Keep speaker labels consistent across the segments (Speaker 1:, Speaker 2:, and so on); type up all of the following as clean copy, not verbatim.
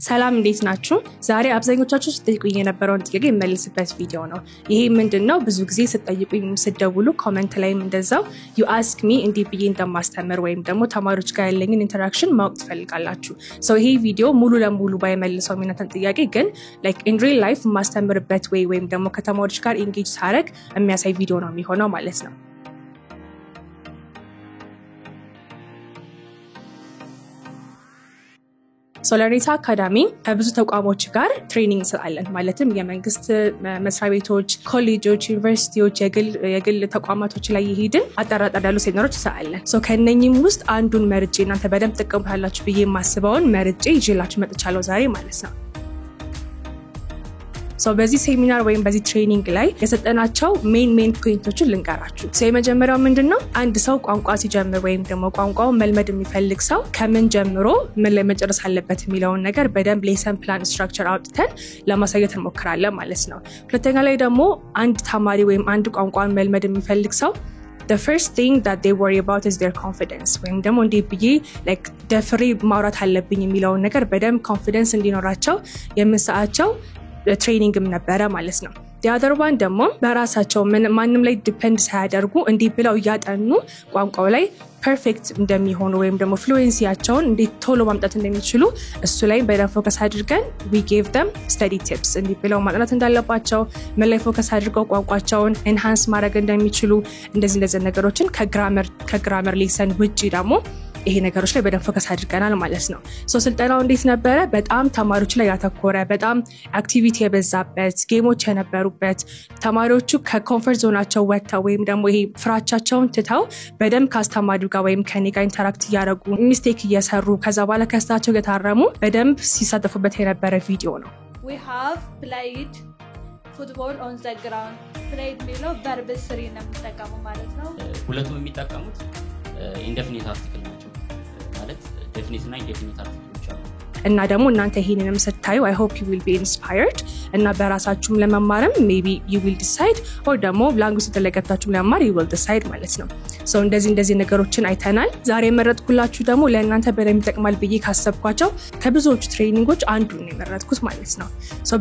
Speaker 1: ሰላም እንዴት ናችሁ? ዛሬ አብዛኞቻችሁ ስትጠይቁኝ የነበረውን ጥያቄ የመልስበት ቪዲዮ ነው። ይሄ ምንድነው? ብዙ ጊዜ ስትጠይቁኝ ስትደውሉ ኮሜንት ላይም እንደዛው you ask me እንዴት ብዬ እንደማስተምር ወይም ደግሞ ተማሪዎች ጋር ያለኝን ኢንተራክሽን ማወቅ ትፈልጋላችሁ። ይሄ ቪዲዮ ሙሉ ለሙሉ ባይመልሰው የእናንተን ጥያቄ ግን like in real life ማስተምርበት ወይም ደግሞ ከተማሪዎች ጋር engage ሳረግ የሚያሳይ ቪዲዮ ነው የሚሆነው ማለት ነው። ሶላሪታ አካዳሚ ከብዙ ተቋሞች ጋር ትሬኒንግ እንሰጣለን ማለትም የመንግስት መስሪያ ቤቶች፣ ኮሌጆች፣ ዩኒቨርሲቲዎች፣ የግል ተቋማቶች ላይ ይሄድን አጠራጣሪ ያሉ ሴሚናሮች እንሰጣለን። ከነኚህም ውስጥ አንዱን መርጬ እናንተ በደንብ ተጠቀሙታላችሁ ብዬ የማስበውን መርጬ ይዤላችሁ መጥቻለሁ ዛሬ ማለት ነው። በዚህ ሴሚናር ወይም በዚህ ትሬኒንግ ላይ የሰጠናቸው ሜን ፖይንቶችን ልንገራችሁ። የመጀመሪያው ምንድነው? አንድ ሰው ቋንቋ ሲጀምር ወይም ደግሞ ቋንቋውን መልመድ የሚፈልግ ሰው ከምን ጀምሮ ምን ላይ መጨረስ አለበት የሚለውን ነገር በደንብ ሌሰን ፕላን ስትራክቸር አውጥተን ለማሳየት እንሞክራለን ማለት ነው። ሁለተኛ ላይ ደግሞ አንድ ተማሪ ወይም አንድ ቋንቋን መልመድ የሚፈልግ ሰው the first thing that they worry about is their confidence ወይም ደግሞ እንዴት ብዬ like ደፍሬ ማውራት አለብኝ የሚለውን ነገር በደንብ ኮንፊደንስ እንዲኖራቸው የምንሰጣቸው ትሬኒንግም ነበረ ማለት ነው። the other one ደግሞ በራሳቸው ማንም ላይ ዲፔንድ ሳያደርጉ እንዲህ ብለው ያጠኑ ቋንቋው ላይ ፐርፌክት እንደሚሆኑ ወይም ደግሞ ፍሉዌንሲያቸውን እንዴት ቶሎ ማምጣት እንደሚችሉ እሱ ላይ በደንብ ፎከስ አድርገን we gave them study tips እንዲህ ብለው ማጥናት እንዳለባቸው ምን ላይ ፎከስ አድርገው ቋንቋቸውን ኤንሃንስ ማድረግ እንደሚችሉ እንደዚህ ነገሮችን ከግራመር ሌሰን ውጪ ደግሞ ይሄ ነገሮች ላይ በደንብ ፎከስ አድርገናል ማለት ነው። ስልጠናው እንዴት ነበረ? በጣም ተማሪዎች ላይ ያተኮረ፣ በጣም አክቲቪቲ የበዛበት፣ ጌሞች የነበሩበት፣ ተማሪዎቹ ከኮምፎርት ዞናቸው ወጥተው ወይም ደግሞ ይሄ ፍራቻቸውን ትተው በደንብ ካስተማሪው ጋር ወይም ከኔ ጋር ኢንተራክት እያደረጉ ሚስቴክ እየሰሩ ከዛ በኋላ ከስታቸው እየታረሙ በደንብ ሲሳተፉበት የነበረ ቪዲዮ ነው።
Speaker 2: We have played football on the ground. played ቢለው verb 3 ነው የሚጠቀመው ማለት ነው።
Speaker 3: ሁለቱም የሚጠቀሙት indefinite article ናቸው ማለት definite እና indefinite articles አሉ።
Speaker 1: እና ደግሞ እናንተ ይሄንንም ስታዩ I hope you will be inspired እና በራሳችሁም ለመማርም maybe you will decide or ደግሞ ላንጉዌጅ ተለቀጣችሁም ለመማር you will decide ማለት ነው። እንደዚህ ነገሮችን አይተናል። ዛሬ የመረጥኩላችሁ ደግሞ ለእናንተ በደንብ ይጠቅማል ብዬ ካሰብኳቸው ከብዙዎቹ ትሬኒንጎች አንዱን ነው የመረጥኩት ማለት ነው።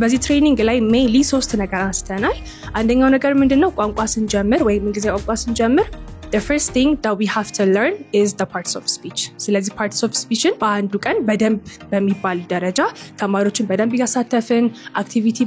Speaker 1: በዚህ ትሬኒንግ ላይ mainly 3 ነገር አንስተናል። አንደኛው ነገር ምንድነው? ቋንቋ ስንጀምር ወይም እንግሊዝኛ ቋንቋ ስንጀምር the first thing that we have to learn is the parts of speech. ስለዚህ parts of speech በአንዱ ቀን በደንብ በሚባል ደረጃ ተማሪዎችን በደንብ ያሳተፍን አክቲቪቲ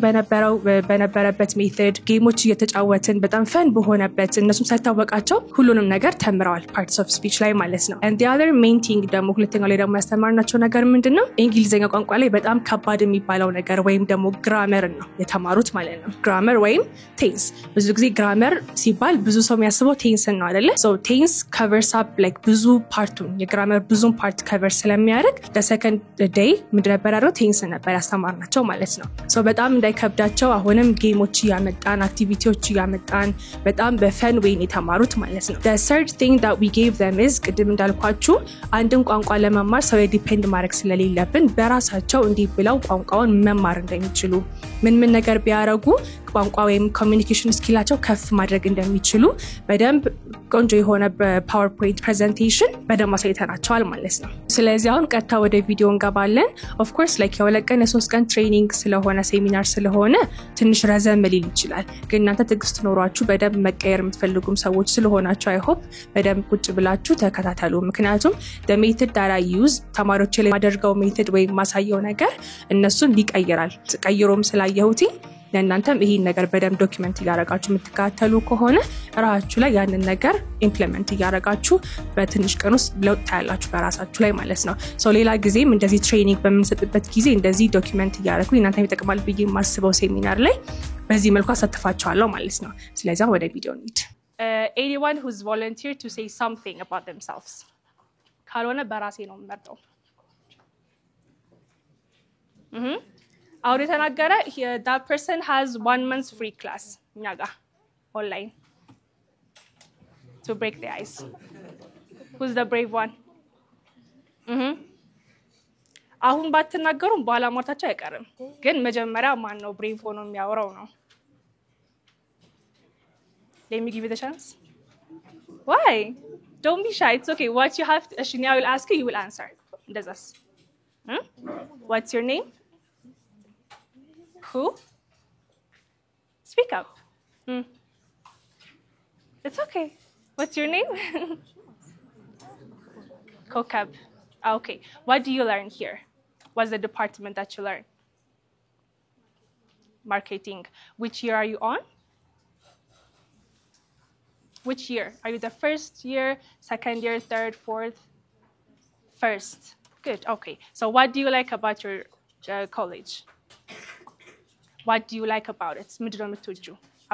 Speaker 1: በነበረበት ሜተድ ጌሞች እየተጫወትን በጣም ፈን በሆነበት እነሱም ሳይታወቃቸው ሁሉንም ነገር ተምረዋል parts of speech ላይ ማለት ነው። and the other main thing ደግሞ ሁለተኛው ላይ ደግሞ ያስተማርናቸው ነገር ምንድነው? እንግሊዝኛ ቋንቋ ላይ በጣም ከባድ የሚባለው ነገር ወይም ደግሞ ግራመር ነው የተማሩት ማለት ነው። ግራመር ወይም ቴንስ። ብዙ ጊዜ ግራመር ሲባል ብዙ ሰው የሚያስበው ቴንስ ነው አይደለ? tense covers up like ብዙ ፓርቱን የግራመር ብዙን ፓርት ከቨር ስለሚያደርግ the second day ምንድነው tense ነበር ያስተማርናቸው ማለት ነው። በጣም እንዳይከብዳቸው አሁንም ጌሞች ያመጣን አክቲቪቲዎች ያመጣን በጣም በፈን ወይ የተማሩት ማለት ነው። the third thing that we gave them is ቅድም እንዳልኳችሁ አንድን ቋንቋ ለመማር ሰው ዲፔንድ ማድረግ ስለሌለብን በራሳቸው እንዲህ ብለው ቋንቋውን መማር እንደሚችሉ ምን ነገር ቢያረጉ ቋንቋ ወይም ኮሚኒኬሽን ስኪላቸው ከፍ ማድረግ እንደሚችሉ በደንብ ቆንጆ የሆነ በፓወርፖይንት ፕሬዘንቴሽን በደንብ አሳይተናቸዋል ማለት ነው። ስለዚህ አሁን ቀጥታ ወደ ቪዲዮ እንገባለን። ኦፍ ኮርስ የሁለት ቀን የ3 ቀን ትሬኒንግ ስለሆነ ሴሚናር ስለሆነ ትንሽ ረዘም ሊል ይችላል። ግን እናንተ ትዕግስት ኖሯችሁ በደንብ መቀየር የምትፈልጉም ሰዎች ስለሆናችሁ I hope በደንብ ቁጭ ብላችሁ ተከታተሉ። ምክንያቱም the method that I use ተማሪዎች ላይ ማደርገው ሜተድ ወይም ማሳየው ነገር እነሱን ሊቀይራል። ቀይሮም ስላየሁት ለእናንተም ይሄን ነገር በደንብ ዶክመንት እያደረጋችሁ የምትከታተሉ ከሆነ ራሳችሁ ላይ ያንን ነገር ኢምፕሊመንት እያደረጋችሁ በትንሽ ቀን ውስጥ ለውጥ ታያላችሁ በራሳችሁ ላይ ማለት ነው። ሌላ ጊዜም እንደዚህ ትሬኒንግ በምንሰጥበት ጊዜ እንደዚህ ዶክመንት እያደረጉ እናንተም ይጠቅማል ብዬ የማስበው ሴሚናር ላይ በዚህ መልኩ አሳትፋቸዋለሁ ማለት ነው። ስለዚህ ወደ ቪዲዮ እንሂድ። anyone who's volunteered to say something about themselves ካልሆነ በራሴ ነው የምመርጠው። አውሪ ተናገረ that person has 1 month free class ኛጋ online to break the ice. Who's the brave one? አሁን ባትናገሩም በኋላ ሞታቸው አይቀርም። ግን መጀመሪያ ማን ነው brave ሆኖ የሚያወራው ነው? Let me give you the chance. Why? Don't be shy. It's okay. What you have to, Ashini, I will ask you, you will answer. Does us? What's your name? Who? Speak up. It's okay. What's your name? Kokab. Okay. What do you learn here? What's the department that you learn? Marketing. Which year are you on? Which year? Are you the first year, second year, third, fourth? First. Good. Okay. So what do you like about your college? What do you like about it?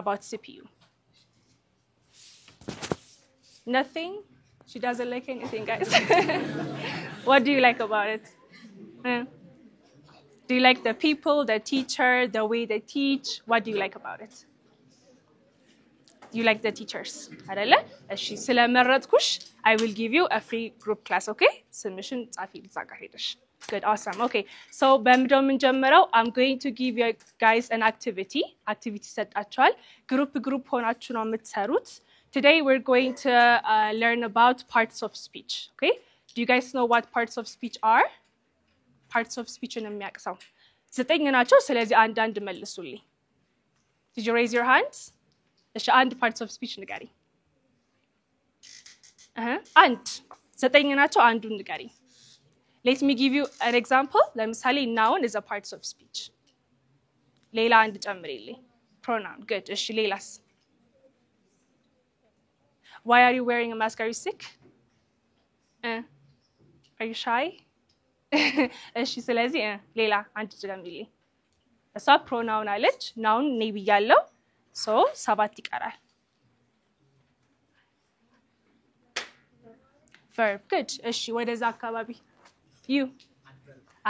Speaker 1: About CPU? Nothing? She doesn't like anything, guys. What do you like about it? Do you like the people, the teacher, the way they teach? What do you like about it? You like the teachers, አይደለ? እሺ ስለመረጥኩሽ I will give you a free group class, okay? ስምሽን ጻፊ ልጻጋ ሄደሽ. Good, awesome. Okay. So በምንድነው የምንጀምረው? I'm going to give you guys an activity. Activity ሰጣችኋል. group ሆናችሁ ነው የምትሰሩት. Today we're going to learn about parts of speech, okay? Do you guys know what parts of speech are? Parts of speech ነው የሚያቅሰው. 9 ናቸው. ስለዚህ አንድ መልሱልኝ. Did you raise your hands? እሺ አንድ parts of speech ንገሪ. አንድ 9 ናቸው አንዱን ንገሪ. Let me give you an example. ለምሳሌ noun is a part of speech. ሌላ አንድ ጨምሪልኝ. pronoun. Good. እሺ ሌላስ? Why are you wearing a mask? Are you sick? Are you shy? እሺ ስለዚህ ሌላ አንድ ጨምሪልኝ. እሷ pronoun አለች. noun ነይ ብያለሁ. So 7 ይቀራል. Verb. Good. እሺ ወደዛ አካባቢ. You.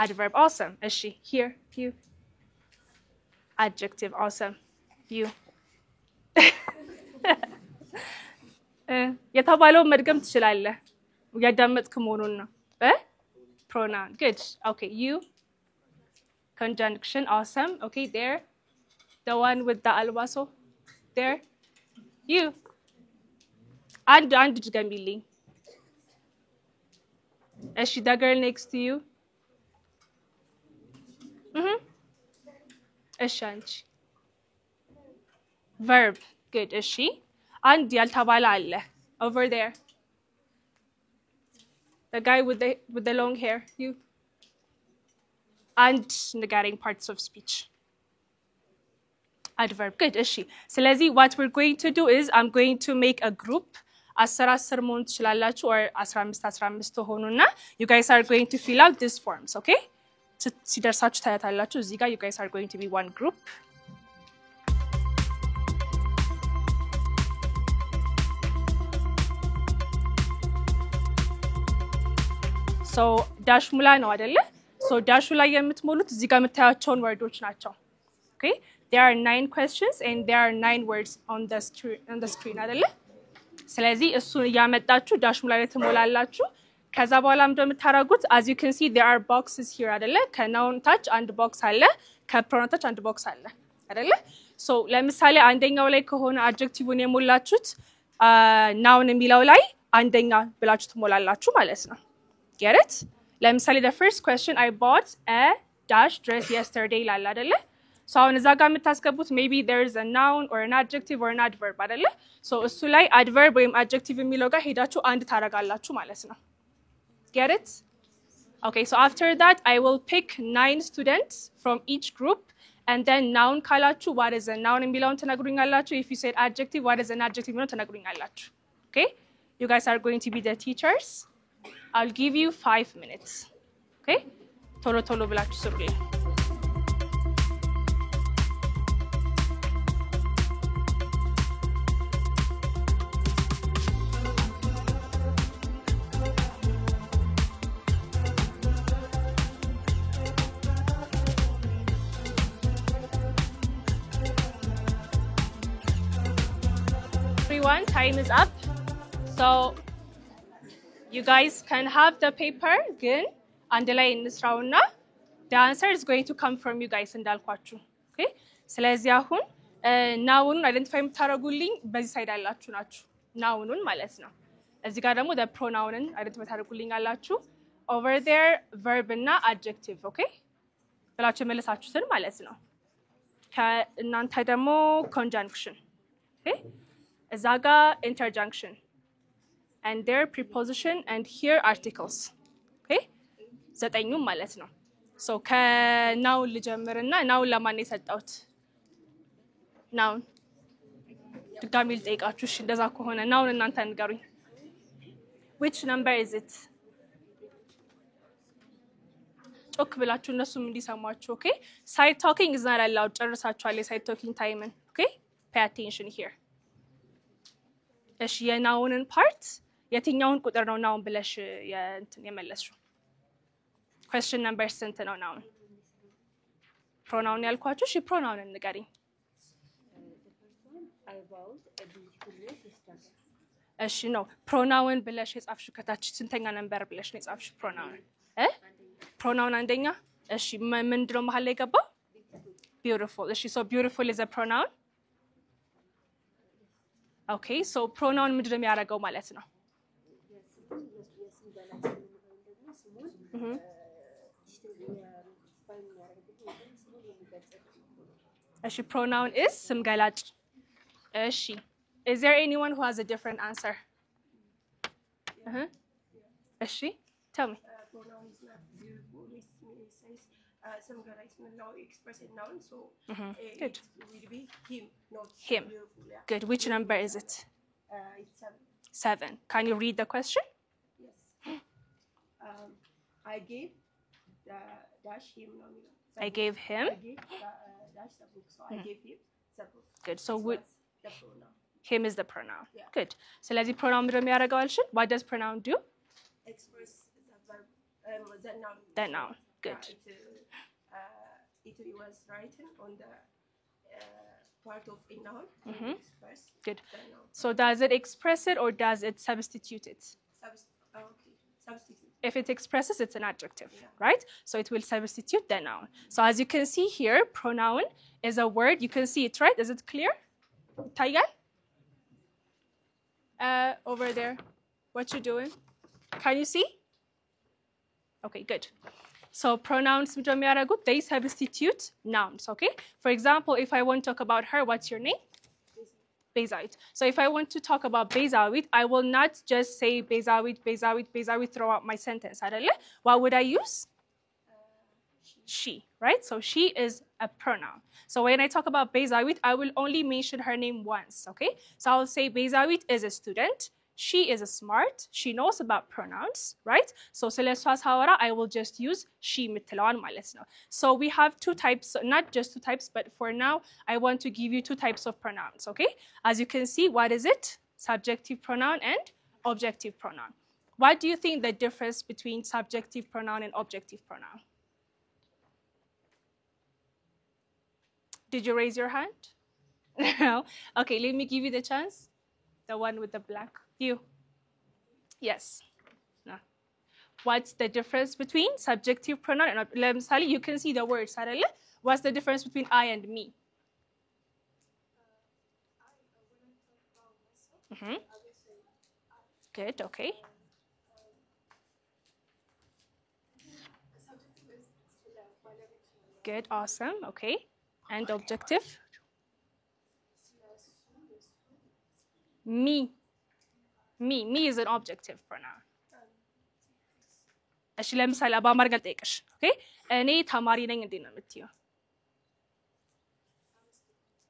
Speaker 1: Adverb. Awesome. እሺ here. You. Adjective. Awesome. You. የተባለውን መድገም ትችላለህ። ያዳመጥክ መሆኑን ነው። Pronoun. Good. Okay. You. Conjunction. Awesome. Okay. There. The one with the albaso. There. You. And ድገሚልኝ. Is she the girl next to you? Is she? Verb. Good. Is she? And ያልተባለ አለ. Over there. The guy with the long hair. You. And negating parts of speech. Adverb. Good. Is she? ስለዚህ what we're going to do is I'm going to make a group. 10 መሆን ትችላላችሁ or 15 ሆኑና you guys are going to fill out these forms, okay? ሲደርሳችሁ ታያታላችሁ. እዚህ ጋር you guys are going to be one group. So dash ሙላ ነው አይደለ? So dash ላይ የምትሞሉት እዚህ ጋር የምታያቸውን ወርዶች ናቸው. Okay? There are 9 questions and there are 9 words on the screen አይደለ? ስለዚህ እሱን ያመጣችሁ ዳሽ ሙላ ላይ ትሞላላችሁ. ከዛ በኋላም እንደምታረጉት as you can see there are boxes here አይደለ? ከnoun ታች አንድ ቦክስ አለ፣ ከpronoun ታች አንድ ቦክስ አለ አይደለ? So ለምሳሌ አንደኛው ላይ ከሆነ adjectiveን የሞላችሁት noun የሚለው ላይ አንደኛ ብላችሁ ትሞላላችሁ ማለት ነው. Get it? ለምሳሌ the first question I bought a dash dress yesterday ይላል አይደለ? So አሁን እዛ ጋር የምታስገቡት maybe there is a noun or an adjective or an adverb አይደለ? So እሱ ላይ adverb ወይም adjective የሚለው ጋር ሄዳችሁ አንድ ታረጋላችሁ ማለት ነው. Get it? Okay, so after that I will pick 9 students from each group and then noun ካላችሁ what is a noun የሚለውን ትነግሩኛላችሁ. If you said adjective, what is an adjective የሚለውን ትነግሩኛላችሁ. Okay? You guys are going to be the teachers. I'll give you 5 minutes. Okay? ቶሎ ብላችሁ ስሩልኝ. Everyone, time is up. So you guys can have the paper again አንደላይ እንስራውና the answer is going to come from you guys እንዳልኳችሁ. Okay? ስለዚህ አሁን ናውኑን አይደንቲፋይ የምታረጉልኝ በዚህ ሳይድ አላችሁ ናችሁ. ናውኑን ማለት ነው. እዚህ ጋር ደግሞ the pronoun አይደንቲፋይ ታረጉልኝ አላችሁ. Over there verb እና adjective, okay? ብላችሁ መለሳችሁትን ማለት ነው. ከእናንተ ደግሞ conjunction okay እዛጋ interjunction and there preposition and here articles okay ዘጠኙም ማለት ነው so ከናውን ልጀምርና ናውን ለማን የሰጣሁት ናውን ድጋሚ ልጠይቃችሁ እሺ እንደዛ ከሆነ ናውን እናንተ ንገሩኝ which number is it ጮክ ብላችሁ እነሱም እንዲሰማችሁ okay side talking is not allowed ጨርሳችኋል side talking time okay pay attention here እሺ የናውንን ፓርት የትኛውን ቁጥር ነው ናውን ብለሽ የመለስሽው question number ስንት ነው ናውን pronoun ያልኳችሁ እሺ pronoun ንገሪኝ እሺ ነው pronoun ብለሽ የጻፍሽው ከታች ስንተኛ ነምበር ብለሽ ነው የጻፍሽው pronoun pronoun አንደኛ እሺ ምንድነው መሃል ላይ ገባው beautiful እሺ so beautiful is a pronoun okay so pronoun ምንድነው የሚያደርገው ማለት ነው እሺ pronoun is ስም ገላጭ እሺ is there anyone who has a different answer እሺ tell me
Speaker 4: pronoun is not beautiful it says some guys will now express it noun so
Speaker 1: good
Speaker 4: it will be him not
Speaker 1: him
Speaker 4: beautiful yeah.
Speaker 1: good which number is it
Speaker 4: It's
Speaker 1: 7 can you read the question
Speaker 4: yes I gave dash him no
Speaker 1: I gave him
Speaker 4: I gave dash the book so I gave him the book
Speaker 1: good so
Speaker 4: the pronoun
Speaker 1: him is the pronoun
Speaker 4: yeah.
Speaker 1: good ስለዚህ pronoun ምንድነው የሚያደርገው አልሽን what does pronoun do
Speaker 4: express the verb the
Speaker 1: noun good
Speaker 4: yeah, it was written on the part of a noun express
Speaker 1: good
Speaker 4: the noun.
Speaker 1: so does it express it or does it substitute it
Speaker 4: Okay substitute
Speaker 1: if it expresses it's an adjective
Speaker 4: yeah.
Speaker 1: right so it will substitute the noun so as you can see here pronoun is a word you can see it right is it clear Tayal over there what you doing can you see okay good so pronouns they substitute nouns okay for example if I want to talk about her what's your name Bezawit so if I want to talk about Bezawit I will not just say Bezawit throughout my sentence what would I use she right so she is a pronoun so when I talk about Bezawit I will only mention her name once okay so I'll say Bezawit is a student she is a smart she knows about pronouns right so ስለሷ ሳወራ I will just use she ምትለዋን ማለት ነው so we have two types not just two types but for now I want to give you two types of pronouns okay as you can see what is it subjective pronoun and objective pronoun what do you think the difference between subjective pronoun and objective pronoun did you raise your hand no okay let me give you the chance the one with the black you yes no what's the difference between subjective pronoun and ለምሳሌ you can see the words አይደለ what's the difference between I and me good okay good awesome okay and objective me is an objective pronoun እሺ ለምሳሌ በአማርኛ ልጠይቅሽ ኦኬ እኔ ተማሪ ነኝ እንዴ ነው የምትይው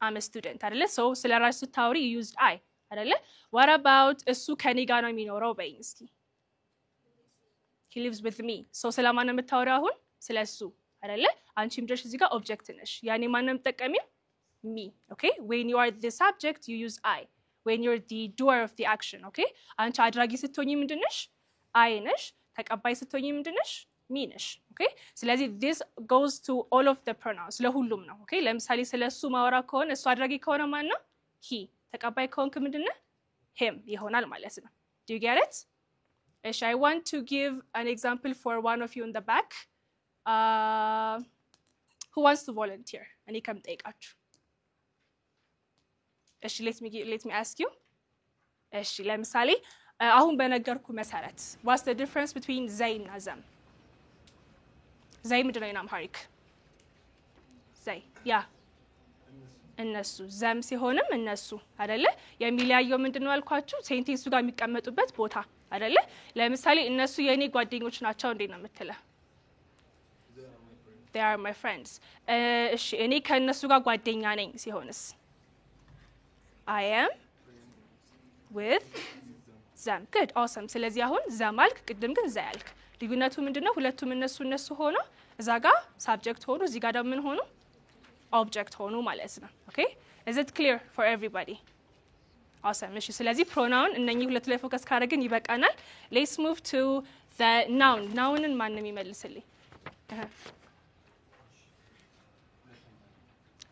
Speaker 1: I'm a student አይደለ so ስለራስሽ ስታወሪ you used I አይደለ what about እሱ ከኔ ጋር ነው የሚኖረው በይኝ እስኪ he lives with me so ስለማን ነው የምታወሪው አሁን ስለሱ አይደለ አንቺም ድረሽ እዚህ ጋር ኦብጀክት ነሽ ያኔ ማን ነው የምትጠቀሚው me okay when you are the subject you use I when you're the doer of the action okay አንቺ አድራጊ ስትሆኚ ምንድነሽ I ነሽ ተቀባይ ስትሆኚ ምንድነሽ me ነሽ okay ስለዚህ this goes to all of the pronouns ለሁሉም ነው okay ለምሳሌ ስለሱ ማወራ ከሆነ እሱ አድራጊ ከሆነ ማን ነው he ተቀባይ ከሆንክ ምንድነው him ይሆናል ማለት ነው do you get it እሺ I want to give an example for one of you in the back who wants to volunteer እኔ ከምጠይቃችሁ እሺ let me ask you እሺ ለምሳሌ አሁን በነገርኩ መሰረት what's the difference between ዘይ እና ዘም ዘይ ምንድነው in Amharic ዘይ yeah እነሱ ዘም ሲሆንም እነሱ አይደለ የሚለያየው ምንድነው አልኳችሁ ሴንቴንሱ ጋር የሚቀመጡበት ቦታ አይደለ ለምሳሌ እነሱ የኔ ጓደኞች ናቸው እንዴ ነው የምትለው they are my friends እሺ እኔ ከነሱ ጋር ጓደኛ ነኝ ሲሆንስ I am with them good awesome ስለዚህ አሁን them አልክ ቅድም ግን ዘ ያልክ ልዩነቱ ምንድነው ሁለቱም እነሱ ሆኖ እዛ ጋር subject ሆኖ እዚህ ጋር ደግሞ ምን ሆኖ object ሆኖ ማለት ነው okay is it clear for everybody awesome እሺ ስለዚህ pronoun እነኚህ ሁለቱ ላይ ፎከስ ካደረግን ይበቃናል let's move to the nounን ማንም ይመልስልኝ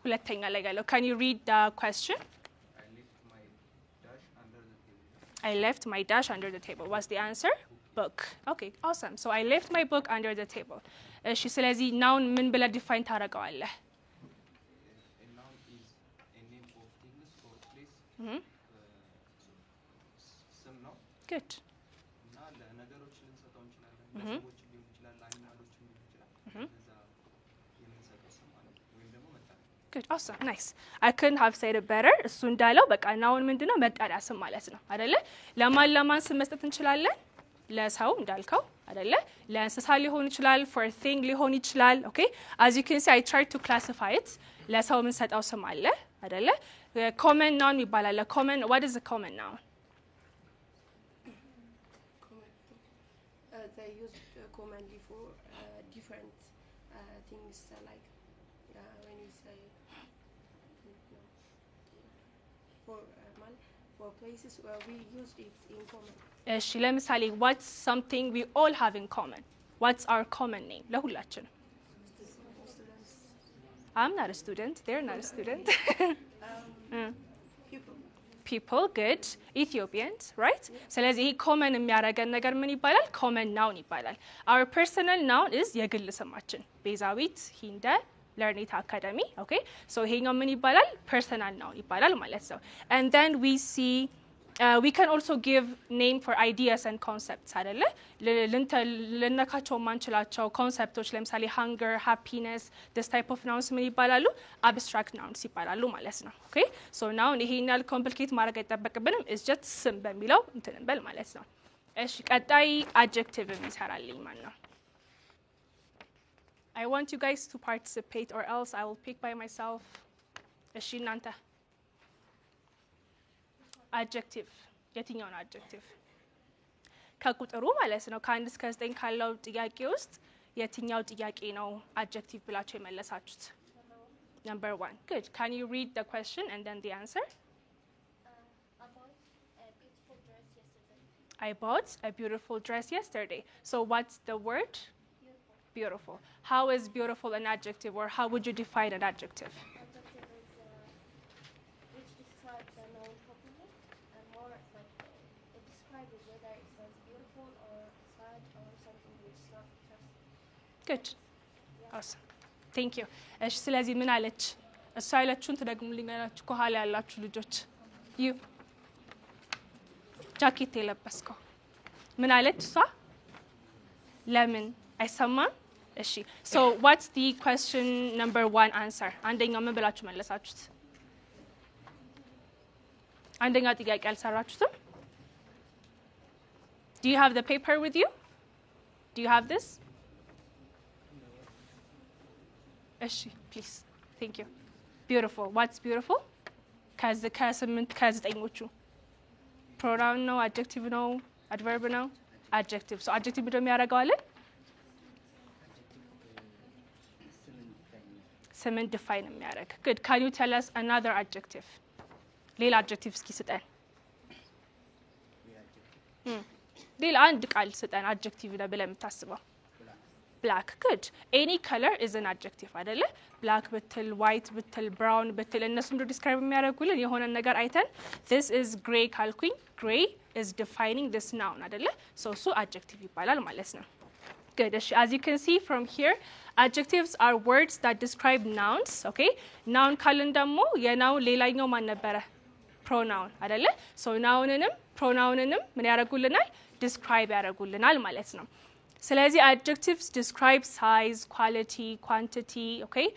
Speaker 1: ሁለተኛ ላይ ያለው can you read the question I left my dash under the table what's the answer book okay awesome so I left my book under the table እሺ ስለዚህ noun ምን ብለ define ታረጋዋለህ
Speaker 5: a noun is a name of things or place ስም ነው
Speaker 1: good
Speaker 5: እና ለነገሮች ልንሰጠው እንችላለን ለሰዎች ሊሆን ይችላል ለአኒማሎች ሊሆን ይችላል እዛ የምንሰጠው ስም ማለት ወይም ደግሞ መጣሪያ
Speaker 1: good awesome nice I couldn't have said it better እሱ እንዳለው በቃ ናውን ምንድነው መጣሪያ ስም ማለት ነው አይደለ ለማን ስም መስጠት እንችላለን ለሰው እንዳልከው አይደለ ለእንስሳ ሊሆን ይችላል for a thing ሊሆን ይችላል okay as you can see I tried to classify it ለሰው ምን ሰጣው ስም አለ አይደለ common noun ይባላል common what is a common noun
Speaker 4: they use commonly for different things like when you say for places where we use it in common
Speaker 1: እሺ ለምሳሌ what's something we all have in common what's our common name ለሁላችን I'm not a student they're not a student people good Ethiopians right ስለዚህ common የሚያረጋን ነገር ምን ይባላል common noun ይባላል our personal noun is የግል ስማችን ቤዛዊት ሂንደ learning academy okay so ይሄኛው ምን ይባላል personal noun ይባላል ማለት ነው and then we see we can also give name for ideas and concepts አይደለ ለነካቸው ማንችላቸው concepts ለምሳሌ hunger happiness this type of nouns ምን ይባላሉ abstract nouns ይባላሉ ማለት ነው okay so now ይሄን ያህል complicate ማድረግ አይጠበቅብንም is just ስም በሚለው እንትን እንበል ማለት ነው እሺ ቀጣይ adjective የሚሰራልኝ ማን ነው I want you guys to participate or else I will pick by myself እሺ እናንተ adjective የትኛው ነው adjective ከቁጥሩ ማለት ነው ከ1 እስከ 9 ካለው ጥያቄ ውስጥ የትኛው ጥያቄ ነው adjective ብላችሁ የመለሳችሁት number 1 good can you read the question and then the answer I bought a beautiful dress yesterday so what's the word beautiful how is beautiful an adjective or how would you define an adjective good awesome thank you እሺ ስለዚህ ምን አለች እሷ ያለችውን ትደግሙልኛላችሁ ከኋላ ያላችሁ ልጆች you ጃኬት የለበስከው ምን አለች እሷ ለምን አይሰማም እሺ so what's the question number 1 answer አንደኛው ምን ብላችሁ መለሳችሁት አንደኛ ጥያቄ አልሰራችሁትም do you have the paper with you do you have this እሺ please thank you beautiful what's beautiful ከዘጠኞቹ pronoun ነው adjective ነው adverb ነው adjective so adjective ደግሞ ያደርገዋለን ስምን define የሚያደርግ good can you tell us another adjective ሌላ adjective እስኪ ስጠን ሌላ አንድ ቃል ስጠን adjective ነው ብለን የምታስበው black good any color is an adjective አይደለ black ብትል white ብትል brown ብትል እነሱን describe የሚያደርጉልን የሆነ ነገር አይተን this is gray ካልኩኝ gray is defining this noun አይደለ so እሱ adjective ይባላል ማለት ነው good as you can see from here adjectives are words that describe nouns okay noun ካልን ደግሞ የnoun ሌላኛው ማን ነበረ pronoun አይደለ so nounንም pronounንም ምን ያደርጉልናል describe ያደርጉልናል ማለት ነው ስለዚህ adjectives describe size, quality, quantity, okay?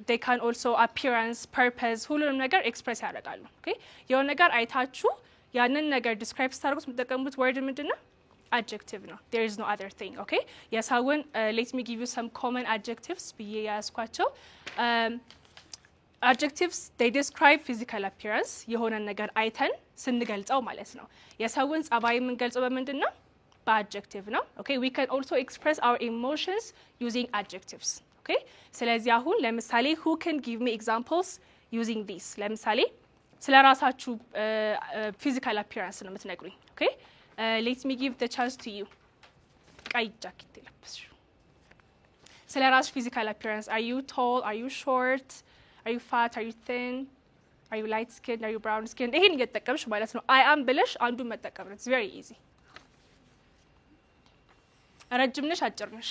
Speaker 1: They can also appearance, purpose, ሁሉንም ነገር express ያደርጋሉ። okay? የሆነ ነገር አይታችሁ ያንን ነገር describe ስታደርጉት የምትጠቀሙት word ምንድነው? Adjective ነው። There is no other thing, okay? የሰውን let me give you some common adjectives ብዬ ያስኳቸው adjectives they describe physical appearance የሆነ ነገር አይተን ስንገልጸው ማለት ነው። የሰውን ጸባይ የምንገልጸው በምንድን ነው? በadjective ነው። okay? We can also express our emotions using adjectives, okay? ስለዚህ አሁን ለምሳሌ who can give me examples using these? ለምሳሌ ስለ ራሳችሁ physical appearance ነው የምትነግሩኝ, okay? Let me give the chance to you. ቀይ ጃኬት የለበስሽው ስለ ራስሽ physical appearance. Are you tall? Are you short? Are you fat? Are you thin? Are you light skinned? Are you brown skinned? ይሄን እየተጠቀምሽ ማለት ነው። I am ብለሽ አንዱን መጠቀም ነው። It's very easy. ረጅም ነሽ አጭር ነሽ?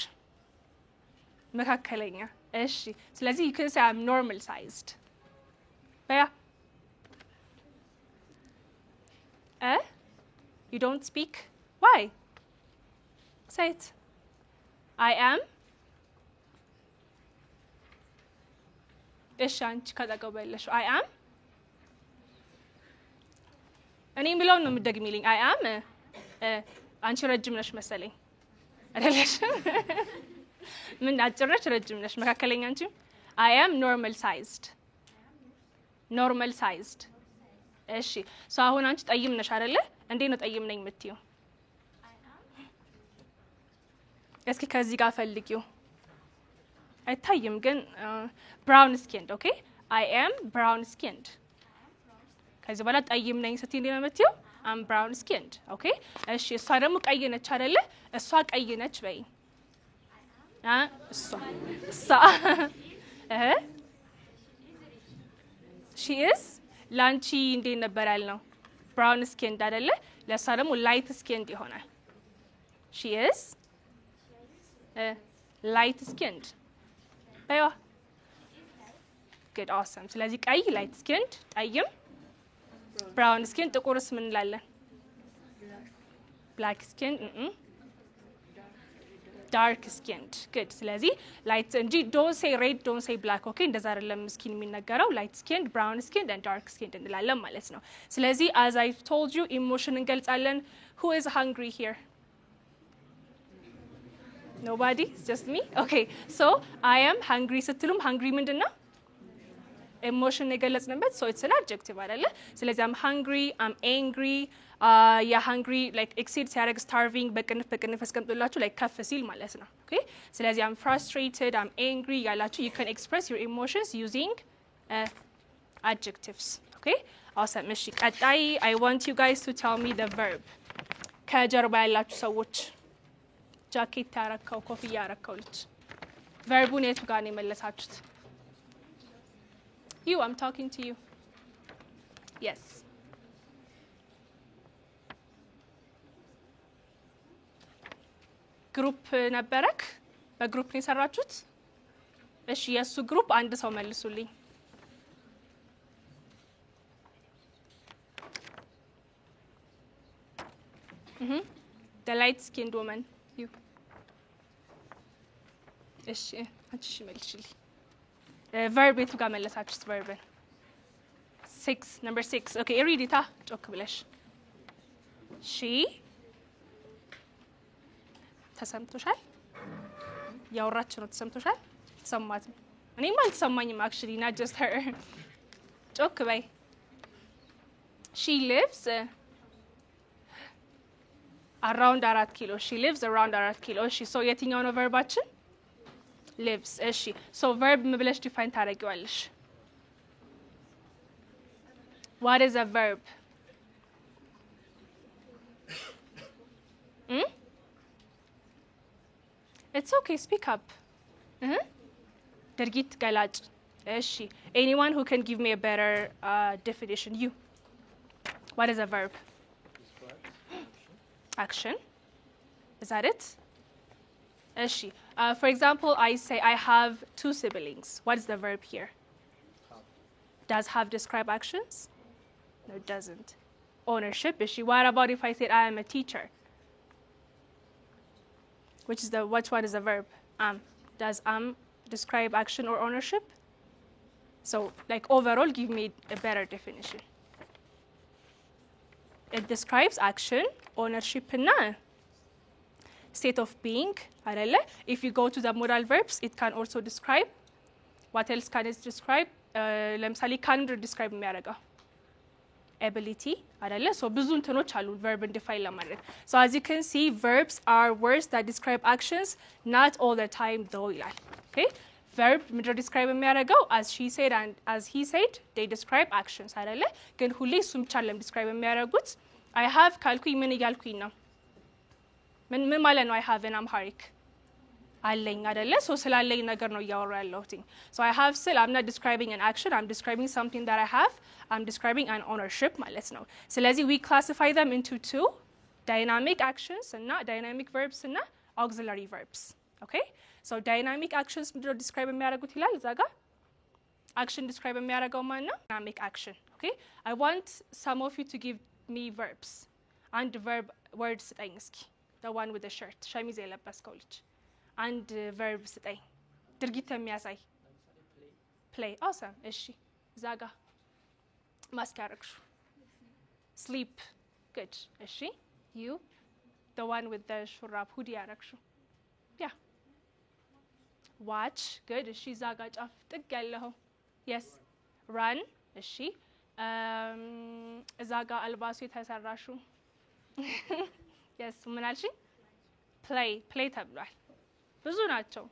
Speaker 1: መካከለኛ። እሺ ስለዚህ you can say I'm normal sized. በያ You don't speak? Why? Say it. I am. እሺ አንቺ ካጠገቡ ያለሽው I am እኔ ብለው ነው የምትደግሚልኝ። I am አንቺ ረጅም ነሽ መሰለኝ አይደለሽ? ምን አጭር ነሽ ረጅም ነሽ መካከለኛ አንቺ? I am normal sized. Normal sized. እሺ so አሁን አንቺ ጠይም ነሽ አይደለ? እንዴት ነው ጠይም ነኝ የምትይው? እስኪ ከዚህ ጋር ፈልጊው። አይታይም ግን brown skinned, okay? I am brown skinned. ከዚህ በኋላ ጠይም ነኝ ስትይ እንዴት ነው የምትይው? I'm brown skinned, okay? እሺ እሷ ደግሞ ቀይ ነች አይደለ? እሷ ቀይ ነች በይ። እሷ she is ላንቺ እንዴት ነበር ያልነው? brown skinned አይደለ? ለሷ ደግሞ light skinned ይሆናል። she is light skinned. በይዋ good, awesome. ስለዚህ ቀይ light skinned፣ ጠይም brown skinned፣ ጥቁርስ ምን እንላለን? black skinned, dark skinned. good. ስለዚህ light እንጂ don't say red, don't say black, okay? እንደዛ አይደለም ስኪን የሚነገረው light skinned, brown skinned and dark skinned እንላለን ማለት ነው። ስለዚህ as I told you emotion እንገልጻለን። who is hungry here? Nobody? It's just me? Okay. So I am hungry ስትሉም hungry ምንድነው? emotion የገለጽንበት so it's an adjective አይደለ? ስለዚህ I'm hungry, I'm angry, hungry like exceed ሲያደርግ starving በቅንፍ አስቀምጡላችሁ like ከፍ ሲል ማለት ነው። okay? ስለዚህ I'm frustrated, I'm angry ያላችሁ you can express your emotions using adjectives. okay? awesome. እሺ ቀጣይ I want you guys to tell me the verb. ከጀርባ ያላችሁ ሰዎች ጃኬት ያረከው ኮፍያ ያረከው ልጅ verb-ን የቱ ጋር ነው የመለሳችሁት? You, I'm talking to you. Yes. ግሩፕ ነበረክ? በግሩፕ ነው የሰራችሁት? እሺ የሱ ግሩፕ አንድ ሰው መልሱልኝ። The light skinned woman. You. እሺ አንቺ መልሽልኝ። verb የቱ ጋር መለሳችሁት? verb 6 number 6. okay read it ጮክ ብለሽ she ተሰምቶሻል? ያወራች ነው ተሰምቶሻል? ተሰማት? እኔማ አልተሰማኝም actually not just her. ጮክ በይ። she lives around 4 ኪሎ she lives around 4 ኪሎ እሺ so የትኛው ነው verbaችን? lives. እሺ so verb ምን ብለሽ define ታደርጊዋለሽ? what is a verb? it's okay, speak up. ድርጊት ገላጭ። እሺ anyone who can give me a better definition? you. what is a verb? action. is that it? እሺ for example I say I have 2 siblings. what is the verb here? does have describe actions? no, it doesn't. ownership. እሺ what about if I said I am a teacher? which is what one is the verb? Does describe action or ownership? So like overall, give me a better definition. It describes action, ownership, and state of being. If you go to the modal verbs, it can also describe. What else can it describe? ለምሳሌ can describe የሚያደርገው ability አይደለ? So ብዙ እንትኖች አሉ verb define ለማድረግ. So as you can see, verbs are words that describe actions, not all the time though ይላል. Okay? Verb ምድር describe የሚያደርገው as she said and as he said, they describe actions አይደለ? ግን ሁሌ እሱም ብቻ ለም describe የሚያደርጉት I have ካልኩኝ ምን እያልኩኝ ነው? ምን ማለት ነው I have in Amharic? አለኝ አይደለ? So ስላለኝ ነገር ነው እያወራ ያለሁት. So I have still, I'm not describing an action, I'm describing something that I have. I'm describing an ownership ማለት ነው. ስለዚህ we classify them into two, dynamic actions እና dynamic verbs እና auxiliary verbs. Okay? So dynamic actions ምንድነው describe የሚያደርጉት ይላል እዛ ጋር? Action describe የሚያደርገው ማን ነው? Dynamic action. Okay? I want some of you to give me verbs. አንድ verb word ስጠኝ እስኪ. The one with the shirt. ሸሚዝ የለበስከው ልጅ. አንድ verb ስጠኝ. ድርጊት የሚያሳይ. Play. Awesome. እሺ. እዛ ጋር ማስክ ያደረግሽው. Sleep. Good. እሺ. You. The one with the ሹራብ ሁዲ ያደረግሽው. Yeah. Watch. Good. እሺ. እዛ ጋር ጫፍ ጥግ ያለኸው. Yes. Run. እሺ. እዛ ጋር አልባሱ የተሰራሽው. Yes. ምን አልሽኝ? Play. Play ተብሏል. ብዙ ናቸው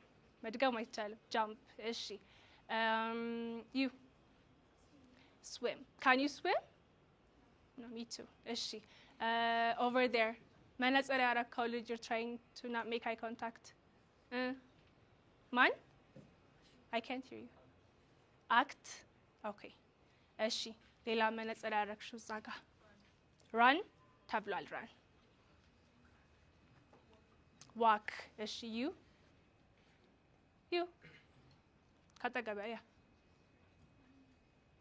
Speaker 1: መድገም አይቻልም. Jump. እሺ. You. Swim. Can you swim? No, me too. እሺ. Over there. መነጽር ያደረከው ልጅ, you're trying to not make eye contact. Man? I can't hear you. Act. Okay. እሺ. ሌላ መነጽር ያደረክሽው እዛ ጋር. Run. ተብሏል. Run. Walk. እሺ. You. You. ካጠገበ ያ.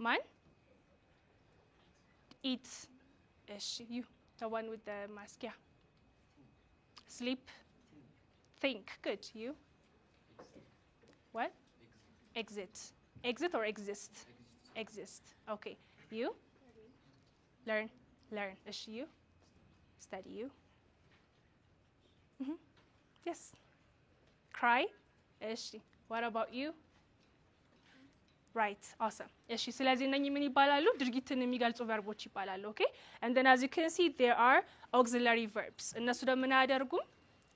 Speaker 1: Man? Eat. እሺ. You. The one with the mask. Yeah. Sleep. Think. Good. You. What? Exit. Exit or exist? Exist. Okay. You. Learn. Learn. እሺ. You. Study. You. Yes. Cry. እሺ. What about you? Right. Awesome. እሺ. ስለዚህ እነኚህ ምን ይባላሉ? ድርጊትን የሚገልጹ ቨርቦች ይባላሉ. Okay? And then as you can see, there are auxiliary verbs. እነሱ ደግሞ ምን አያደርጉም?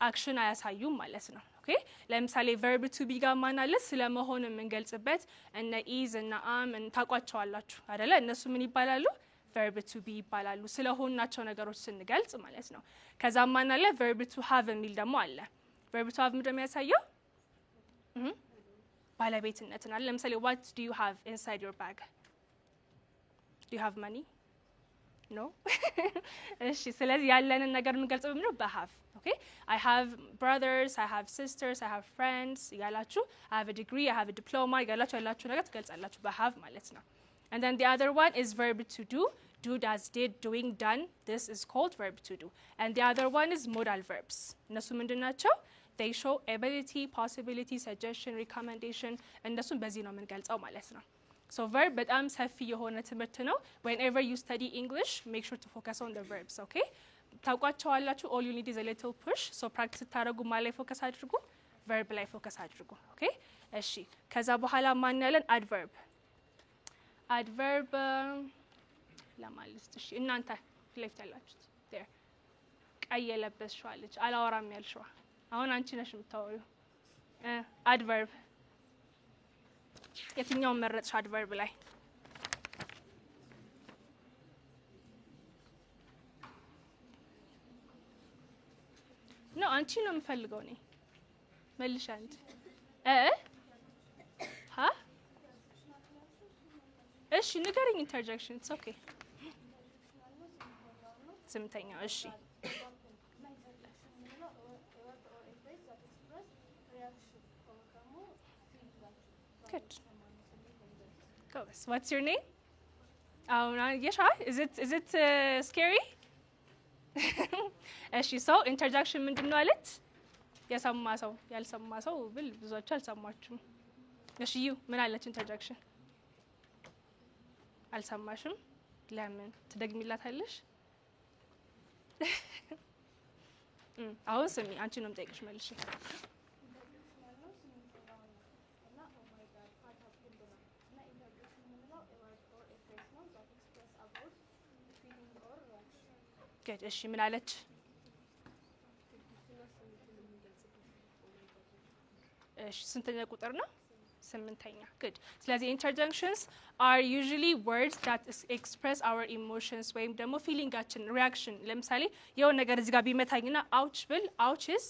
Speaker 1: አክሽን አያሳዩም ማለት ነው. Okay? ለምሳሌ verb to be ጋር ማን አለ? ስለመሆን የምንገልጽበት እነ is እና am ታውቋቸዋላችሁ አይደለ? እነሱ ምን ይባላሉ? verb to be ይባላሉ። ስለሆናቸው ነገሮች ስንገልጽ ማለት ነው. ከዛ ማን አለ? verb to have የሚል ደግሞ አለ. verb to have ምንድነው የሚያሳየው? ባለቤትነትን አለ። ለምሳሌ what do you have inside your bag? Do you have money? No? እሺ ስለዚህ ያለንን ነገር የምንገልጸው ምንድነው? በሃቭ. Okay? I have brothers, I have sisters, I have friends ያላችሁ, I have a degree, I have a diploma ያላችሁ ነገር ትገልጻላችሁ በሃቭ ማለት ነው. And then the other one is verb to do. Do, does, did, doing, done. This is called verb to do. And the other one is modal verbs. እነሱ ምንድን ናቸው? They show ability, possibility, suggestion, recommendation. እነሱን በዚህ ነው የምንገልጸው ማለት ነው. So verb በጣም ሰፊ የሆነ ትምህርት ነው. Whenever you study English, make sure to focus on the verbs, okay? ታውቋቸዋላችሁ. All you need is a little push. So practice ታደርጉ ላይ ፎከስ አድርጉ. verb ላይ ፎከስ አድርጉ. Okay? እሺ. ከዛ በኋላ ማን ያለን? adverb. adverb ለማለት እሺ እናንተ ሌፍት ያላችሁት there ቀይ የለበስሽው አለች አላወራም ያልሽው አሁን አንቺ ነሽ የምታወሪው adverb የትኛውን መረጥሽ adverb ላይ ነው አንቺ ነው የምፈልገው ነኝ መልሽ አንቺ ሀ እሺ ንገሪኝ interjection it's okay ስምንተኛው እሺ good go what's your name yes is it scary እሺ so interjection ምንድነው አለት የሰማ ሰው ያልሰማ ሰው ብል ብዙዎች አልሰማችሁም። እሺ ዩ ምን አለች ኢንተርጀክሽን? አልሰማሽም? ለምን ትደግሚላታለሽ? አሁን ስሚ አንቺ ነው የምጠይቅሽ መልሽ። እሺ ምን አለች? እሺ ስንተኛ ቁጥር ነው? 8ኛ good ስለዚህ interjunctions are usually words that express our emotions ወይም ደግሞ ፊሊንጋችን reaction ለምሳሌ የሆነ ነገር እዚህ ጋር ቢመታኝና ouch ብል ouch is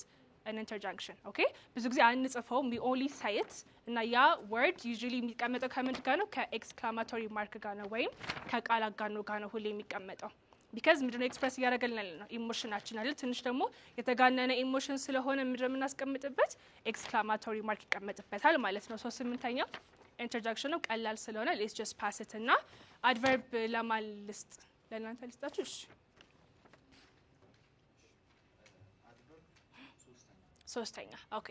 Speaker 1: an interjunction okay ብዙ ጊዜ አንጽፈውም we only say it እና ያ word usually የሚቀመጠው ከምን ጋር ነው? ከኤክስክላማቶሪ ማርክ ጋር ነው ወይም ከቃላት ጋር ነው ሁሌ የሚቀመጠው because ምንድነው ኤክስፕረስ ያደርገልናል ነው ኢሞሽናችን አይደል ትንሽ ደግሞ የተጋነነ ኢሞሽን ስለሆነ ምንድነው የምናስቀምጥበት ኤክስክላማቶሪ ማርክ ይቀመጥበታል ማለት ነው። 8ኛ ኢንተርጀክሽን ነው ቀላል ስለሆነ let's just pass it እና adverb ለማልስጥ ለእናንተ ልስጣችሁ እሺ ሶስተኛ ኦኬ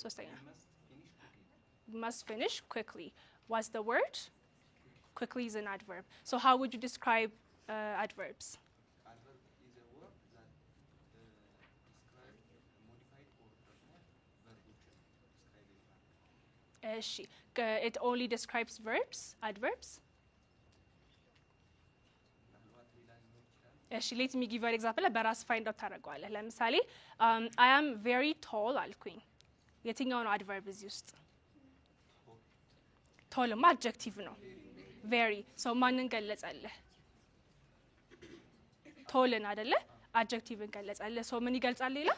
Speaker 1: ሶስተኛ must finish quickly what's the word? Quickly is an adverb. So how would you describe adverbs?
Speaker 5: Adverb is a word that describes modified or describe
Speaker 1: it only describes verbs, adverbs? let me give you an example. በራስ find out ታደርገዋለህ። ለምሳሌ I am very tall አልኩኝ። የትኛው ነው adverb እዚህ ውስጥ? tall ማ adjective ነው። very so ማንን ገለጸልህ? ቶልን አይደለ? adjectiveን ገለጸልህ። so ምን ይገልጻል ሌላ?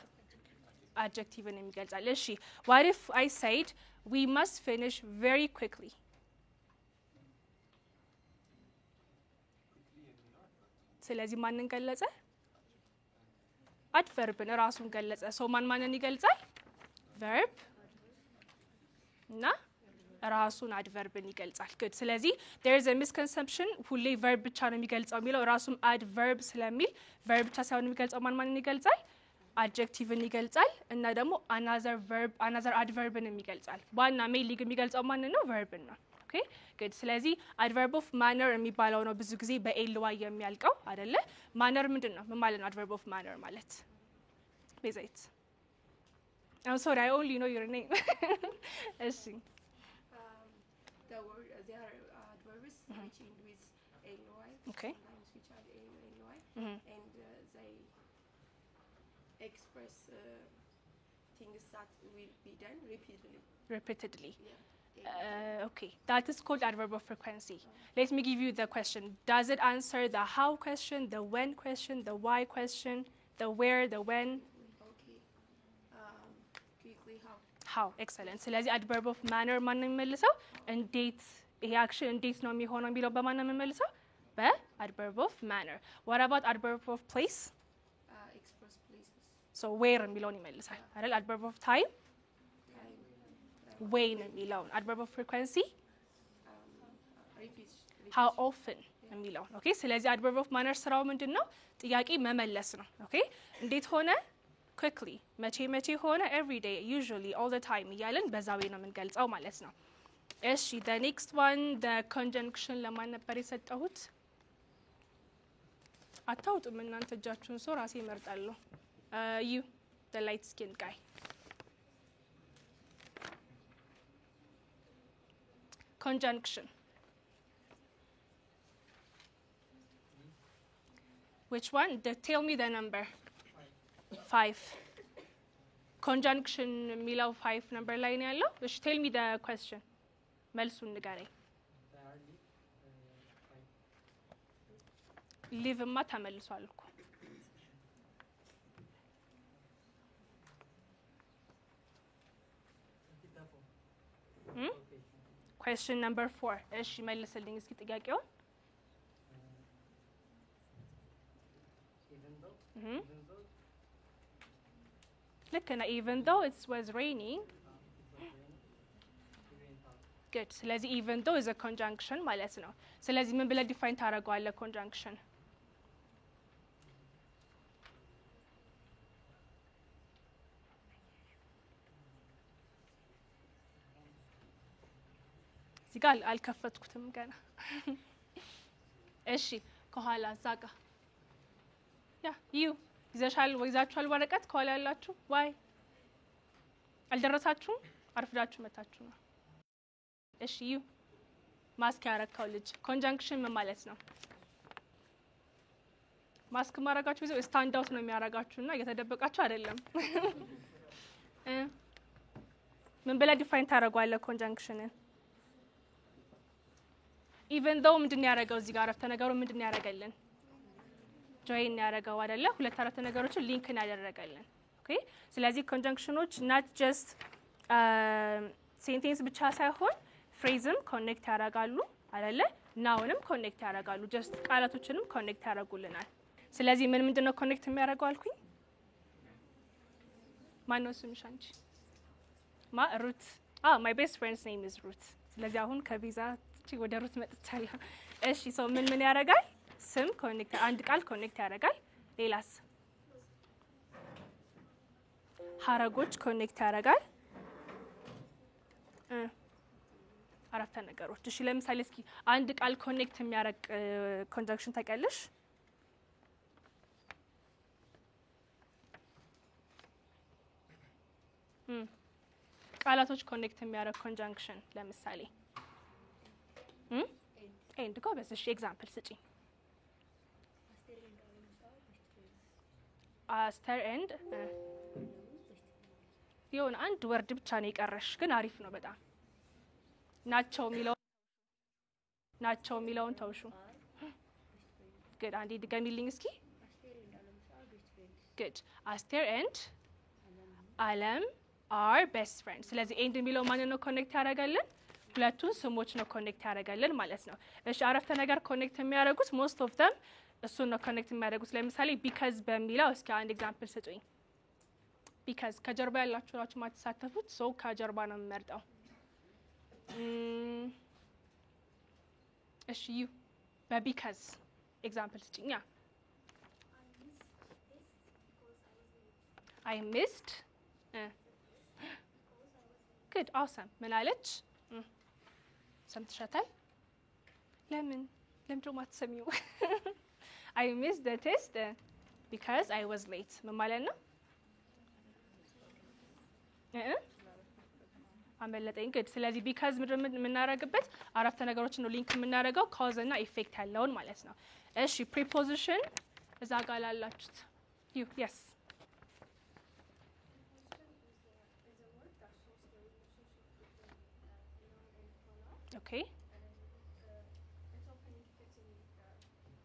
Speaker 1: adjectiveን የሚገልጻል። እሺ what if I said we must finish very quickly? ስለዚህ ማንን ገለጸ? adverbን ራሱን ገለጸ። so ማንን ይገልጻል? verb እና ራሱን adverbን ይገልጻል። good ስለዚህ there is a misconception ሁሌ verb ብቻ ነው የሚገልጸው የሚለው ራሱም adverb ስለሚል verb ብቻ ሳይሆን የሚገልጸው ማንን ይገልጻል? adjectiveን ይገልጻል እና ደግሞ another adverbን ይገልጻል። ዋና mainly የሚገልጸው ማንን ነው? verbን ነው። okay good ስለዚህ adverb of manner የሚባለው ነው ብዙ ጊዜ በly የሚያልቀው አይደለ? manner ምንድነው? ምን ማለት ነው adverb of manner ማለት? ቤዛይት I'm sorry I only know your name. እሺ
Speaker 4: the word there are adverbs which end with ly
Speaker 1: okay
Speaker 4: sometimes which are ly and they express things that will be done repeatedly
Speaker 1: yeah. Okay that is called adverb of frequency. Let me give you the question. Does it answer the how question, the when question, the why question, the where, the when?
Speaker 4: okay quickly
Speaker 1: how excellent ስለዚህ adverb of manner ማን ነው የሚመልሰው? እንዴት ይሄ አክሽን እንዴት ነው የሚሆነው የሚለው በማን ነው የሚመልሰው? በadverb of manner. what about adverb of place?
Speaker 4: express places
Speaker 1: so where የሚለውን ይመልሳል አይደል? adverb of time when የሚለውን adverb of frequency
Speaker 4: repeat
Speaker 1: how often የሚለውን ኦኬ ስለዚህ adverb of manner ስራው ምንድነው? ጥያቄ መመለስ ነው። ኦኬ እንዴት ሆነ? quickly መቼ ሆነ? every day usually all the time እያልን በዛው ነው የምንገልጸው ማለት ነው። እሺ the next one the conjunction ለማን ነበር የሰጠሁት? አታውጡም እናንተ እጃችሁን ሰው ራሴ እመርጣለሁ። you the light skinned guy conjunction which one? Tell me the number 5 conjunction የሚለው 5 number ላይ ነው ያለው። እሺ tell me the question መልሱን ንገረኝ። liveማ ተመልሷል እኮ question number 4 እሺ መልስልኝ እስኪ ጥያቄውን። ልክ ነው even though it was raining good ስለዚህ even though is a conjunction ማለት ነው። ስለዚህ ምን ብለህ ዲፋይን ታደርገዋለህ conjunction? እዚህ ጋር አልከፈትኩትም ገና እሺ ከኋላ ዛጋ ያ ይዛችኋል ወረቀት ከኋላ ያላችሁ ዋይ አልደረሳችሁም አርፍዳችሁ መታችሁ ነው እሺ ማስክ ያረካው ልጅ ኮንጃንክሽን ምን ማለት ነው ማስክ ማረጋችሁ ቢዘው ስታንድ አውት ነው የሚያረጋችሁና እየተደበቃችሁ አይደለም ምን ብለ ዲፋይን ታረጋዋለህ ኮንጃንክሽንን even though ምንድን ያረጋው እዚህ ጋር አረፍተ ነገሩ ምንድን ያረጋልን ጆይን ያረጋው አይደለ ሁለት አረፍተ ነገሮችን ሊንክ ያደረጋልን ኦኬ ስለዚህ ኮንጃንክሽኖች not just ሴንቴንስ ብቻ ሳይሆን ፍሬዝም ኮኔክት ያረጋሉ አይደለ ናውንም ኮኔክት ያረጋሉ just ቃላቶችንም ኮኔክት ያረጉልናል ስለዚህ ምንድነው ኮኔክት የሚያረጋው አልኩኝ ማን ነው ስምሽ አንቺ ሩት my best friend's name is Ruth ስለዚህ አሁን ከቪዛ ወደ ሩት መጥቻለሁ እሺ ሶ ምን ያረጋል ስም ኮኔክት አንድ ቃል ኮኔክት ያረጋል ሌላስ ሐረጎች ኮኔክት ያረጋል አረፍተ ነገሮች እሺ ለምሳሌ እስኪ አንድ ቃል ኮኔክት የሚያረግ ኮንጃንክሽን ታውቂያለሽ ቃላቶች ኮኔክት የሚያረግ ኮንጃንክሽን ለምሳሌ ኤንድ ጎበዝ እሺ ኤግዛምፕል ስጪ አስተር ኤንድ የሆነ አንድ ወርድ ብቻ ነው የቀረሽ ግን አሪፍ ነው በጣም ናቸው የሚለውን ተውሹ good አንዴ ድገሚልኝ እስኪ good አስተር ኤንድ አለም are best friends ስለዚህ ኤንድ የሚለው ማን ነው ኮኔክት ያደርጋልን ሁለቱን ስሞች ነው ኮኔክት ያደርጋልን ማለት ነው እሺ አረፍተ ነገር ኮኔክት የሚያደርጉት most of them እሱ ነው ኮኔክት የሚያደርጉት ለምሳሌ because በሚለው እስኪ አንድ ኤግዛምፕል ስጡኝ because ከጀርባ ያላችሁ ናችሁ ማትሳተፉት ሶ ከጀርባ ነው የምመርጠው እሺ because ኤግዛምፕል ስጪኝ I missed good awesome ምን አለች ሰምተሻታል ለምን ደሞ አትሰሚው I missed the test because I was late ምን ማለት ነው አመለጠኝ good ስለዚህ because ምን እናረጋግበት አረፍተ ነገሮችን ነው ሊንክ የምናረጋው cause እና effect ያለውን ማለት ነው እሺ preposition እዛ ጋር ላላችሁት yes okay
Speaker 6: it often indicates in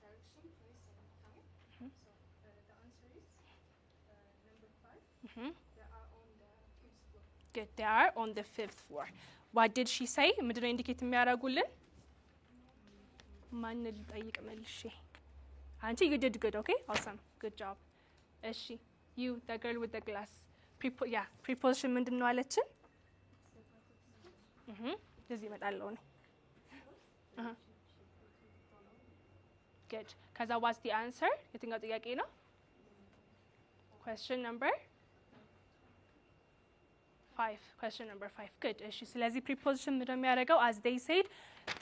Speaker 6: direction, place, and time. So the answer is number 5. They are on the 5th floor.
Speaker 1: Good. They are on the 5th floor. What did she say? ምንድነው ኢንዲኬት የሚያደርጉልን? ማን ልጠይቅ መልሼ? አንቺ you did good, okay? Awesome. Good job. እሺ you the girl with the glass. Preposition ምንድነው አለችን? እዚህ እመጣለሁ ነው good ከዛ what's the answer የትኛው ጥያቄ ነው question number 5 good እሺ ስለዚህ preposition ምንድነው የሚያደርገው as they said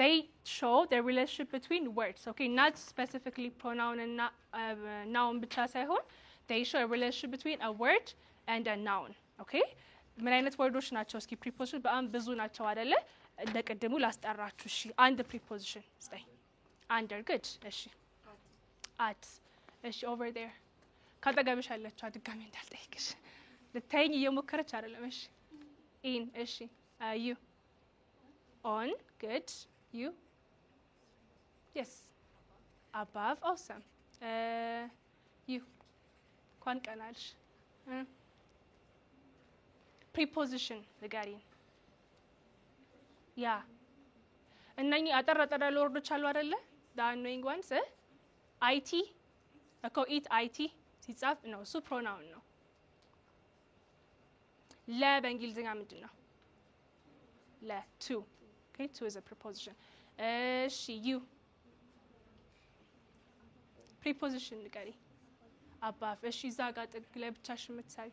Speaker 1: they show the relationship between words okay not specifically pronoun and noun ብቻ ሳይሆን they show a relationship between a word and a noun okay ምን አይነት ወርዶች ናቸው እስኪ preposition በጣም ብዙ ናቸው አይደለ እንደቀደሙ ላስጠራችሁ እሺ አንድ preposition stay under good እሺ at እሺ over there ካጠገብሽ አለችው አድጋሚ እንዳልጠይቅሽ ልታይኝ እየሞከረች አይደለም እሺ in እሺ you on good you yes above awesome you ቋንቀናልሽ preposition ንገሪኝ ያ እነኚህ አጠራጠራ ለወርዶች አሉ አይደለ the annoying ones it እኮ it it ሲጻፍ ነው እሱ pronoun ነው ለ በእንግሊዝኛ ምንድን ነው ለ to okay to is a preposition እሺ you preposition ንገሪ above እሺ እዛ ጋር ጥግ ለብቻሽ የምትሳዩ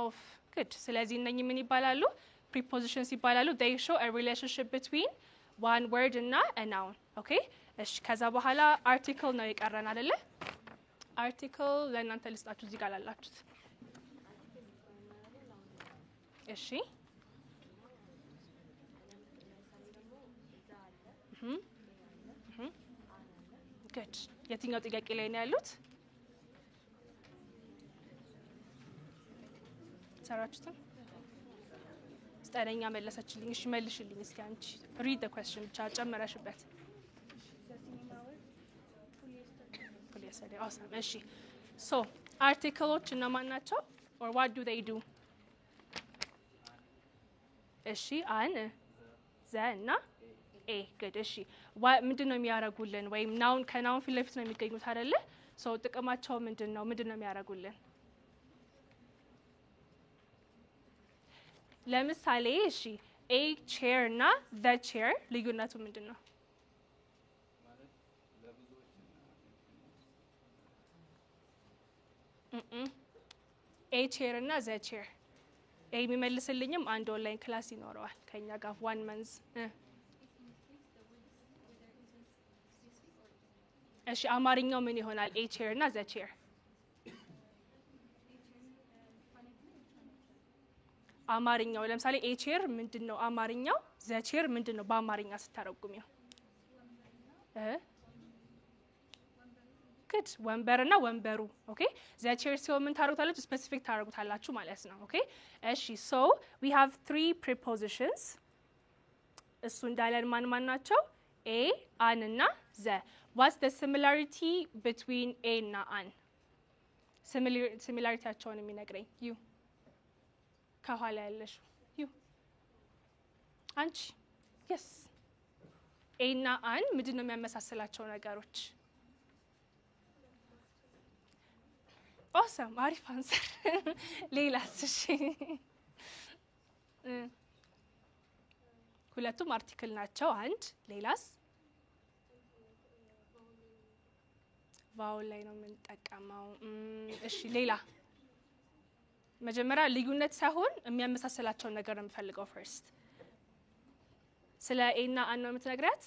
Speaker 1: of good ስለዚህ እነኚህ ምን ይባላሉ prepositions ይባላሉ they show a relationship between one word እና a noun okay እሺ ከዛ በኋላ article ነው የቀረን አይደለ article ለእናንተ ልስጣችሁ እዚህ ጋር ላላችሁት እሺ good የትኛው ጥያቄ ላይ ነው ያሉት ሰራችሁት ስጠረኛ መለሰችልኝ እሺ መልሽልኝ እስኪ አንቺ read the question ብቻ ጨመረሽበት fully yesterday awesome እሺ so articleዎች እነማን ናቸው or what do they do እሺ አን ዘ እና ኤ good እሺ ምንድነው የሚያረጉልን ወይም ናውን ከናውን ፊት ለፊት ነው የሚገኙት አይደለ so ጥቅማቸው ምንድነው የሚያረጉልን ለምሳሌ እሺ a chair እና the chair ልዩነቱ ምንድነው a chair እና the chair a የሚመልስልኝም አንድ ኦንላይን ክላስ ይኖረዋል ከኛ ጋር 1 month እሺ አማርኛው ምን ይሆናል a chair እና the chair አማርኛው ለምሳሌ a chair ምንድነው አማርኛው the chair ምንድነው በአማርኛ ስታረጉሚው good ወንበርና ወንበሩ okay the chair ሲሆን ምን ታረጉታላችሁ ስፔሲፊክ ታረጉታላችሁ ማለት ነው okay እሺ so we have 3 prepositions እሱ እንዳለን ማን ናቸው a an እና the what's the similarity between a እና an similarityያቸውን የሚነግረኝ you ከኋላ ያለሽ you አንቺ yes a እና an ምንድነው የሚያመሳስላቸው ነገሮች awesome አሪፍ አንሰር ሌላስ እሺ ሁለቱም አርቲክል ናቸው አንድ ሌላስ ቫውል ላይ ነው የምንጠቀመው እሺ ሌላ መጀመሪያ ልዩነት ሳይሆን የሚያመሳስላቸው ነገር ነው የምፈልገው first ስለ a እና an ነው የምትነግሪያት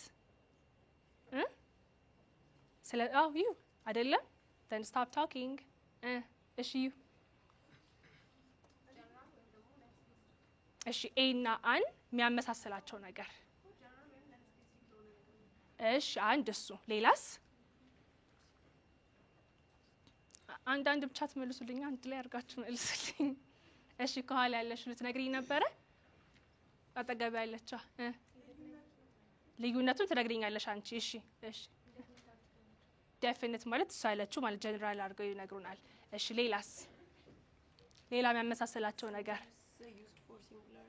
Speaker 1: ስለ you አይደለም then stop talking እሺ you እሺ a እና an የሚያመሳስላቸው ነገር እሺ አንድ እሱ ሌላስ አንድ ብቻ ትመልሱልኝ አንድ ላይ አርጋችሁ መልሱልኝ እሺ ከኋላ ያለሽ ልትነግሪኝ ነበረ አጠገብ ያለቻ ልዩነቱን ትነግሪኛለሽ አንቺ እሺ definite ማለት ሳይለችሁ ማለት ጀነራል አርገው ይነግሩናል እሺ ሌላስ ሌላ የሚያመሳስላቸው ነገር
Speaker 4: used for singular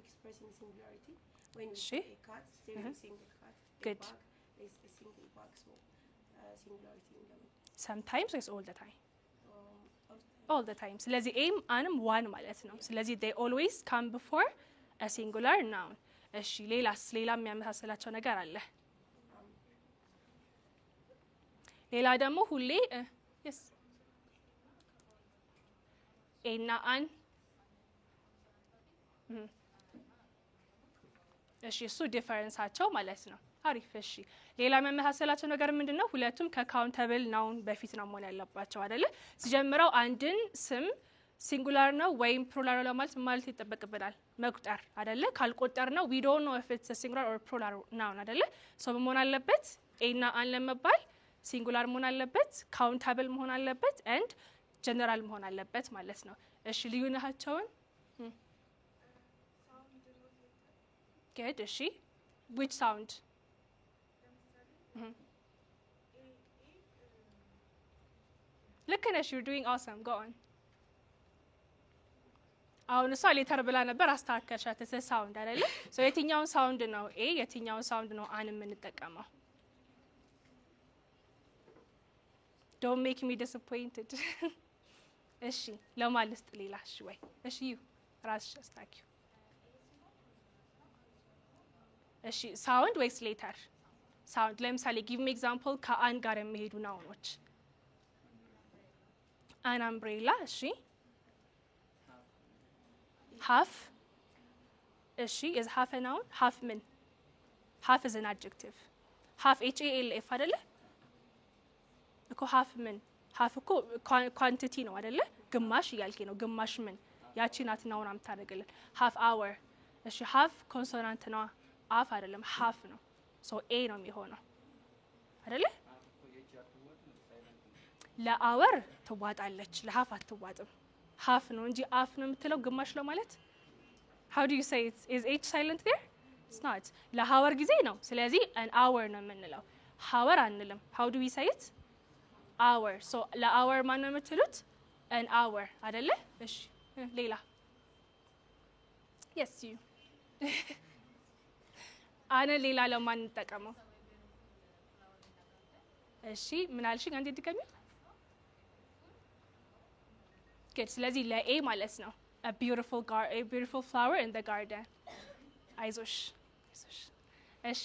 Speaker 4: expressing singularity when you
Speaker 1: She?
Speaker 4: say a cat there is a single cat
Speaker 1: Good.
Speaker 4: a bag is a single bag so singularity in them
Speaker 1: sometimes or all the time
Speaker 4: also
Speaker 1: all the time ስለዚህ aim አንም one ማለት ነው ስለዚህ they always come before a singular noun እሺ ሌላስ ሌላ የሚያመሳስላቸው ነገር አለ ሌላ ደግሞ ሁሌ yes a እና an እሺ እሱ ዲፈረንሳቸው ማለት ነው አሪፍ እሺ ሌላ የሚያመሳስላቸው ነገር ምንድነው ሁለቱም ከካውንተብል ናውን በፊት ነው መሆን ያለባቸው አይደለ ሲጀምረው አንድን ስም ሲንጉላር ነው ወይም ፕሉራል ነው ማለት ይተበቀበላል መቁጠር አይደለ ካልቆጠር ነው we don't know if it's a singular or plural noun አይደለ ሶ መሆን አለበት a እና an ለመባል ሲንጉላር መሆን አለበት ካውንተብል መሆን አለበት and ጀነራል መሆን አለበት ማለት ነው እሺ ልዩነታቸውን good እሺ which sound look at you're doing awesome go on አሁን እሷ ሌተር ብላ ነበር አስተካከልሻት እሰ ሳውንድ አይደለ ሶ የትኛውን ሳውንድ ነው ኤ የትኛውን ሳውንድ ነው አን የምንጠቀመው don't make me disappointed እሺ ለማልስጥ ሌላ እሺ ወይ እሺ you ራስሽ አስተካክዩ እሺ ሳውንድ ወይስ ሌተር ሳውንድ ለምሳሌ give me example ከአን ጋር የሚሄዱ ናውኖች an umbrella እሺ half እሺ is half a noun? half ምን? half is an adjective. half HALF አይደለ? እኮ half ምን? half እኮ quantity ነው አይደለ? ግማሽ እያልከኝ ነው። ግማሽ ምን? ያቺ ናት ናውን አምታደርግልን። half hour እሺ half ኮንሶናንት ነው አፍ አይደለም half ነው። so a ነው የሚሆነው አይደለ? ለአወር ትዋጣለች ለሀፍ አትዋጥም። half ነው እንጂ አፍ ነው የምትለው ግማሽ ነው ማለት how do you say it? is h silent there? it's not. ለሀወር ጊዜ ነው ስለዚህ an hour ነው የምንለው hour አንልም. how do we say it? hour. so ለhour ማን ነው የምትሉት? an hour አይደለ? እሺ ሌላ yes you አነ ሌላ ለማን እንጠቀመው? እሺ ምን አልሽኝ? አንዴ ድገሚ። good ስለዚህ ለኤ ማለት ነው a beautiful flower in the garden. አይዞሽ አይዞሽ። እሺ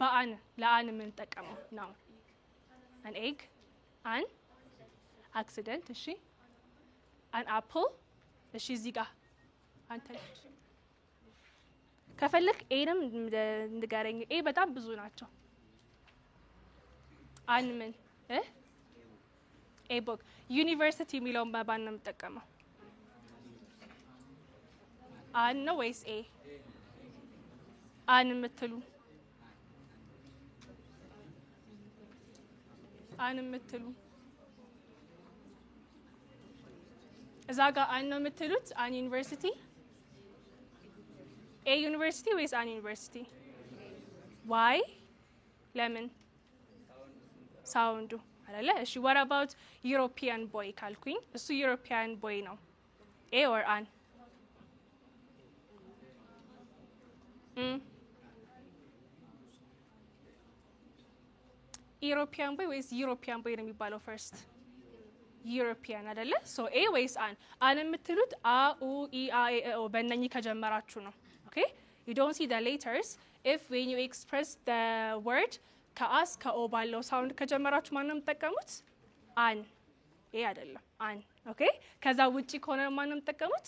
Speaker 1: በአን ለአን ምን እንጠቀመው ነው? an egg an accident እሺ an apple እሺ እዚህ ጋር አንተ ከፈለክ ኤንም ንገረኝ። ኤ በጣም ብዙ ናቸው። አን ምን ኤ ቦክ ዩኒቨርሲቲ የሚለውን በባን ነው የምጠቀመው? አን ነው ወይስ ኤ? አን የምትሉ አን የምትሉ እዛ ጋር አን ነው የምትሉት? አን ዩኒቨርሲቲ ኤ ዩኒቨርሲቲ ወይስ አን ዩኒቨርሲቲ? ዋይ ለምን? ሳውንዱ አይደለ? እሺ what about European boy ካልኩኝ እሱ European boy ነው ኤ or አን? European boy ወይስ European boy ነው የሚባለው? ፈርስት European አይደለ? ሶ ኤ ወይስ አን? አን የምትሉት አ ኡ ኢ አ ኤ ኦ በእነኚህ ከጀመራችሁ ነው። okay you don't see the letters if when you express the word ከአስ ከኦ ባለው ሳውንድ ከጀመራችሁ ማን ነው የምትጠቀሙት? አን ኤ አይደለም አን። ኦኬ ከዛ ውጪ ከሆነ ማን ነው የምትጠቀሙት?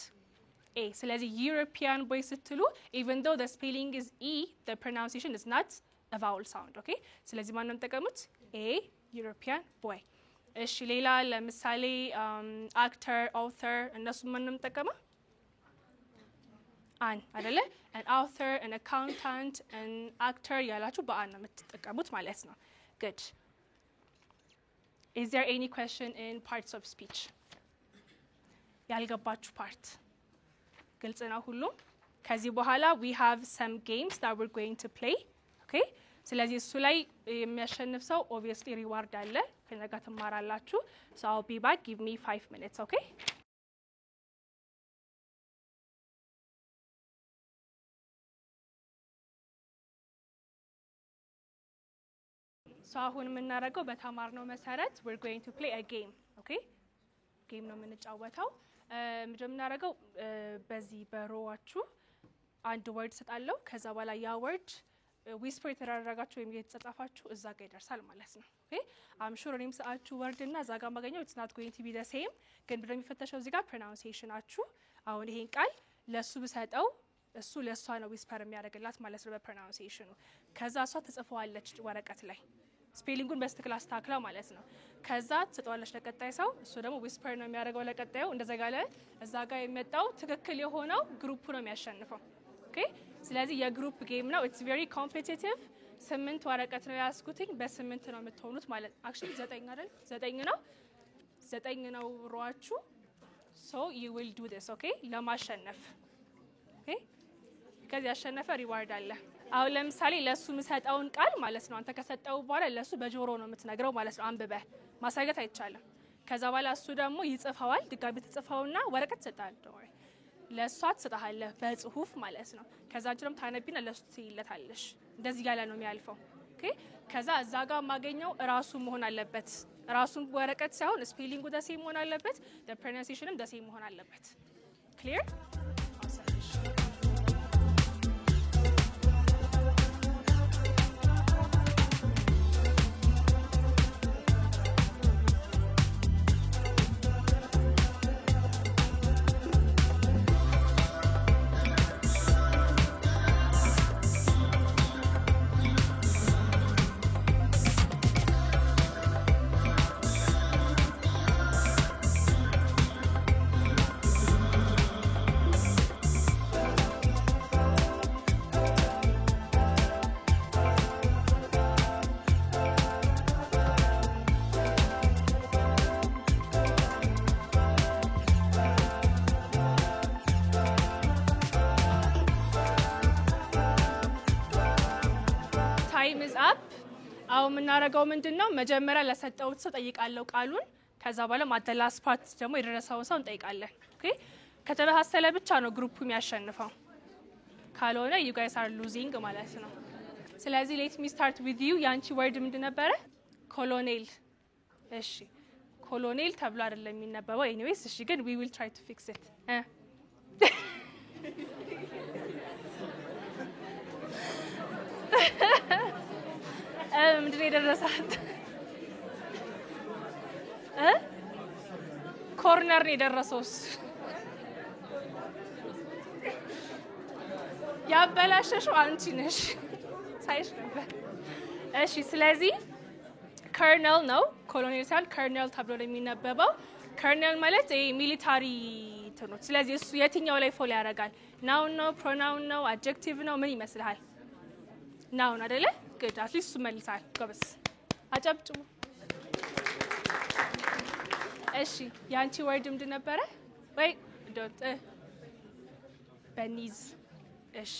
Speaker 1: ኤ። ስለዚህ European boy ስትሉ even though the spelling is e the pronunciation is not a vowel sound. ኦኬ ስለዚህ ማን ነው የምትጠቀሙት? ኤ European boy። እሺ ሌላ ለምሳሌ actor author እነሱ ማን ነው የምትጠቀመው? አን አይደለ? an author an accountant an actor ያላችሁ በአን ነው የምትጠቀሙት ማለት ነው። good is there any question in parts of speech? ያልገባችሁ ፓርት ግልጽ ነው ሁሉም? ከዚህ በኋላ we have some games that we're going to play. okay ስለዚህ እሱ ላይ የሚያሸንፍ ሰው obviously reward አለ ከኛ ጋር ትማራላችሁ. so I'll be back, give me 5 minutes. okay so አሁን የምናደርገው በተማርነው መሰረት we're going to play a game. okay ጌም ነው የምንጫወተው። ምንድነው የምናደርገው? በዚህ በሮዋችሁ አንድ ወርድ ሰጣለሁ። ከዛ በኋላ ያ ወርድ ዊስፐር የተደረጋችሁ ወይም የተጻጻፋችሁ እዛ ጋር ይደርሳል ማለት ነው። ኦኬ አም ሹር እኔም ሰጣችሁ ወርድ እና እዛ ጋር ማገኘው it's not going to be the same ግን ብሎ የሚፈተሸው እዚህ ጋር pronunciation-አችሁ። አሁን ይሄን ቃል ለሱ ብሰጠው እሱ ለሷ ነው ዊስፐር የሚያደርግላት ማለት ነው በpronunciation-ኑ። ከዛ እሷ ተጽፈዋለች ወረቀት ላይ ስፔሊንጉን በስትክክል አስተካክላ ማለት ነው። ከዛ ትሰጠዋለች ለቀጣይ ሰው እሱ ደግሞ ዊስፐር ነው የሚያደርገው ለቀጣዩ። እንደዛ ጋር እዛ ጋር የመጣው ትክክል የሆነው ግሩፕ ነው የሚያሸንፈው። ኦኬ ስለዚህ የግሩፕ ጌም ነው። it's very competitive 8 ወረቀት ነው ያስኩትኝ በ8 ነው የምትሆኑት ማለት actually 9 አይደል? 9 ነው ሮአችሁ። so you will do this okay ለማሸነፍ okay ከዚህ ያሸነፈ ሪዋርድ አለ። አሁን ለምሳሌ ለሱ ምሰጣውን ቃል ማለት ነው አንተ ከሰጠው በኋላ ለሱ በጆሮ ነው የምትነግረው ማለት ነው። አንብበህ ማሳየት አይቻልም። ከዛ በኋላ እሱ ደግሞ ይጽፈዋል። ድጋሚ ትጽፈውና ወረቀት ትሰጣለህ። ለሷ ትሰጣለህ በጽሁፍ ማለት ነው። ከዛ አንቺም ታነቢና ለሱ ትይለታለሽ። እንደዚህ ያለ ነው የሚያልፈው። ኦኬ ከዛ እዛ ጋር ማገኘው ራሱ መሆን አለበት። ራሱን ወረቀት ሳይሆን ስፔሊንጉ ደሴ መሆን አለበት። the pronunciation ደሴ መሆን አለበት። clear አሁን የምናደርገው ምንድነው መጀመሪያ ለሰጠውት ሰው ጠይቃለሁ ቃሉን ከዛ በኋላ ማተላስ ፓርት ደግሞ የደረሰው ሰው እንጠይቃለን ኦኬ ከተመሳሰለ ብቻ ነው ግሩፑ የሚያሸንፈው ካልሆነ you guys are losing ማለት ነው ስለዚህ let me start with you ያንቺ ወርድ ምንድን ነበረ ኮሎኔል እሺ ኮሎኔል ተብሎ አይደለም የሚነበበው anyways እሺ ግን we will try to fix it ምንድን ነው የደረሳት ኮርነር ነው የደረሰውስ ያበላሸሽው አንቺ ነሽ ሳይሽ ነበር እሺ ስለዚህ ኮሎኔል ነው ኮሎኔል ሳይሆን ኮሎኔል ተብሎ ነው የሚነበበው ኮሎኔል ማለት ሚሊታሪ ነው ስለዚህ እሱ የትኛው ላይ ፎሎ ያደርጋል ናውን ነው ፕሮናውን ነው አድጀክቲቭ ነው ምን ይመስልሃል ናውን አይደለ good at least መልሳል ጎበስ አጨብጭቡ እሺ ያንቺ ወርድ ምንድን ነበረ ወይ ዶት በኒዝ እሺ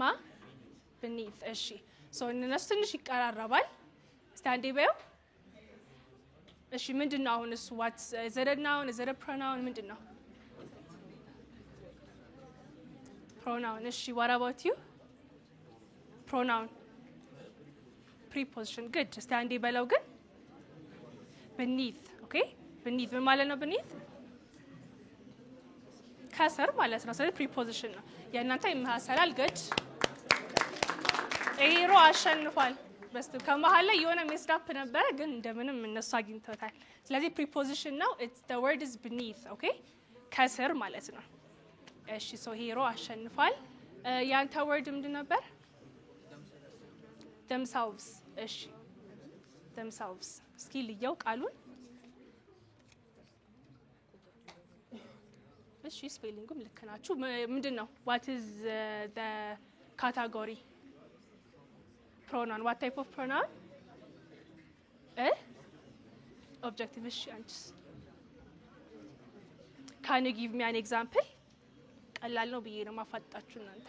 Speaker 1: ማ beneath እሺ ሶ እነሱ ትንሽ ይቀራረባል እስቲ አንዴ በይው እሺ ምንድነው አሁን እሱ what is it a noun is it a pronoun ምንድነው pronoun እሺ what about you pronoun preposition good እስቲ አንዴ በለው ግን beneath okay beneath ምን ማለት ነው beneath ከስር ማለት ነው ስለዚህ preposition ነው የእናንተ ይመሳሰላል good ኤሮ አሸንፏል በስቱ ከመሃል ላይ የሆነ ሚስዳፕ ነበር ግን እንደምንም እነሱ አግኝተውታል ስለዚህ preposition ነው it's the word is beneath okay ከስር ማለት ነው እሺ ሶ ሄሮ አሸንፏል ያንተ word ምንድን ነበር themselves እሺ themselves እስኪ ልየው ቃሉን እሺ ስፔሊንጉም ልክ ናችሁ ምንድነው what is the category pronoun what type of pronoun objective እሺ አንቺስ can you give me an example ቀላል ነው ብዬ ነው ማፋጣችሁ እናንተ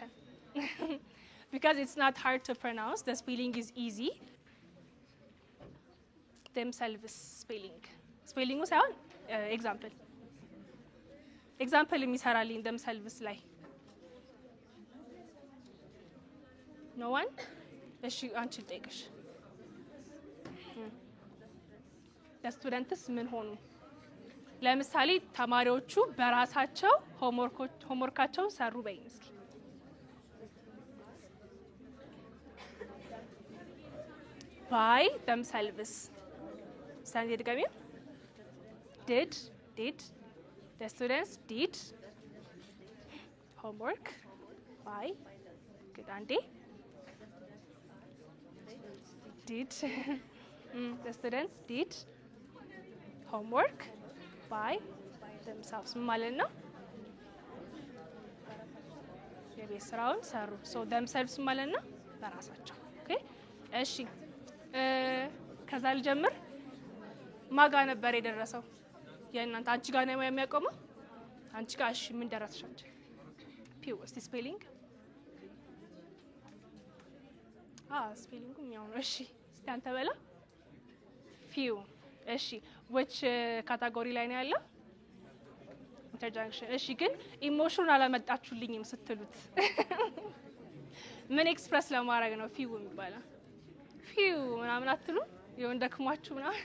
Speaker 1: because it's not hard to pronounce the spelling is easy themselves spelling ሳይሆን example የሚሰራልኝ themselves ላይ no one እሺ አንቺ ልጠይቅሽ the students ምን ሆኑ ለምሳሌ ተማሪዎቹ በራሳቸው ሆምወርካቸው ሰሩ በይኝ እስኪ by themselves stand ድጋሚ did the students did homework by good አንዴ did the students did homework by themselves ማለት ነው የቤት ስራውን ሰሩ so themselves ማለት ነው በራሳቸው ኦኬ እሺ ከዛ ልጀምር ማጋ ነበር የደረሰው የእናንተ አንቺ ጋር ነው የሚያቆመው አንቺ ጋር እሺ ምን ደረሰሽ አንቺ ፒው እስቲ ስፔሊንግ ስፔሊንጉም ያው ነው እሺ እስቲ አንተ በላ ፊው እሺ which category ላይ ነው ያለው interjunction እሺ ግን ኢሞሽን አላመጣችሁልኝም ስትሉት ምን ኤክስፕረስ ለማድረግ ነው ፊው የሚባለው ፊው ምናምን አትሉ የሆነ ደክሟችሁ ምናምን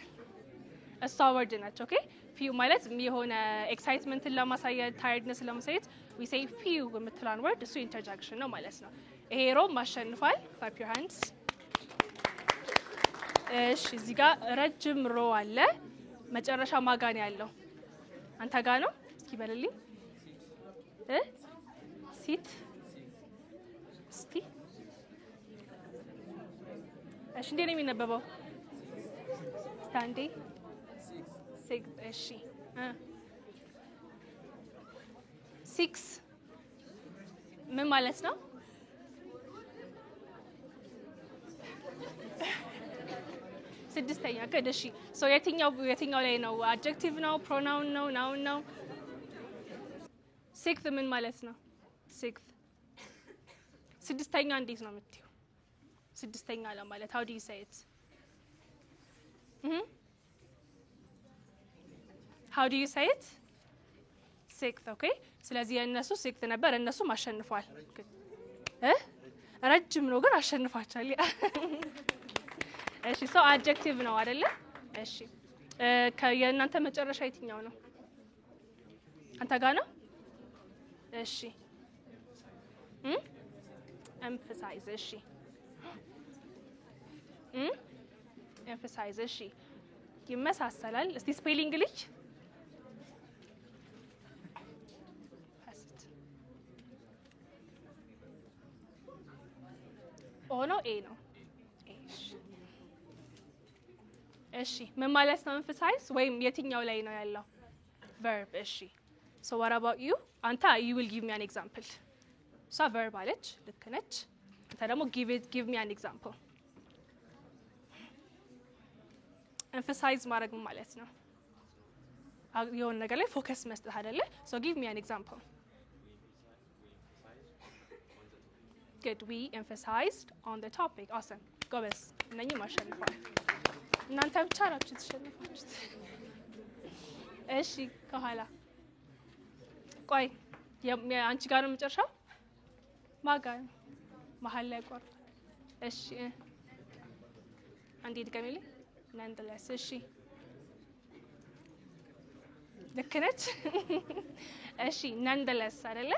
Speaker 1: እሷ ወርድ ናቸው ኦኬ ፊው ማለት የሆነ ኤክሳይትመንትን ለማሳየት ታይርድነስ ለማሳየት we say few በምትላን ወርድ እሱ interjunction ነው ማለት ነው ይሄ ሮ ማሸንፋል clap your hands እሺ እዚህ ጋር ረጅም ሮ አለ መጨረሻ ማጋን ያለው አንተ ጋር ነው እስኪ በልልኝ ሲት እስቲ እሺ እንዴት ነው የሚነበበው ስታንዴ ሲክ እሺ 6 ምን ማለት ነው ስድስተኛ ከደሺ ሶ የትኛው ላይ ነው አድጀክቲቭ ነው ፕሮናውን ነው ናውን ነው ሲክት ምን ማለት ነው ሲክት ስድስተኛ እንዴት ነው የምትይው ስድስተኛ ለማለት how do you say it how do you say it sixth okay ስለዚህ የነሱ sixth ነበር እነሱም አሸንፏል ረጅም ነው ግን አሸንፋቻለሁ እሺ so adjective ነው አይደለ እሺ ከየናንተ መጨረሻ የትኛው ነው አንተ ጋር ነው እሺ emphasize እሺ emphasize እሺ ይመሳሰላል እስቲ ስፔሊንግ ልጅ ኦ ነው ኤ ነው እሺ ምን ማለት ነው emphasize ወይም የትኛው ላይ ነው ያለው verb እሺ so what about you አንተ you will give me an example so verb አለች ልክ ነች አንተ ደግሞ give me an example emphasize ማድረግ ማለት ነው የሆነ ነገር ላይ ፎከስ መስጠት አይደለ so give me an example good we emphasized on the topic awesome ጎበዝ እነኚህ ማሸነፋል እናንተ ብቻ ናችሁ ተሸነፋችሁት እሺ ከኋላ ቆይ አንቺ ጋር ነው መጨረሻው ማጋ መሀል ላይ ቆር እሺ አንዴ ድገሚልኝ nonetheless እሺ ልክ ነች እሺ nonetheless አይደለ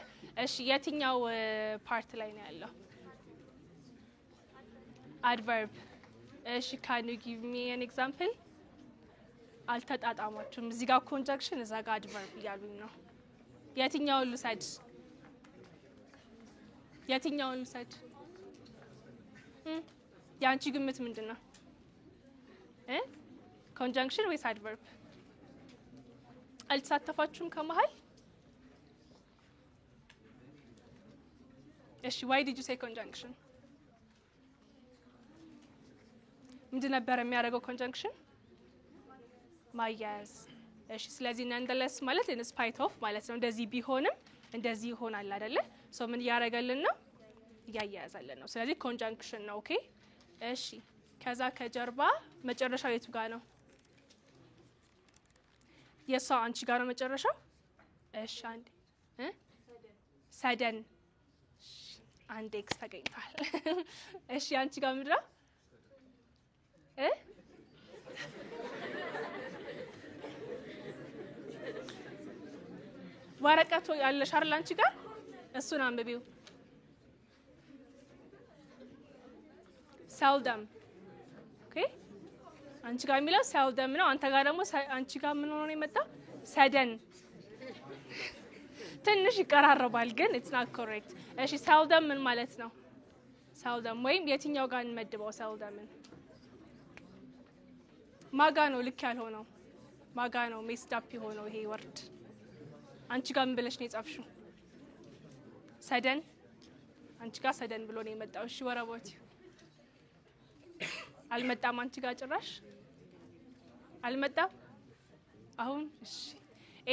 Speaker 1: እሺ የትኛው ፓርት ላይ ነው ያለው adverb እሺ can you give me an example አልተጣጣማችሁም እዚህ ጋር conjunction እዛ ጋር adverb እያሉኝ ነው የትኛውን ልውሰድ ያንቺ ግምት ምንድነው conjunction ወይስ adverb አልተሳተፋችሁም ከመሃል እሺ why did you say conjunction ምንድን ነበር የሚያደርገው conjunction ማያያዝ እሺ ስለዚህ nonetheless ማለት in spite of ማለት ነው እንደዚህ ቢሆንም እንደዚህ ይሆናል አይደለ ሶ ምን ያያረጋልን ነው ያያያዛልን ነው ስለዚህ conjunction ነው ኦኬ እሺ ከዛ ከጀርባ መጨረሻው የቱ ጋር ነው የሷ አንቺ ጋር ነው መጨረሻው እሺ አንዴ sudden አንድ ኤክስ ተገኝቷል እሺ አንቺ ጋር ምንድነው ወረቀቱ ያለሽ አይደል አንቺ ጋር እሱን አንብቢው seldom ኦኬ አንቺ ጋር የሚለው seldom ነው አንተ ጋር ደግሞ አንቺ ጋር ምን ሆኖ ነው የመጣው sudden ትንሽ ይቀራረባል ግን it's not correct እሺ seldom ምን ማለት ነው seldom ወይም የትኛው ጋር እንመድበው seldom ማጋ ነው ልክ ያልሆነው ማጋ ነው messed up የሆነው ይሄ ወርድ አንቺ ጋር ምን ብለሽ ነው የጻፍሽው sudden አንቺ ጋር sudden ብሎ ነው የመጣው እሺ ወራቦት አልመጣም አንቺ ጋር ጭራሽ አልመጣም አሁን እሺ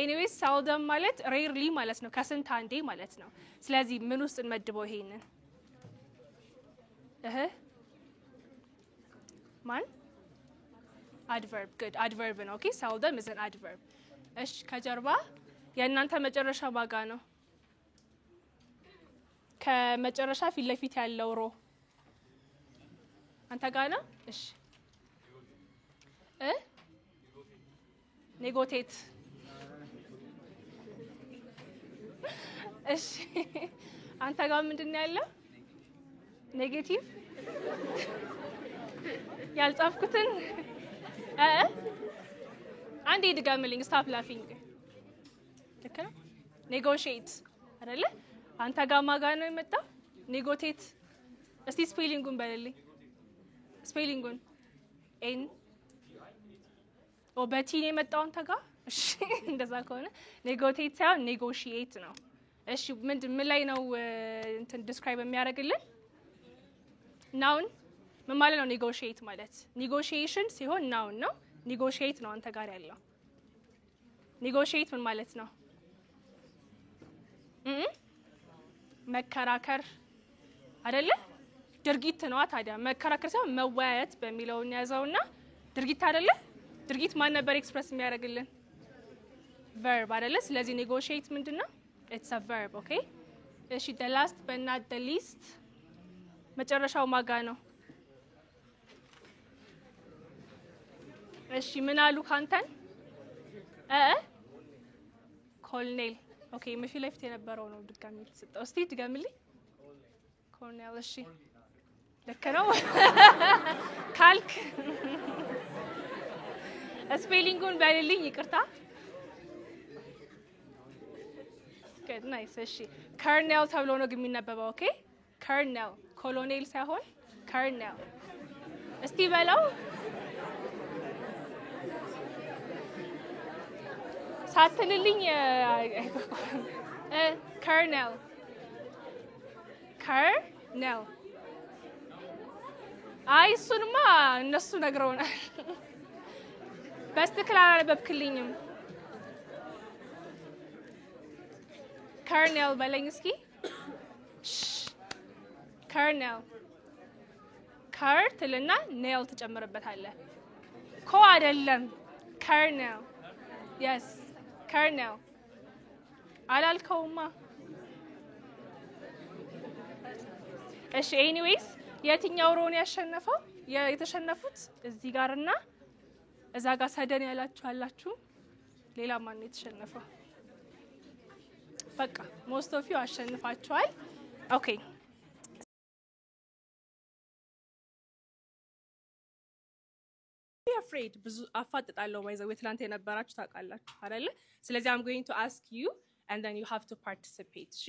Speaker 1: anyways seldom ማለት rarely ማለት ነው ከስንት አንዴ ማለት ነው ስለዚህ ምን ውስጥ እንመድበው ይሄንን ማን adverb good adverb ነው ኦኬ seldom is an adverb እሺ ከጀርባ የእናንተ መጨረሻ ባጋ ነው ከመጨረሻ ፊት ለፊት ያለው ሮ አንተ ጋር ነው እሺ negotiate እሺ አንተ ጋር ምንድነው ያለው ኔጌቲቭ ያልጻፍኩትን አንዴ ድጋምልኝ ስታፕ ላፊንግ ልክ ነው negotiate አይደለ አንተ ጋር ማጋ ነው የመጣው negotiate እስቲ ስፔሊንጉን በለልኝ ስፔሊንጉን ኤን ኦ በቲ ነው የመጣው አንተ ጋር እሺ እንደዛ ከሆነ negotiate ሳይሆን negotiate ነው እሺ ምን ላይ ነው እንትን ዲስክራይብ የሚያደርግልን ናውን ምን ማለት ነው negotiate ማለት negotiation ሲሆን ናውን ነው negotiate ነው አንተ ጋር ያለው negotiate ምን ማለት ነው መከራከር አይደለ ድርጊት ነው ታዲያ መከራከር ሳይሆን መወያየት በሚለው ያዘውና ድርጊት አይደለ ድርጊት ማን ነበር ኤክስፕረስ የሚያደርግልን verb አይደለ ስለዚህ negotiate ምንድነው it's a verb okay እሺ the last but not the least መጨረሻው ማጋ ነው እሺ ምን አሉ ካንተን ኮሎኔል ኦኬ መፊ ለፍት የነበረው ነው ድጋሚ ተሰጠው እስቲ ድጋሚልኝ ኮሎኔል እሺ ለከነው ካልክ ስፔሊንጉን ባይልልኝ ይቅርታ good nice እሺ ኮሎኔል ተብሎ ነው ግን የሚነበበው ኦኬ ኮሎኔል ኮሎኔል ሳይሆን ኮሎኔል እስቲ በለው ሳትልልኝ ኮሎኔል ኮሎኔል አይ እሱንማ እነሱ ነግረውናል በስትክክል አላነበብክልኝም ኮሎኔል በለኝ እስኪ ኮሎኔል ኮር ትልና ኔል ትጨምርበታለህ ኮ አይደለም ኮሎኔል yes ኮሎኔል አላልከውማ እሺ ኤኒዌይስ የትኛው ሮን ያሸነፈው የተሸነፉት እዚህ ጋርና እዛ ጋር ሰደን ያላችሁ ሌላ ማን የተሸነፈው በቃ most of you አሸንፋችኋል ኦኬ be afraid ብዙ አፋጥጣለሁ ባይዘው ትላንት የነበራችሁ ታውቃላችሁ አይደለ ስለዚህ I'm going to ask you and then you have to participate እሺ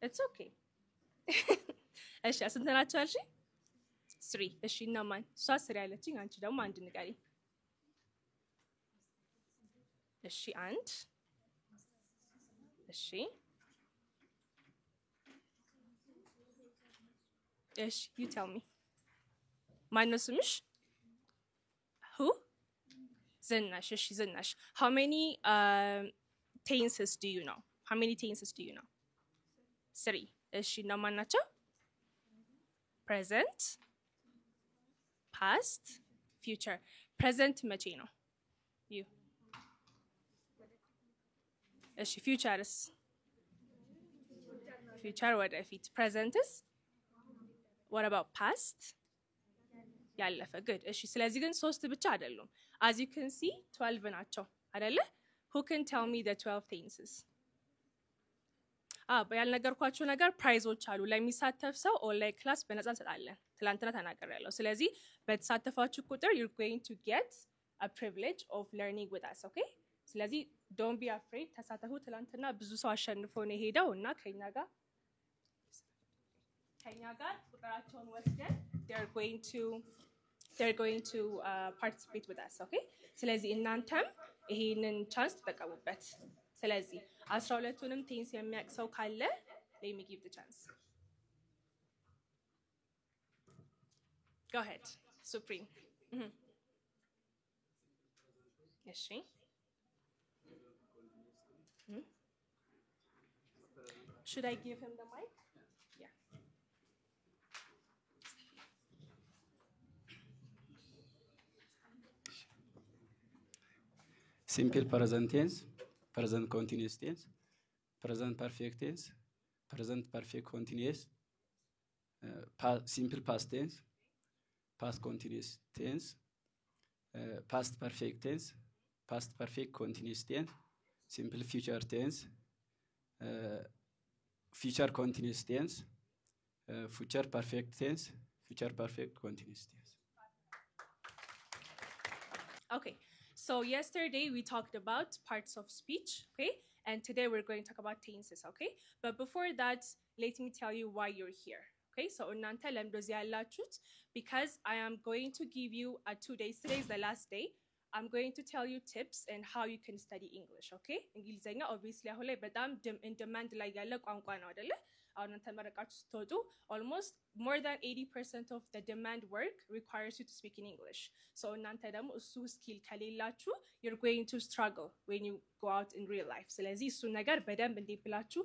Speaker 1: it's okay እሺ አስንተናችሁ አልሽ 3 እሺ እና ማን እሷ 3 ያለችኝ አንቺ ደግሞ አንድ ንገሪ እሺ አንድ እሺ እሺ you tell me ማን ነው ስምሽ who ዝናሽ እሺ ዝናሽ how many tenses do you know how many tenses do you know 3 እሺ እና ማን ናቸው present past future present መቼ ነው you እሺ futureስ future ወደፊት present is what about past ያለፈ good እሺ ስለዚህ ግን 3 ብቻ አይደሉም as you can see 12 ናቸው አይደለ who can tell me the 12 tenses ያልነገርኳችሁ ነገር ፕራይዞች አሉ ለሚሳተፍ ሰው ኦንላይን ክላስ በነፃ እንሰጣለን ትላንትና ተናግሬያለሁ ስለዚህ በተሳተፋችሁ ቁጥር you're going to get a privilege of learning with us okay ስለዚህ don't be afraid ተሳተፉ ትላንትና ብዙ ሰው አሸንፎ ነው ሄደው እና ከኛ ጋር ቁጥራቸውን ወስደን they're going to participate with us okay ስለዚህ እናንተም ይሄንን ቻንስ ተጠቀሙበት ስለዚህ 12ቱንም ቴንስ የሚያውቅ ሰው ካለ let me give the chance go ahead supreme እሺ should I give him the mic yeah
Speaker 7: simple present tense present continuous tense present perfect tense present perfect continuous simple past tense past continuous tense past perfect tense past perfect continuous tense simple future tense future continuous tense future perfect tense future perfect continuous tense
Speaker 1: okay so yesterday we talked about parts of speech okay and today we're going to talk about tenses okay but before that let me tell you why you're here okay so እናንተ ለምዶዚ ያላችሁት because I am going to give you 2 days today is the last day I'm going to tell you tips and how you can study English okay እንግሊዘኛ obviously አሁን ላይ በጣም in demand ላይ ያለ ቋንቋ ነው አይደለ አሁን ተመረቃችሁ ስትወጡ almost more than 80% of the demand work requires you to speak in English so እናንተ ደግሞ እሱ skill ከሌላችሁ you're going to struggle when you go out in real life ስለዚህ እሱ ነገር በደንብ እንዲብላችሁ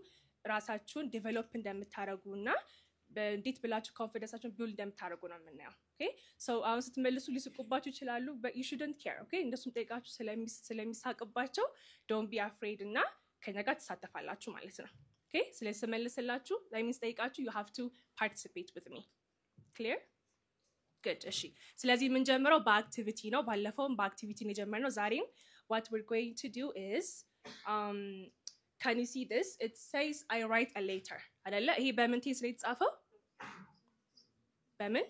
Speaker 1: ራሳችሁን ዴቨሎፕ እንደምታረጉና እንዴት ብላችሁ ኮንፊደንሳችሁን ቢልድ እንደምታደርጉ ነው የምናየው። ኦኬ ሶ አሁን ስትመልሱ ሊስቁባችሁ ይችላሉ but you shouldn't care ኦኬ እንደሱም ጠይቃችሁ ስለሚሳቅባቸው don't be afraid እና ከኛ ጋር ተሳተፋላችሁ ማለት ነው። ኦኬ ስለዚህ ስመልስላችሁ that means ጠይቃችሁ you have to participate with me. clear good እሺ ስለዚህ ምን ጀምረው በአክቲቪቲ ነው ባለፈውም በአክቲቪቲ ነው ጀመርነው ዛሬም what we're going to do is can you see this it says I write a letter አይደለ ይሄ በምን ቴንስ ነው የተጻፈው በምን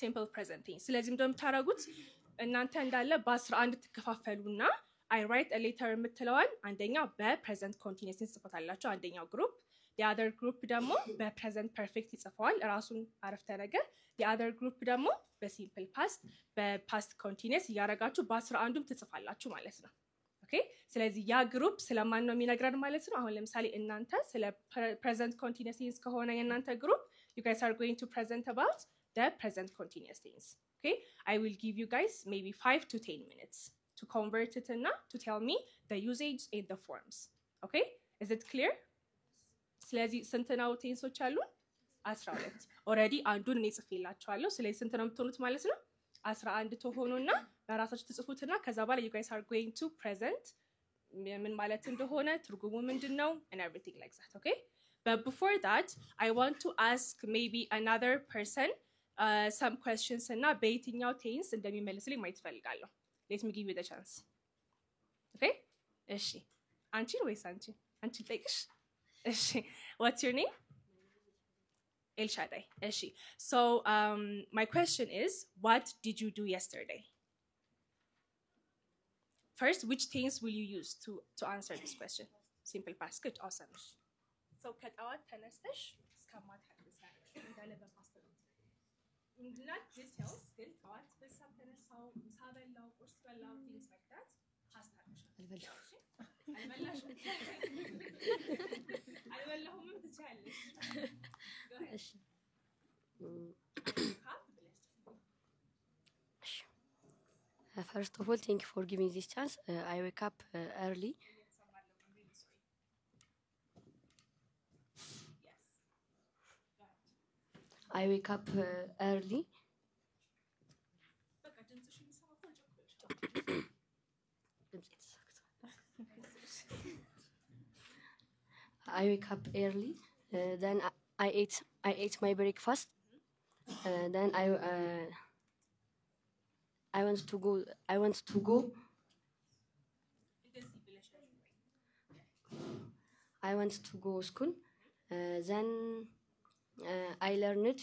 Speaker 1: simple present tense ስለዚህ እንደምታረጉት እናንተ እንዳለ በ11 ተከፋፈሉና I write a letter የምትለዋን አንደኛው በpresent continuous tense ጽፈታላችሁ አንደኛው ግሩፕ the other group ደግሞ በpresent perfect ይጽፈዋል ራሱን አረፍተ ነገር the other group ደግሞ በsimple past በpast continuous ያረጋችሁ በ11ም ትጽፋላችሁ ማለት ነው ኦኬ ስለዚህ ያ ግሩፕ ስለማን ነው የሚነግረን ማለት ነው አሁን ለምሳሌ እናንተ ስለ present continuous tense ከሆነ የናንተ ግሩፕ you guys are going to present about the present continuous tense okay I will give you guys maybe 5 to 10 minutes to convert it and to tell me the usage in the forms okay is it clear ስለዚህ ስንት ነው ቴንሶች አሉ 12 already አንዱን እኔ ጽፌላችኋለሁ ስለዚህ ስንት ነው የምትሆኑት ማለት ነው 11 ተሆኑና ለራሳችሁ ትጽፉትና ከዛ በኋላ you guys are going to present ምን ማለት እንደሆነ ትርጉሙ ምንድነው and everything like that okay but before that I want to ask maybe another person some questions እና በየትኛው ቴንስ እንደሚመልስልኝ ማየት ፈልጋለሁ let me give you the chance okay እሺ አንቺን ወይስ አንቺን ጠይቅሽ እሺ what's your name El Shaddai እሺ so my question is what did you do yesterday first which tense will you use to answer this question simple past good awesome so ከጠዋት ተነስተሽ እስከ ማታ ድረስ እንዳለ በፓስት ነው not details ግን ጠዋት በሳብ ተነሳው ምሳ በላው ቁርስ በላው things like that past አድርገሻል አልበላሁም ትቻለሽ እሺ
Speaker 8: First of all, thank you for giving this chance. I wake up early. I wake up early. I wake up early. Then I ate my breakfast. Then I want to go. I want to go school. Then I learned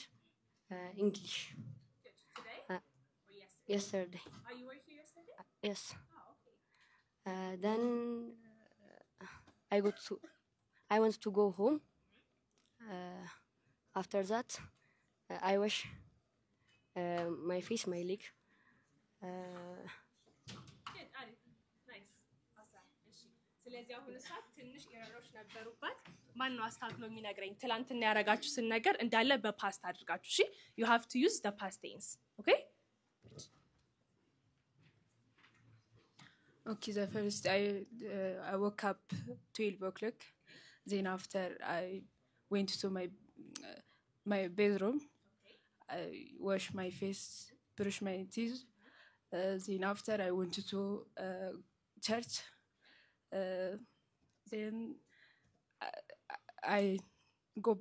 Speaker 8: English.
Speaker 1: Today or
Speaker 8: Yesterday.
Speaker 1: Are you were here yesterday?
Speaker 8: Yes.
Speaker 1: Oh, okay.
Speaker 8: Then I want to go home. After that, I wash my face, my leg.
Speaker 1: Good, nice. Awesome. እሺ ስለዚህ አሁን ሰዓት ትንሽ ኤረሮች ነበሩባት ማን ነው አስተካክሎ የሚነግረኝ ትላንትና ያረጋችሁትን ነገር እንዳለ በፓስት አድርጋችሁ እሺ you have to use the past tense okay
Speaker 9: Okay, the first I woke up 12 o'clock. Then after I went to my bedroom. I washed my face, brushed my teeth. Then after I went to church. Then I go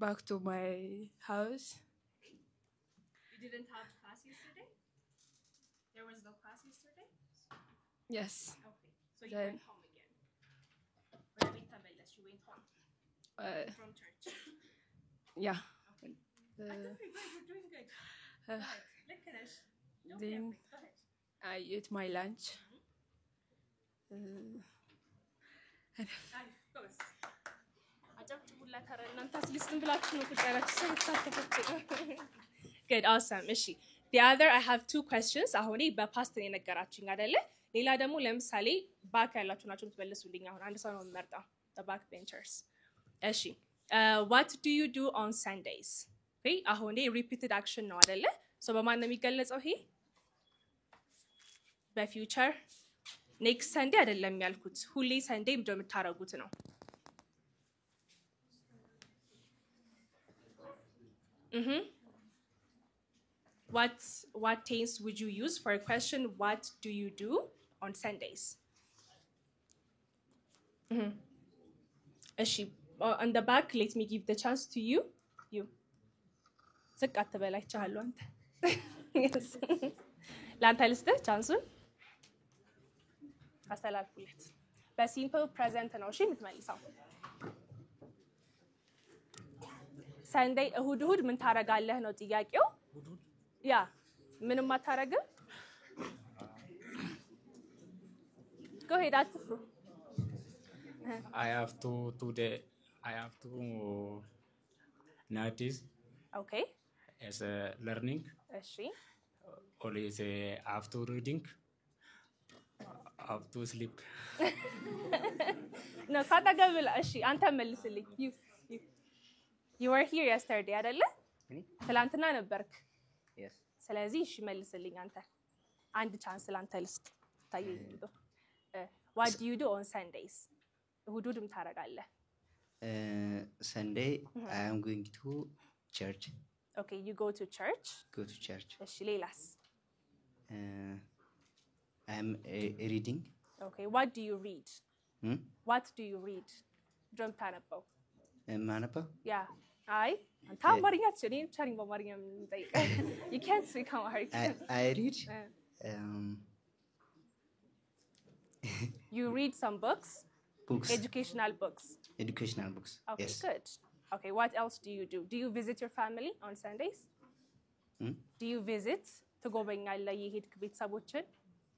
Speaker 9: back to my house.
Speaker 1: You didn't have class yesterday? There was no class yesterday?
Speaker 9: Yes.
Speaker 1: Okay. So you went home again. Where did you went home? From church.
Speaker 9: Yeah.
Speaker 1: Okay. I thought we're doing good. Go ahead. Look at us. Don't be
Speaker 9: Then
Speaker 1: afraid. Go ahead.
Speaker 9: I ate my lunch.
Speaker 1: ጎበዝ አጨብጭቡላት ኧረ እናንተ አስሊስትን ብላችሁ ነው ቁጭ ያላችሁ ሰው ተሳተፈች good awesome እሺ the other I have two questions አሁን በፓስት ነው የነገራችሁኝ አይደለ ሌላ ደግሞ ለምሳሌ ባክ ያላችሁ ናችሁ የምትመልሱልኝ አሁን አንድ ሰው ነው የምመርጠው the back benchers እሺ what do you do on Sundays okay አሁን repeated action ነው አይደለ so በማን ነው የሚገለጸው ይሄ በፊውቸር ኔክስት ሰንዴ አይደለም ያልኩት ሁሌ ሰንዴ እንደምታረጉት ነው What tense would you use for a question? What do you do on Sundays? እሺ on the back, let me give the chance to you. ዝቅ አትበል አይቻለሁ አንተ yes ለአንተ ልስጥህ ቻንሱን አስተላልፉለት በሲምፕል ፕሬዘንት ነው እሺ የምትመልሰው ሰንዴይ እሁድ ምን ታረጋለህ ነው ጥያቄው ያ ምንም አታረግም go ahead አትፍሩ
Speaker 10: I have to notice
Speaker 1: okay
Speaker 10: as a learning
Speaker 1: እሺ
Speaker 10: always have to reading have to sleep
Speaker 1: no ካታገብላ እሺ አንተ መልስልኝ you were here yesterday አይደለ ትላንትና ነበርክ
Speaker 11: yes
Speaker 1: ስለዚህ እሺ መልስልኝ አንተ አንድ ቻንስ ላንተ ልስጥ ታየኝ what do you do on Sundays እሁድ ምን ታረጋለህ
Speaker 11: Sunday I am going to church
Speaker 1: okay you go to church
Speaker 11: እሺ
Speaker 1: ሌላስ
Speaker 11: I am reading
Speaker 1: okay what do you read what do you read ድሮም ታነበው
Speaker 11: ማነበው
Speaker 1: ያ አይ አንተ አማርኛ ትችላለህ እኔ ቻሪንግ በአማርኛ የምንጠይቅ you can't speak Amharic
Speaker 11: I read
Speaker 1: you read some books educational books okay
Speaker 11: yes
Speaker 1: good okay what else do you visit your family on Sundays do you visit ትጎበኛለህ የሄድክ ቤተሰቦችን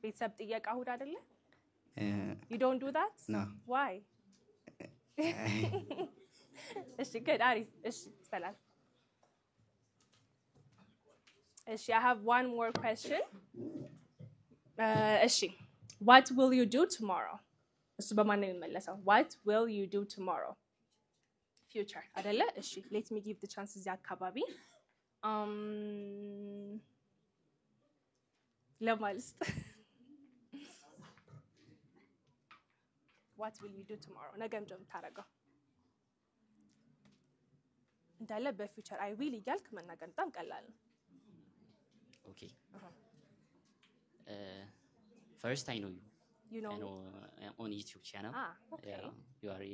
Speaker 1: ቤተሰብ ጥያቄ እሁድ አይደለ you don't do that
Speaker 11: no
Speaker 1: why እሺ good አሪፍ እሺ ሰላም እሺ I have one more question እሺ what will you do tomorrow እሱ በማን ነው የሚመለሰው what will you do tomorrow future አይደለ እሺ let me give the chance እዚህ አካባቢ ለማልስት what will you do tomorrow ነገም ጀም ታረጋው እንዳለ በፊውቸር I will እያልክ መናገር በጣም ቀላል ነው
Speaker 3: okay first I know
Speaker 1: you know
Speaker 3: I know on YouTube channel
Speaker 1: okay
Speaker 3: yeah you are a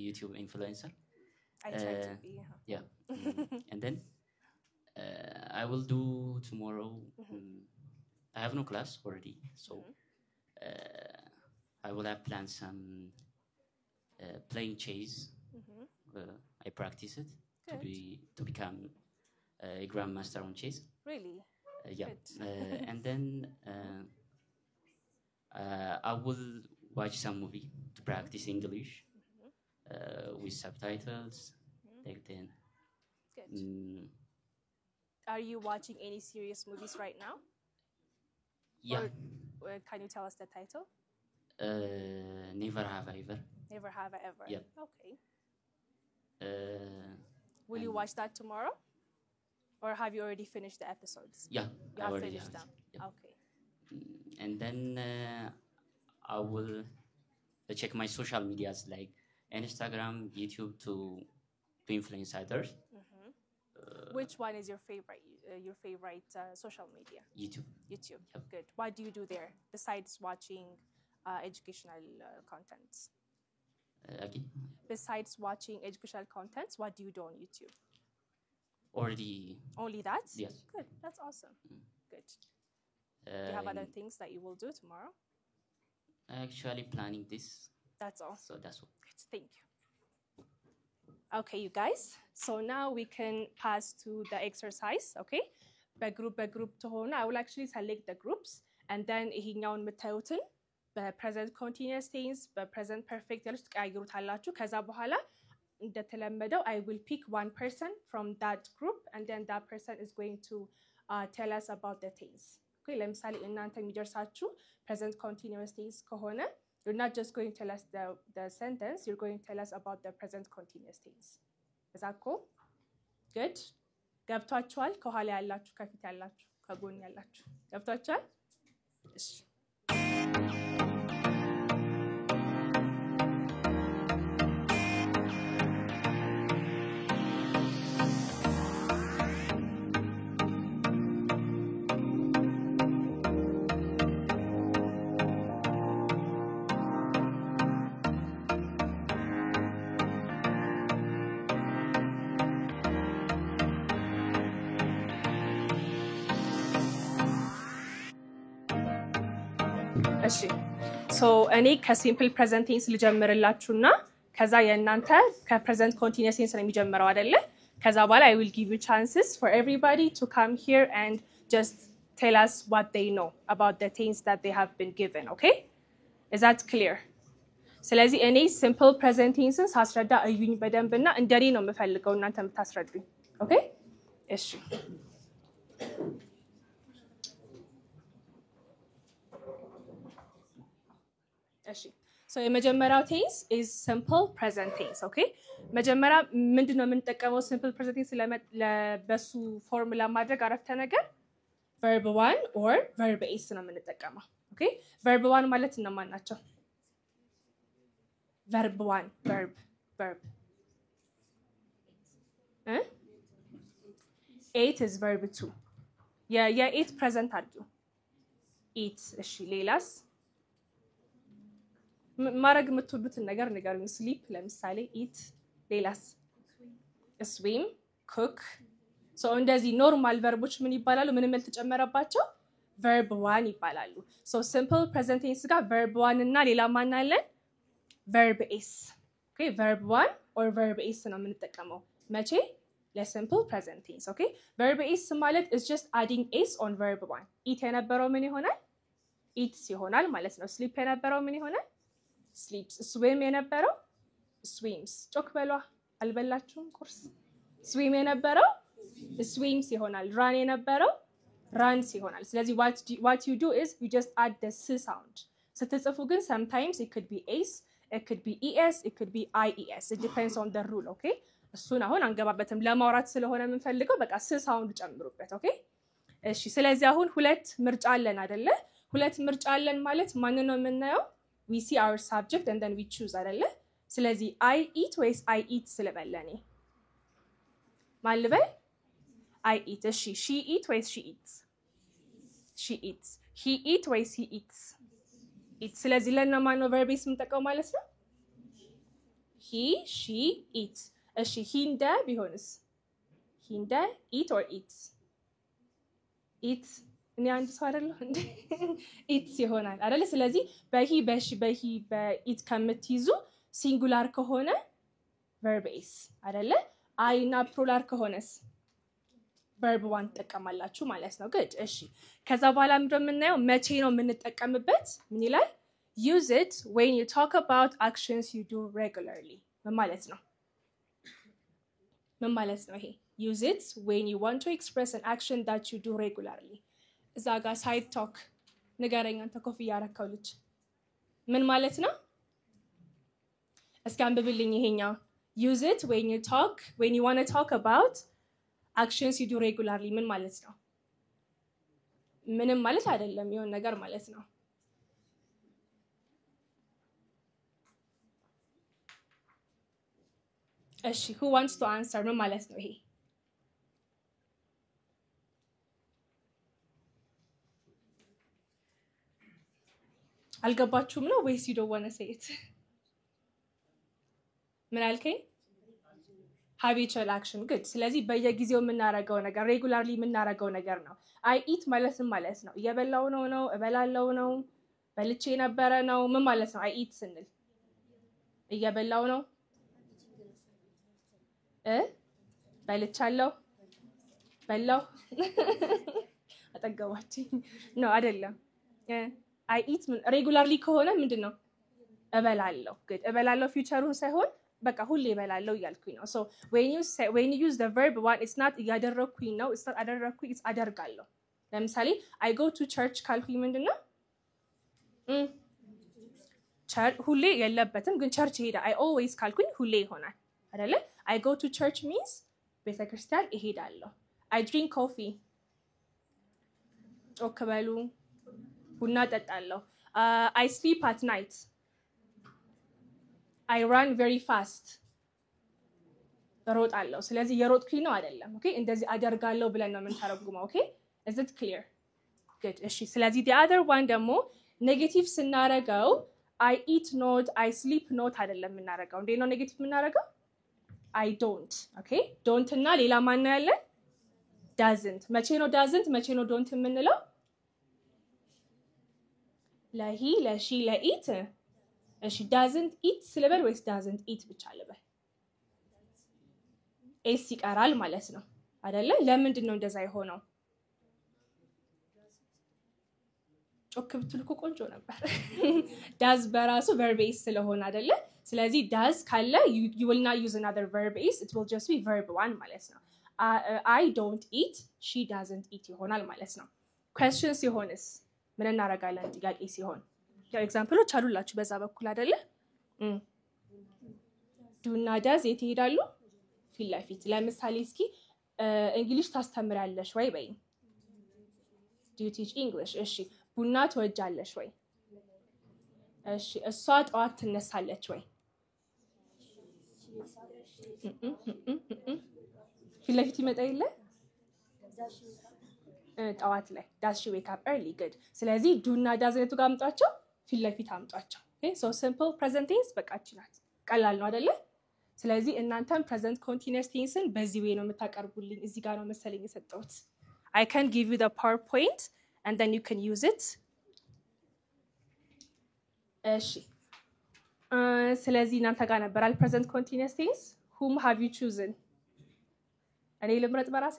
Speaker 3: YouTube influencer
Speaker 1: I try to be
Speaker 3: yeah and then I will do tomorrow I have no class already so I will have planned some playing chess I practice it to become a grandmaster on chess
Speaker 1: really
Speaker 3: yeah and then I will watch some movie to practice English with subtitles like then
Speaker 1: good are you watching any serious movies right now
Speaker 3: yeah
Speaker 1: or can you tell us the title
Speaker 3: Never Have I Ever
Speaker 1: yeah okay will you watch that tomorrow or have you already finished the episodes
Speaker 3: yeah
Speaker 1: you have finished them
Speaker 3: yeah.
Speaker 1: okay
Speaker 3: and then I will check my social medias like Instagram YouTube to influence others
Speaker 1: which one is your favorite social media
Speaker 3: YouTube
Speaker 1: yep. Good what do you do there besides watching educational contents
Speaker 3: okay
Speaker 1: besides watching educational contents what do you do on YouTube only that
Speaker 3: yes
Speaker 1: good that's awesome good do you have other things that you will do tomorrow
Speaker 3: actually planning this
Speaker 1: that's all
Speaker 3: so that's all
Speaker 1: good thank you okay you guys so now we can pass to the exercise okay በግሩፕ ተሆነ I will actually select the groups and then ይሄኛውን የምታዩትን በpresent continuous tense በpresent perfect ያሉት ትቀያይሩታላችሁ ከዛ በኋላ እንደተለመደው I will pick one person from that group and then that person is going to tell us about the tense okay ለምሳሌ እናንተ የሚደርሳችሁ present continuous tense ከሆነ you're not just going to tell us the sentence you're going to tell us about the present continuous tense is that cool good ገብቷችኋል ከኋላ ያላችሁ ከፊት ያላችሁ ከጎን ያላችሁ ገብቷችኋል እሺ እሺ ሶ እኔ ከሲምፕል ፕሬዘንት ቴንስ ልጀምርላችሁና ከዛ የእናንተ ከፕሬዘንት ኮንቲኒየስ ቴንስ ነው የሚጀምረው አይደለ ከዛ በኋላ I will give you chances for everybody to come here and just tell us what they know about the tense that they have been given, okay? Is that clear? ስለዚህ እኔ simple present tenses ሳስረዳ እዩኝ በደንብና እንደኔ ነው የምፈልገው እናንተ የምታስረዱኝ ኦኬ እሺ እሺ so የመጀመሪያው tense is simple present tense, okay? መጀመሪያ ምንድነው የምንጠቀመው simple present tense ለበሱ ፎርሙላ ማድረግ አረፍተ ነገር verb 1 or verb is ነው የምንጠቀመው okay? verb 1 ማለት እነማን ናቸው? verb 1 verb eight is verb 2 yeah eight present አድርጊው eat እሺ ሌላስ ማረግ የምትወዱትን ነገር ንገሩኝ sleep ለምሳሌ eat ሌላስ swim cook so እንደዚህ ኖርማል ቨርቦች ምን ይባላሉ ምንም ያልተጨመረባቸው verb 1 ይባላሉ so simple present tense ጋር verb 1 እና ሌላ ማን አለ verb is okay verb 1 or verb is ነው የምንጠቀመው መቼ ለsimple present tense okay verb is ማለት is just adding is on verb 1 eat የነበረው ምን ይሆናል eats ይሆናል ማለት ነው sleep የነበረው ምን ይሆናል sleeps swim የነበረው swims ጮክ በሏ አልበላችሁም ቁርስ swim የነበረው swims ይሆናል run የነበረው runs ይሆናል ስለዚህ what you do is you just add the s sound ስትጽፉ ግን sometimes it could be s it could be es it could be ies it depends on the rule okay እሱን አሁን አንገባበትም ለማውራት ስለሆነ የምንፈልገው በቃ ስ ሳውንድ ጨምሩበት okay እሺ ስለዚህ አሁን ሁለት ምርጫ አለን አይደለ ሁለት ምርጫ አለን ማለት ማን ነው የምናየው we see our subject and then we choose አይደለ ስለዚህ I eat ወይስ I eat ስለበለኔ ማልበል I eat እሺ she eat ወይስ she eats she eats he eat ወይስ he eats eat ስለዚህ ለነማን ነው verb የምንጠቀመው ማለት ነው he she eats እሺ he እንደ ቢሆንስ he እንደ eat or eats eats እኔ አንድ ሰው አይደለሁ እንዴ eats ይሆናል አይደለ ስለዚህ በሂ በሺ በሂ በኢት ከምትይዙ ሲንጉላር ከሆነ verb is አይደለ I እና ፕሉራል ከሆነስ verb 1 ተጠቀማላችሁ ማለት ነው good እሺ ከዛ በኋላ እንደምናየው መቼ ነው የምንጠቀምበት ምን ይላል use it when you talk about actions you do regularly ምን ማለት ነው ይሄ use it when you want to express an action that you do regularly እዛ ጋር ሳይድ ቶክ ንገረኝ አንተ ኮፍያ ያረከው ልጅ ምን ማለት ነው እስኪ አንብብልኝ ይሄኛው use it when you want to talk about actions you do regularly ምን ማለት ነው ምንም ማለት አይደለም የሆነ ነገር ማለት ነው እሺ who wants to answer ምን ማለት ነው ይሄ አልገባችሁም ነው ወይስ you don't want to say it ምን አልከኝ habitual action good ስለዚህ በየጊዜው የምናረጋው ነገር regularly የምናረጋው ነገር ነው I eat ማለት ነው እየበላው ነው እበላለው ነው በልቼ ነበረ ነው ምን ማለት ነው I eat ስንል እየበላው ነው በልቻለሁ በላው አጠገባችኝ ነው አይደለም I eat regularly ከሆነ ምንድነው እበላለሁ good እበላለሁ ፊውቸሩን ሳይሆን በቃ ሁሌ እበላለሁ እያልኩኝ ነው so when you use the verb one it's not ያደረኩኝ ነው it's not አደረኩኝ it's አደርጋለሁ ለምሳሌ I go to church ካልኩኝ ምንድነው ሁሌ የለበትም ግን ቸርች ሄዳ I always ካልኩኝ ሁሌ ይሆናል አይደለ I go to church means ቤተክርስቲያን እሄዳለሁ I drink coffee ጮክ በሉ ቡና ጠጣለሁ I sleep at night I run very fast ሮጣለሁ ስለዚህ የሮጥኩኝ ነው አይደለም ኦኬ እንደዚህ አደርጋለሁ ብለን ነው የምንተረጉመው ኦኬ is it clear good እሺ ስለዚህ the other one ደግሞ ኔጌቲቭ ስናረጋው I eat not I sleep not አይደለም የምናረጋው እንዴ ነው ኔጌቲቭ የምናረጋው I don't okay don't እና ሌላ ማን ነው ያለን doesn't መቼ ነው doesn't መቼ ነው don't የምንለው ለሂ ለሺ ለኢት እሺ doesn't eat ስለበል ወይስ doesn't eat ብቻ ልበል ኤስ ይቀራል ማለት ነው አይደለ ለምንድን ነው እንደዛ የሆነው ጮክ ብትሉ እኮ ቆንጆ ነበር does በራሱ verb is ስለሆነ አይደለ ስለዚህ does ካለ you will not use another verb is it will just be verb 1 ማለት ነው I don't eat she doesn't eat ይሆናል ማለት ነው question ሲሆንስ ምን እናረጋለን ጥያቄ ሲሆን ያው ኤግዛምፕሎች አሉላችሁ በዛ በኩል አይደለ do እና does የት ይሄዳሉ ፊት ለፊት ለምሳሌ እስኪ እንግሊሽ ታስተምራለሽ ወይ በይ do you teach English እሺ ቡና ትወጃለሽ ወይ እሺ እሷ ጠዋት ትነሳለች ወይ ፊት ለፊት ይመጣ የለ ጠዋት ላይ does she wake up early good ስለዚህ do እና does ለቱ ጋር አምጣቸው ፊት ለፊት አምጣቸው okay so simple present tense በቃች ናት ቀላል ነው አይደለ ስለዚህ እናንተም present continuous tenseን በዚህ way ነው የምታቀርቡልኝ እዚህ ጋር ነው መሰለኝ የሰጠሁት I can give you the PowerPoint and then you can use it እሺ ስለዚህ እናንተ ጋር ነበር present continuous tense whom have you chosen እኔ ልምረጥ በራሴ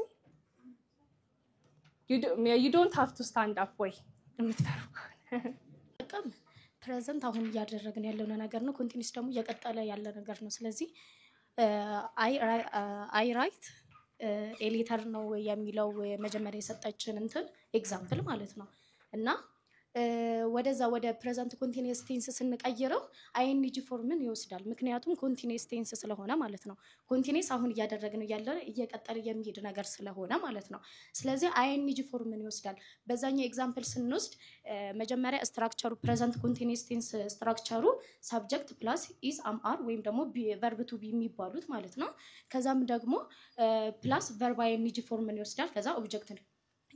Speaker 1: you don't have to stand up way
Speaker 12: present አሁን ያደረግን ያለው ነገር ነው continuous ደግሞ እየቀጠለ ያለ ነገር ነው ስለዚህ I write a letter ነው የሚለው መጀመሪያ የሰጠችን እንትን ኤግዛምፕል ማለት ነው እና ወደዛ ወደ present continuous tense ስንቀይረው ing ፎርምን ይወስዳል ምክንያቱም continuous tense ስለሆነ ማለት ነው continuous አሁን ያደረግነው ያለ እየቀጠለ የሚሄድ ነገር ስለሆነ ማለት ነው ስለዚህ ing ፎርምን ይወስዳል በዛኛው ኤግዛምፕል ስንወስድ መጀመሪያ ስትራክቸሩ present continuous tense ስትራክቸሩ subject plus is am are ወይም ደግሞ verb to be የሚባሉት ማለት ነው ከዛም ደግሞ plus verb ing ፎርምን ይወስዳል ከዛ ኦብጀክት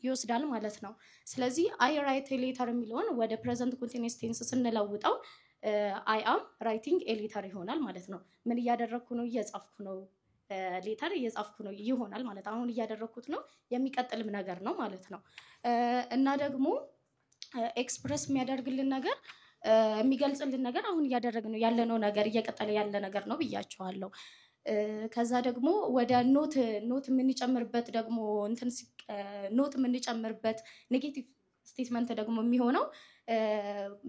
Speaker 12: ይወስዳል ማለት ነው ስለዚህ I write a letter የሚለውን ወደ present continuous tense ስንለውጠው I am writing a letter ይሆናል ማለት ነው ምን እያደረኩ ነው እየጻፍኩ ነው ሌተር እየጻፍኩ ነው ይሆናል ማለት አሁን እያደረኩት ነው የሚቀጥልም ነገር ነው ማለት ነው እና ደግሞ ኤክስፕረስ የሚያደርግልን ነገር የሚገልጽልን ነገር አሁን እያደረግነው ያለነው ነገር እየቀጠለ ያለ ነገር ነው ብያችኋለሁ ከዛ ደግሞ ወደ ኖት የምንጨምርበት ደግሞ እንትን ኖት የምንጨምርበት ኔጌቲቭ ስቴትመንት ደግሞ የሚሆነው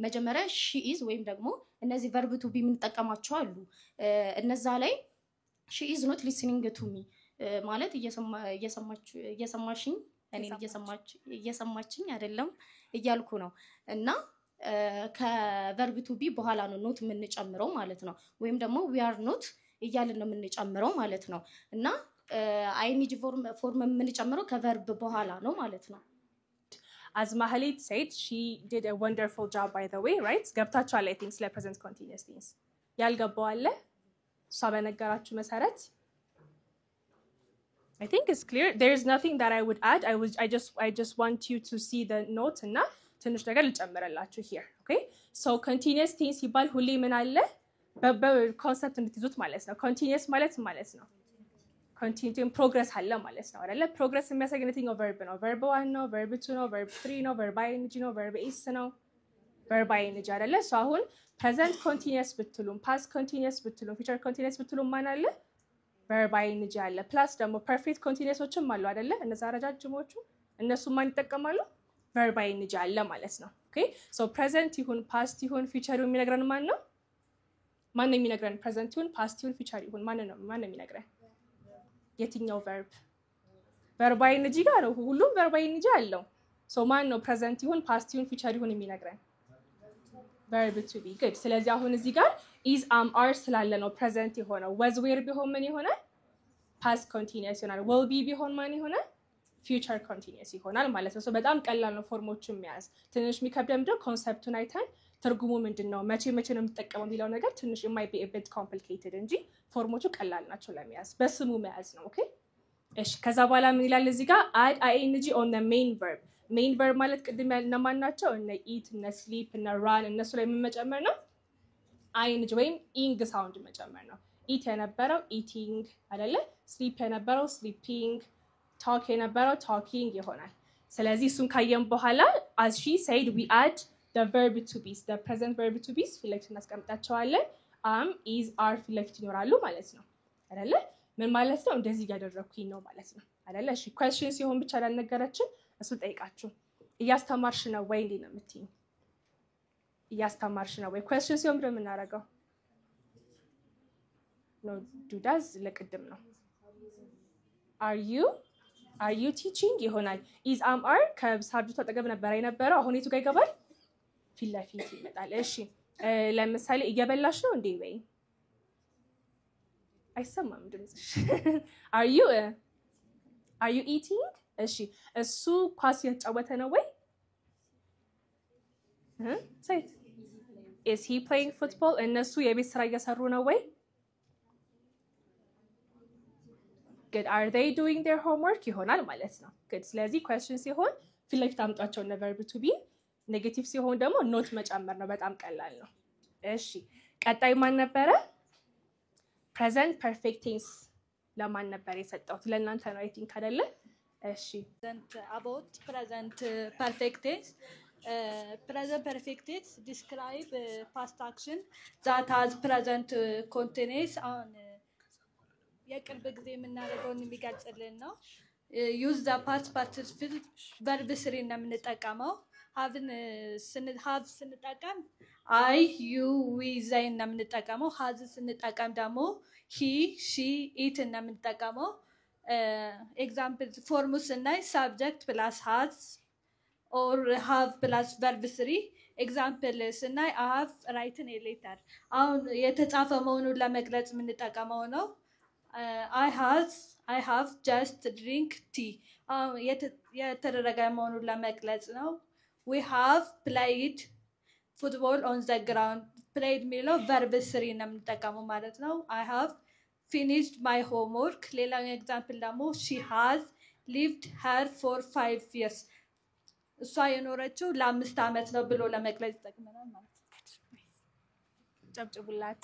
Speaker 12: መጀመሪያ she is ወይም ደግሞ እነዚህ verb to be የምንጠቀማቸው አሉ እነዛ ላይ she is not listening to me ማለት እየሰማችኝ እኔ እየሰማችኝ አይደለም እያልኩ ነው እና ከverb to be በኋላ ነው ኖት የምንጨምረው ማለት ነው ወይም ደግሞ we are not እያልን ነው የምንጨምረው ማለት ነው እና ing ፎርም የምንጨምረው ከverb በኋላ ነው ማለት ነው
Speaker 1: As Mahalit said, she did a wonderful job by the way, right? ገብታችኋል I think ስለ present continuous tense ያልገባው አለ እሷ በነገራችሁ መሰረት I think it's clear. There is nothing that I would add. I just want you to see the note እና ትንሽ ነገር ልጨምርላችሁ here, okay? So continuous tense ይባል ሁሌ ምን አለ በኮንሰፕት እንድትይዙት ማለት ነው continuous ማለት ነው continuing progress አለ ማለት ነው አይደለ progress የሚያሳየው የትኛው verb ነው verb 1 ነው verb 2 ነው verb 3 ነው verb ing ነው verb is ነው verb ing አይደለ so አሁን present continuous ብትሉም past continuous ብትሉም future continuous ብትሉም ማን አለ verb ing አለ plus ደግሞ perfect continuousዎችም አሉ አይደለ እነዛ ረጃጅሞቹ እነሱ ማን ይጠቀማሉ verb ing አለ ማለት ነው okay so present ይሁን past ይሁን future ይሁን የሚነግረን ማን ነው ማን የሚነግረን present ይሁን past ይሁን future ይሁን ማን የሚነግረን የትኛው verb ing ጋር ነው ሁሉም verb ing አለው so ማን ነው present ይሁን past ይሁን future ይሁን የሚነግረን verb to be good ስለዚህ አሁን እዚህ ጋር is am are ስላለ ነው present የሆነው was were ቢሆን ምን ይሆናል past continuous ይሆናል will be ቢሆን ማን ይሆናል future continuous ይሆናል ማለት ነው so በጣም ቀላል ነው ፎርሞቹን መያዝ ትንሽ የሚከብደም ደግሞ ኮንሰፕቱን አይተን ትርጉሙ ምንድነው መቼ ነው የምትጠቀመው የሚለው ነገር ትንሽ it might be a bit complicated እንጂ ፎርሞቹ ቀላል ናቸው ለመያዝ በስሙ መያዝ ነው ኦኬ እሺ ከዛ በኋላ ምን ይላል እዚህ ጋር add ing on the main verb ማለት ቅድም ያልነማን ናቸው እነ eat እነ sleep እነ run እነሱ ላይ ምን መጨመር ነው ing ወይም ing ሳውንድ መጨመር ነው eat የነበረው eating አይደለ sleep የነበረው sleeping talk የነበረው talking ይሆናል ስለዚህ እሱን ካየን በኋላ as she said we add the verb to be the present verb to be ፊት ለፊት እናስቀምጣቸዋለን am is are ፊት ለፊት ይኖራሉ ማለት ነው አይደለ ምን ማለት ነው እንደዚህ ያደረኩኝ ነው ማለት ነው አይደለ እሺ question ሲሆን ብቻ ላልነገረችን እሱ ጠይቃችሁ እያስተማርሽ ነው ወይ እንዴ ነው የምትይኝ እያስተማርሽ ነው ወይ question ሲሆን ብለን እናረጋው no do does ለቅድም ነው are you teaching ይሆናል is am are ከሳብጀክቱ አጠገብ ነበር የነበረው አሁን የቱ ጋር ይገባል ፊት ለፊት ይመጣል እሺ ለምሳሌ እየበላሽ ነው እንዴ ወይ አይሰማም ድምጽሽ are you eating እሺ እሱ ኳስ እየተጫወተ ነው ወይ say it is he playing football እነሱ የቤት ስራ እየሰሩ ነው ወይ good are they doing their homework ይሆናል ማለት ነው good ስለዚህ question ሲሆን ፊት ለፊት አምጧቸው እና verb to be ኔጌቲቭ ሲሆን ደግሞ ኖት መጨመር ነው በጣም ቀላል ነው እሺ ቀጣይ ማን ነበረ present perfect tense ለማን ነበር የሰጠሁት ለእናንተ ነው አይ ቲንክ አይደለ እሺ
Speaker 2: about present perfect tense present perfect tense describe past action that has present continuous on የቅርብ ጊዜ የምናደርገውን የሚገልጽልን ነው use the past participle verb 3 ነው የምንጠቀመው have ስንጠቀም I you we they ነው የምንጠቀመው has ስንጠቀም ደግሞ he she it ነው የምንጠቀመው example form ስናይ subject plus has or have plus verb 3 example ስናይ I have written a letter አሁን የተጻፈ መሆኑን ለመግለጽ የምንጠቀመው ነው I have just drink tea የተደረገ መሆኑን ለመግለጽ ነው we have played football on the ground played የሚለው verb 3 ነው የምንጠቀመው ማለት ነው I have finished my homework ሌላው ኤግዛምፕል ደግሞ she has lived here for 5 years እሷ የኖረችው ለ5 ዓመት ነው ብሎ ለመግለጽ ይጠቅመናል ማለት ነው
Speaker 1: ጨብጭቡላት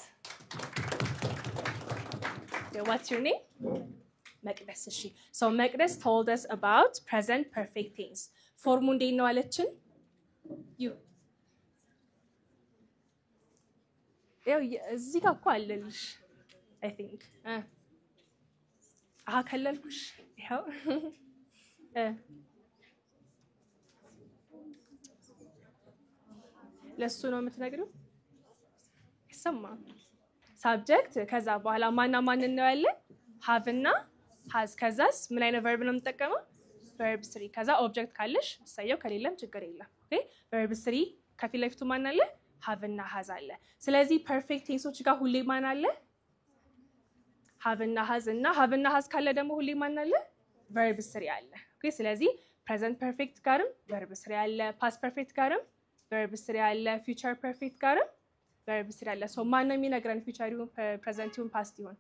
Speaker 1: what's your name መቅደስ እሺ so መቅደስ told us about present perfect tense ፎርሙ እንዴት ነው አለችን you ያው እዚህ ጋር እኮ አለልሽ I think ከለልኩሽ ያው ለሱ ነው የምትነግሪው ይሰማል subject ከዛ በኋላ ማን ነው ያለ have እና has ከዛስ ምን አይነት verb ነው የምንጠቀመው verb 3 ከዛ object ካለሽ ሰየው ከሌለም ችግር የለም ኦኬ verb 3 ከፊት ለፊቱ ማን አለ have እና has አለ ስለዚህ perfect tenseዎች ጋር ሁሌ ማን አለ have እና has ካለ ደግሞ ሁሌ ማን አለ verb 3 አለ ኦኬ ስለዚህ present perfect ጋርም verb 3 አለ past perfect ጋርም verb 3 አለ future perfect ጋርም verb 3 አለ so ማን ነው የሚነግረን future ይሁን present ይሁን past ይሁን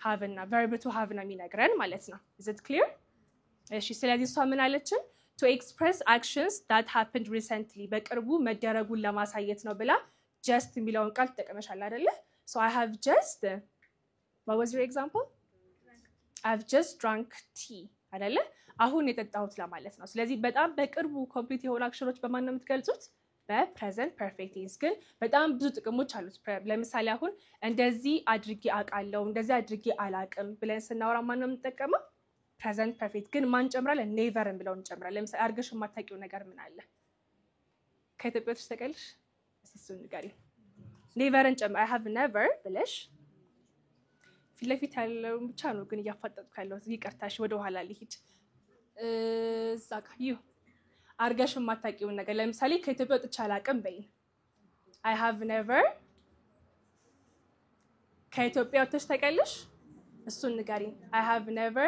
Speaker 1: have እና verb to have ነው የሚነግረን ማለት ነው is it clear እሺ ስለዚህ እሷ ምን አለችን to express actions that happened recently በቅርቡ መደረጉን ለማሳየት ነው ብላ just የሚለውን ቃል ተጠቅመሻል አይደለ so I have just what was your example I've just drunk tea አይደለ አሁን የጠጣሁት ለማለት ነው ስለዚህ በጣም በቅርቡ ኮምፕሊት የሆኑ አክሽኖች በማን ነው የምትገልጹት በpresent perfect tense ግን በጣም ብዙ ጥቅሞች አሉት ለምሳሌ አሁን እንደዚህ አድርጌ አቃለው እንደዚህ አድርጌ አላቅም ብለን ስናወራ ማን ነው የምንጠቀመው present perfect ግን ማን ጨምራለን never ብለው እንጨምራለን ለምሳሌ አርገሽ የማታውቂው ነገር ምን አለ ከኢትዮጵያ ውስጥ ተቀልሽ እሱን ንገሪ never እንጨምር I have never ብለሽ ፊት ለፊት ያለው ብቻ ነው ግን እያፋጠጥኩ ያለው ይቅርታሽ ወደ ኋላ ልሂድ ዛካ you አርገሽ የማታውቂው ነገር ለምሳሌ ከኢትዮጵያ ወጥቼ አላቅም በይ I have never ከኢትዮጵያ ወጥተሽ ተቀልሽ እሱን ንገሪ I have never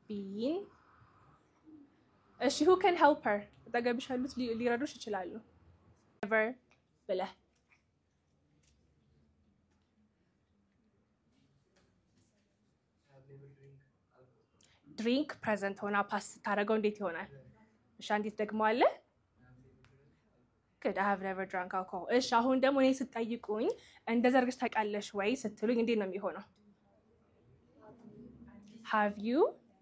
Speaker 1: been እሺ who can help her ተጠገብሽ ያሉት ሊረዱሽ ይችላሉ never ብለህ drink present ሆና ፓስ ታረጋው እንዴት ይሆናል እሺ አንዴት ደግሞ አለ good I have never drunk alcohol እሺ አሁን ደግሞ እኔ ስጠይቁኝ እንደዛ አርገሽ ታውቃለሽ ወይ ስትሉኝ እንዴት ነው የሚሆነው have you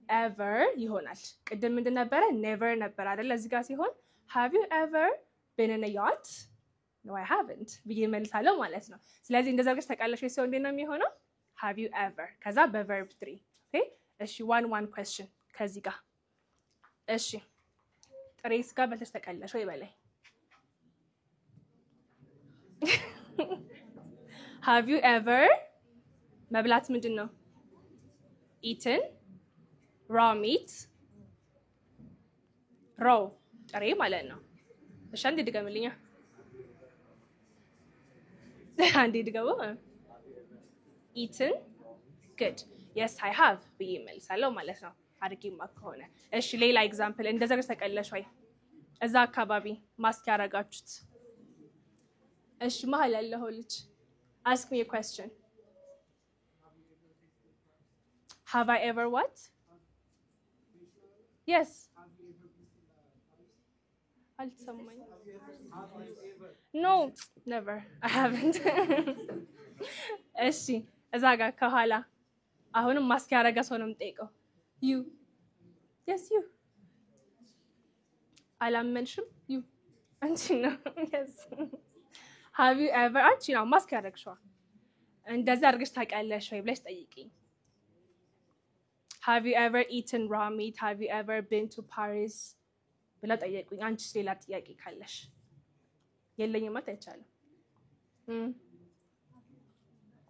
Speaker 1: ever ይሆናል ቅድም ምንድን ነበረ never ነበር አይደል እዚህ ጋር ሲሆን have you ever been in a yacht? No, I haven't ብዬ መልሳለሁ ማለት ነው። ስለዚህ እንደዛ አድርገሽ ታውቂያለሽ ወይ ሲሆን እንዴት ነው የሚሆነው? have you ever ከዛ በverb 3 ኦኬ። እሺ one question ከዚህ ጋር እሺ ጥሬ ስጋ በልተሽ ታውቂያለሽ ወይ በላይ have you ever መብላት ምንድን ነው? eaten raw meat raw ጥሬ ማለት ነው። እሺ አንዴ ድገምልኛ አንዴ ድገሙ። eaten good yes I have ብዬ መልሳለሁ ማለት ነው አድርጌማ ከሆነ። እሺ ሌላ ኤግዛምፕል እንደዛ ተቀለሽ ወይ እዛ አካባቢ ማስክ ያረጋችሁት? እሺ መሀል ያለው ልጅ ask me a question. Have I ever what? Yes. No, never. I haven't. እሺ እዛ ጋር ከኋላ አሁንም ማስክ ያረጋ ሰው ነው የምጠይቀው። you yes you አላመንሽም you አንቺ ነው yes have you ever አንቺ ነው ማስክ ያረግሽው እንደዛ አድርገሽ ታውቂያለሽ ወይ ብለሽ ጠይቂኝ። have you ever eaten raw meat? have you ever been to Paris? ብላ ጠይቁኝ። አንቺስ ሌላ ጥያቄ ካለሽ? የለኝም ማለት አይቻልም።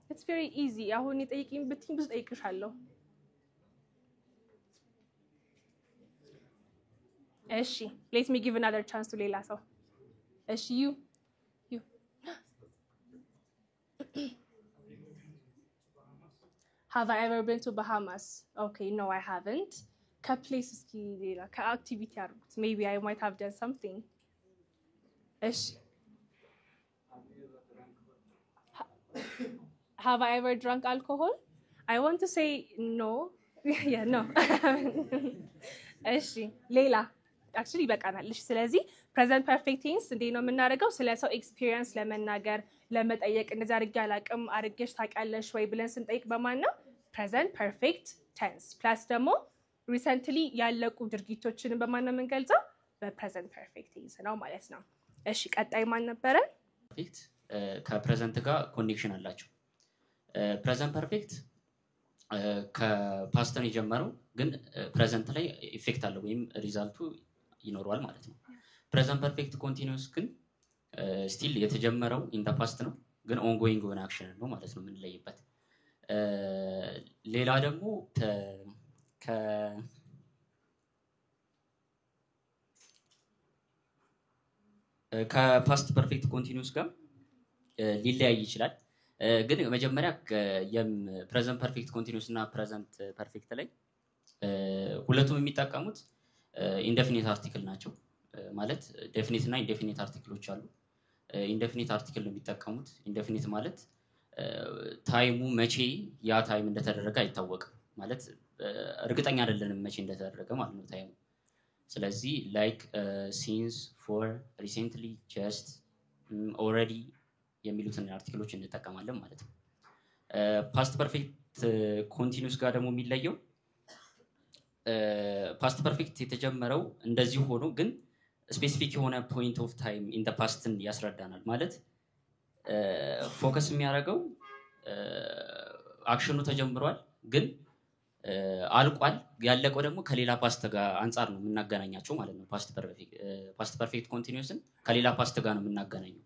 Speaker 1: it's very easy አሁን የጠይቂኝ ብትይኝ ብዙ ጠይቅሻለሁ። እሺ let me give another chance to ሌላ ሰው። እሺ you have I ever been to Bahamas? Okay, no I haven't. ከፕሌስ እስኪ ሌላ ከአክቲቪቲ አድርጉት። maybe I might have done something. እሺ have I ever drunk alcohol? I want to say no. yeah no. እሺ ሌላ actually በቃናል። እሺ ስለዚህ present perfect tense እንዴት ነው የምናደርገው? ስለ ሰው ኤክስፒሪየንስ ለመናገር ለመጠየቅ እንደዛ አድርጌ አላውቅም አድርጌሽ ታውቂያለሽ ወይ ብለን ስንጠይቅ በማን ነው? present perfect tense plus ደግሞ recently ያለቁ ድርጊቶችን በማን ነው የምንገልጸው? በpresent perfect tense ነው ማለት ነው። እሺ ቀጣይ ማን ነበረ?
Speaker 3: perfect ከpresent ጋር ኮኔክሽን አላቸው። present perfect ከፓስት ነው የጀመረው ግን present ላይ ኢፌክት አለው ወይም ሪዛልቱ ይኖረዋል ማለት ነው። present perfect continuous ግን still የተጀመረው in the past ነው ግን ongoing የሆነ አክሽን ነው ማለት ነው የምንለይበት። ሌላ ደግሞ ከፓስት ፐርፌክት ኮንቲኒዩስ ጋር ሊለያይ ይችላል። ግን መጀመሪያ የፕሬዘንት ፐርፌክት ኮንቲኒዩስ እና ፕሬዘንት ፐርፌክት ላይ ሁለቱም የሚጠቀሙት ኢንዴፊኒት አርቲክል ናቸው። ማለት ዴፊኒት እና ኢንዴፊኒት አርቲክሎች አሉ። ኢንዴፊኒት አርቲክል ነው የሚጠቀሙት። ኢንዴፊኒት ማለት ታይሙ መቼ ያ ታይም እንደተደረገ አይታወቅም። ማለት እርግጠኛ አይደለንም መቼ እንደተደረገ ማለት ነው ታይሙ። ስለዚህ ላይክ ሲንስ ፎር ሪሰንትሊ ጀስት ኦልሬዲ የሚሉትን አርቲክሎች እንጠቀማለን ማለት ነው። ፓስት ፐርፌክት ኮንቲኒዩስ ጋር ደግሞ የሚለየው ፓስት ፐርፌክት የተጀመረው እንደዚህ ሆኖ ግን ስፔሲፊክ የሆነ ፖይንት ኦፍ ታይም ኢን ዘ ፓስትን ያስረዳናል። ማለት ፎከስ የሚያደርገው አክሽኑ ተጀምሯል ግን አልቋል። ያለቀው ደግሞ ከሌላ ፓስት ጋር አንፃር ነው የምናገናኛቸው ማለት ነው። ፓስት ፐርፌክት ኮንቲኒዩስን ከሌላ ፓስት ጋር ነው የምናገናኘው።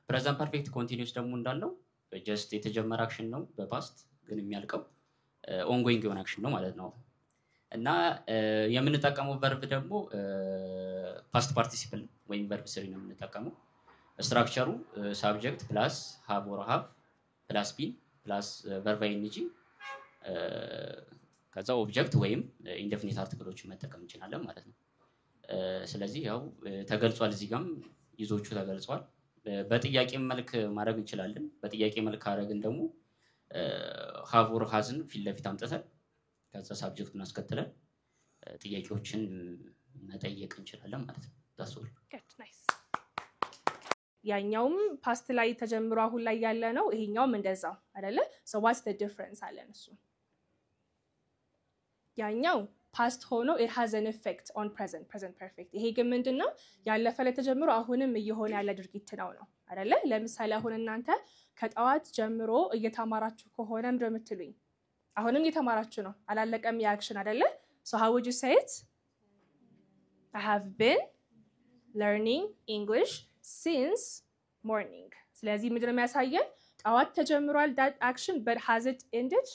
Speaker 3: ፕሬዘንት ፐርፌክት ኮንቲኒዩስ ደግሞ እንዳለው ጀስት የተጀመረ አክሽን ነው በፓስት ግን የሚያልቀው ኦንጎይንግ የሆነ አክሽን ነው ማለት ነው። እና የምንጠቀመው ቨርብ ደግሞ ፓስት ፓርቲሲፕል ወይም ቨርብ ስሪ ነው የምንጠቀመው። ስትራክቸሩ ሳብጀክት ፕላስ ሃቭ ኦር ሃቭ ፕላስ ቢን ፕላስ ቨርብ አይኤንጂ ከዛ ኦብጀክት ወይም ኢንዴፊኒት አርቲክሎችን መጠቀም እንችላለን ማለት ነው። ስለዚህ ያው ተገልጿል፣ እዚህ ጋርም ይዞቹ ተገልጿል። በጥያቄ መልክ ማድረግ እንችላለን። በጥያቄ መልክ አረግን ደግሞ ሃቭ ኦር ሃዝን ፊት ለፊት አምጥተን ከዛ ሳብጀክቱን አስከትለን ጥያቄዎችን መጠየቅ እንችላለን ማለት ነው። that's all.
Speaker 1: good nice ያኛውም ፓስት ላይ ተጀምሮ አሁን ላይ ያለ ነው። ይሄኛውም እንደዛው አይደለ? so what's the difference አለን እሱ። ያኛው ፓስት ሆኖ it has an effect on present perfect ይሄ ግን ምንድነው ያለፈ ላይ ተጀምሮ አሁንም እየሆነ ያለ ድርጊት ነው አይደለ ለምሳሌ አሁን እናንተ ከጠዋት ጀምሮ እየተማራችሁ ከሆነ እንደምትሉኝ አሁንም እየተማራችሁ ነው አላለቀም የአክሽን አይደለ so how would you say it I have been learning English since morning ስለዚህ ምንድነው የሚያሳየን ጠዋት ተጀምሯል that action but has it ended